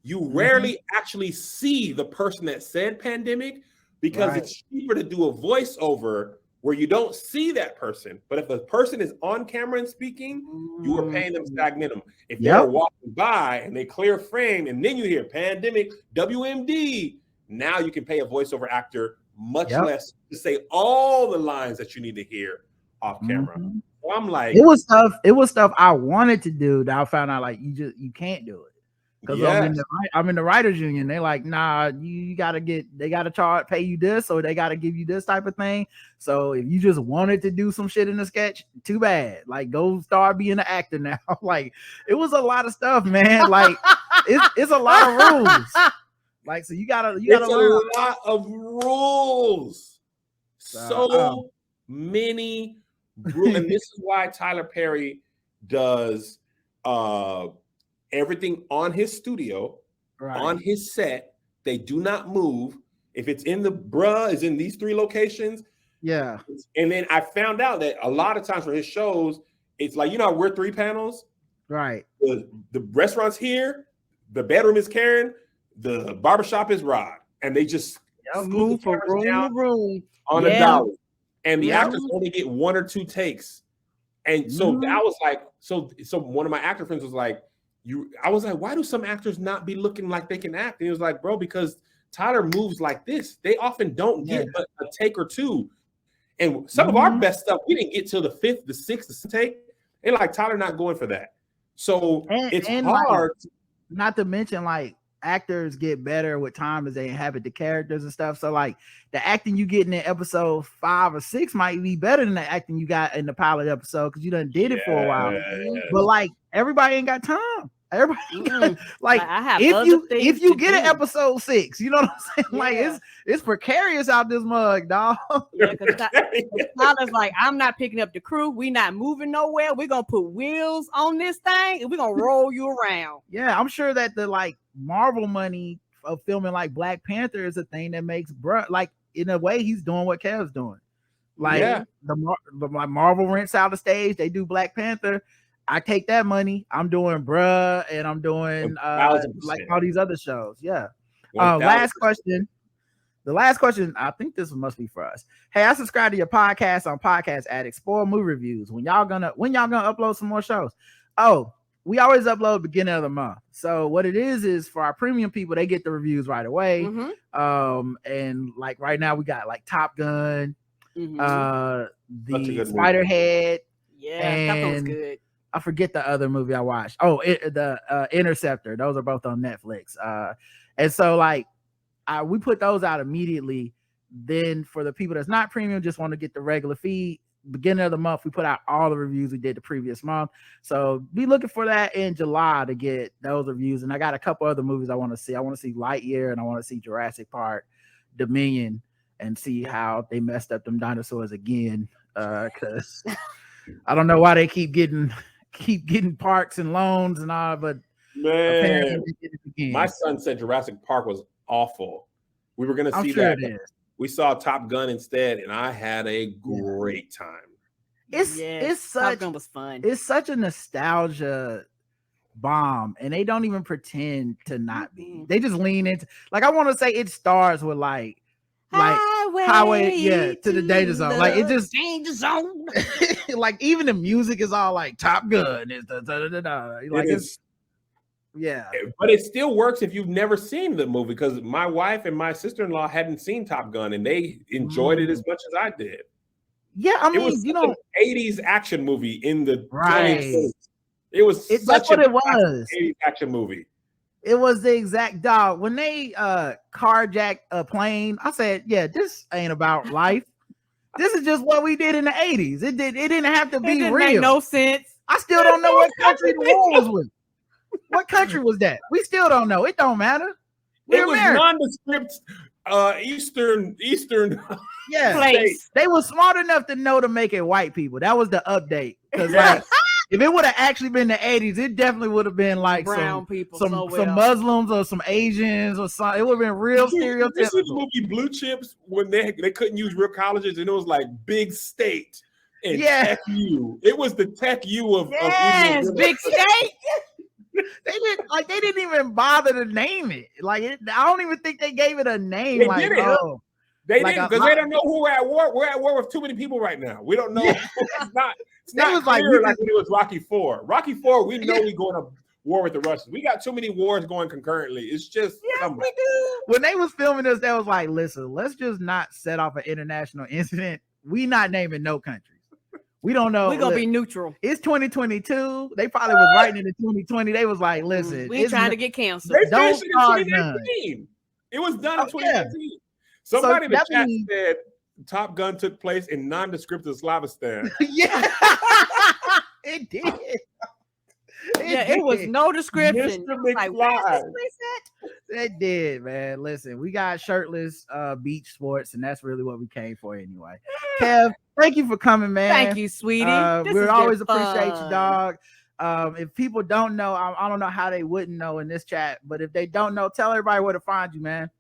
You rarely actually see the person that said pandemic because it's cheaper to do a voiceover where you don't see that person. But if the person is on camera and speaking, you are paying them SAG minimum. If they're walking by and they clear frame and then you hear pandemic, WMD, now you can pay a voiceover actor much less to say all the lines that you need to hear off camera. Mm-hmm. So I'm like, it was stuff I wanted to do that I found out like you can't do it. Because I'm in the writers union. They're like, nah, they gotta pay you this, or they gotta give you this type of thing. So if you just wanted to do some shit in the sketch, too bad. Like, go start being an actor now. Like, it was a lot of stuff, man. Like, it's a lot of rules. Like, so you gotta learn. A lot of rules. So many rules. And this is why Tyler Perry does everything on his studio, on his set. They do not move. If it's in is in these 3 locations. Yeah. And then I found out that a lot of times for his shows, it's like, we're 3 panels. Right. The restaurant's here. The bedroom is Karen. The barbershop is Rod. And they just move from room to room on a dollar. And the actors only get 1 or 2 takes. And so I was like, so one of my actor friends was like, I was like, why do some actors not be looking like they can act? And he was like, bro, because Tyler moves like this. They often don't get a take or 2. And some of our best stuff, we didn't get till the 5th, the 6th, the take. And like, Tyler not going for that. So it's hard. Like, not to mention, like, actors get better with time as they inhabit the characters and stuff. So like, the acting you get in episode 5 or 6 might be better than the acting you got in the pilot episode because you done did it for a while. But like, everybody ain't got time. Everybody like, if you get an episode 6, you know what I'm saying? Like, it's precarious out this mug, dog. Tyler's like, I'm not picking up the crew. We not moving nowhere. We're gonna put wheels on this thing and we're gonna roll you around. Yeah, I'm sure that the like Marvel money of filming like Black Panther is a thing that makes like, in a way, he's doing what Kev's doing. Like, the Marvel rents out the stage, they do Black Panther. I take that money. I'm doing Bruh, and I'm doing like all these other shows. Yeah. Last question. The last question, I think this must be for us. Hey, I subscribe to your podcast on Podcast Addict. Spoil movie reviews. When y'all gonna upload some more shows? Oh, we always upload beginning of the month. So what it is for our premium people, they get the reviews right away. And like right now we got like Top Gun, the Spiderhead. Yeah, that was good. I forget the other movie I watched. Oh, the Interceptor. Those are both on Netflix. And so like, we put those out immediately. Then for the people that's not premium, just want to get the regular feed, beginning of the month, we put out all the reviews we did the previous month. So be looking for that in July to get those reviews. And I got a couple other movies I want to see. I want to see Lightyear, and I want to see Jurassic Park, Dominion, and see how they messed up them dinosaurs again. Because I don't know why they keep getting parks and loans and all, but man, my son said Jurassic Park was awful. We were going to see that. We saw Top Gun instead, and I had a great time. It's such, Top Gun was fun. It's such a nostalgia bomb, and they don't even pretend to not be. They just lean into, like, I want to say it starts with like highway to the danger zone. Like, it just danger zone. Like, even the music is all like Top Gun. It's yeah, but it still works if you've never seen the movie, because my wife and my sister-in-law hadn't seen Top Gun and they enjoyed it as much as I did. Yeah, I mean, it was an 80s action movie in the 20s. It was that's what it was. 80s action movie. It was the exact dog. When they carjacked a plane, I said, yeah, this ain't about life. This is just what we did in the 80s. It didn't have to be real. Make no sense. I still don't know what country the war was with. What country was that? We still don't know. It don't matter. It was nondescript Eastern. Yeah, place. They were smart enough to know to make it white people. That was the update. Because like, if it would have actually been the 80s, it definitely would have been like brown people, some Muslims or some Asians or something. It would have been real stereotypical. This was the movie Blue Chips, when they couldn't use real colleges, and it was like Big State and Tech U. It was the Tech U of Big State. They didn't even bother to name it. Like, I don't even think they gave it a name. They like, did it. They didn't, because they don't know who we're at war. We're at war with too many people right now. We don't know. It's not clear like when it was Rocky IV. Rocky IV, we know we're going to war with the Russians. We got too many wars going concurrently. It's just we do. When they was filming this, they was like, listen, let's just not set off an international incident. We not naming no countries. We don't know. We're gonna be neutral. It's 2022. They probably was writing into 2020. They was like, listen, we ain't trying to get canceled. They finished it in 2019. It was done in 2019. Yeah. Somebody in the chat said Top Gun took place in nondescript Slavistan. Yeah, it did. It was no description. Like, it did, man. Listen, we got shirtless beach sports, and that's really what we came for anyway. Kev, thank you for coming, man. Thank you, sweetie. We always appreciate you, dog. If people don't know, I don't know how they wouldn't know in this chat, but if they don't know, tell everybody where to find you, man.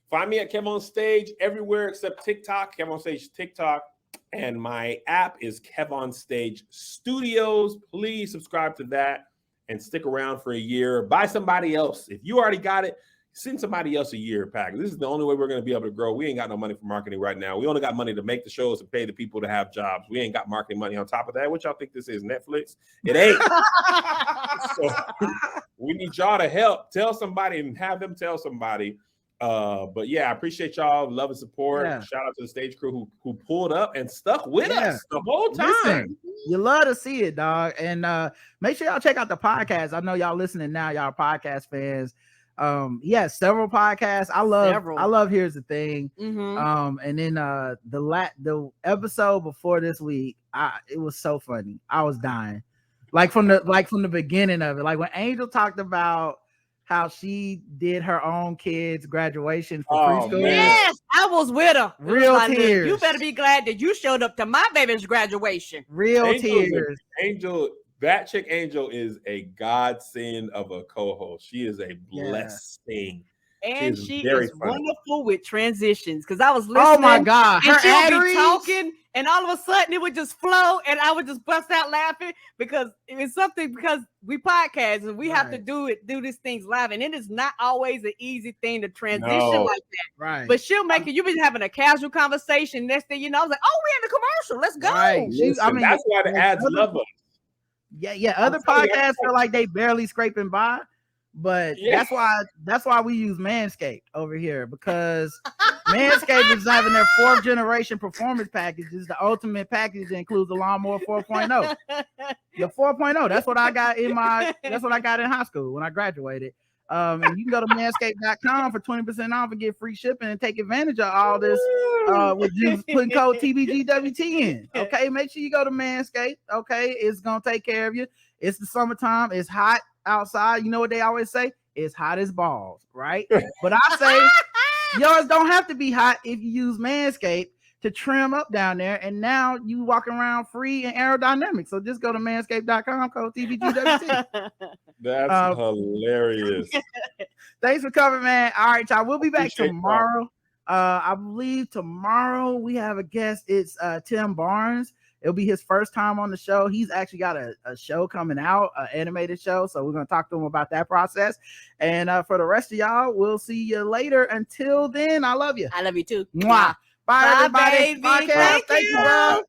Find me at KevOnStage everywhere except TikTok, KevOnStage TikTok, and my app is KevOnStage Studios. Please subscribe to that and stick around for a year. Buy somebody else. If you already got it, send somebody else a year pack. This is the only way we're going to be able to grow. We ain't got no money for marketing right now. We only got money to make the shows and pay the people to have jobs. We ain't got marketing money on top of that. What y'all think this is, Netflix? It ain't. So we need y'all to help. Tell somebody and have them tell somebody. But yeah, I appreciate y'all love and support. Yeah. Shout out to the stage crew who pulled up and stuck with us the whole time. Listen, you love to see it, dog. And make sure y'all check out the podcast. I know y'all listening now, y'all podcast fans. Several podcasts. I love Here's the Thing. Mm-hmm. And then the episode before this week, it was so funny. I was dying. Like from the beginning of it. Like when Angel talked about how she did her own kids' graduation for preschool. Yes, I was with her. Real tears. You better be glad that you showed up to my baby's graduation. Real tears. Angel, that chick Angel is a godsend of a co-host. She is a blessing. And she is wonderful with transitions because I was listening. Oh my God. And she'll be talking, and all of a sudden it would just flow, and I would just bust out laughing because we podcast and we have to do these things live, and it is not always an easy thing to transition like that. Right. But she'll make it. You've been having a casual conversation. Next thing you know, I was like, "Oh, we're in the commercial. Let's go." Right. Listen, that's why the ads love us. Yeah. Other podcasts feel like they barely scraping by. But that's why we use ManScaped over here, because ManScaped is having their 4th generation performance package. It's the ultimate package that includes the lawnmower 4.0. The 4.0. That's what I got in high school when I graduated. And you can go to manscaped.com for 20% off and get free shipping and take advantage of all this with just putting code TBGWT in. Okay, make sure you go to Manscaped. Okay, it's gonna take care of you. It's the summertime. It's hot outside. You know what they always say? It's hot as balls, right? But I say yours don't have to be hot if you use Manscaped to trim up down there, and now you walking around free and aerodynamic. So just go to manscaped.com, code TBGWT. That's hilarious. Thanks for coming, man. All right, y'all. We'll be back tomorrow. I believe tomorrow we have a guest. It's Tim Barnes. It'll be his first time on the show. He's actually got a show coming out, an animated show. So we're going to talk to him about that process. And for the rest of y'all, we'll see you later. Until then, I love you. I love you too. Mwah. Bye, everybody. Baby. Thank you, bro.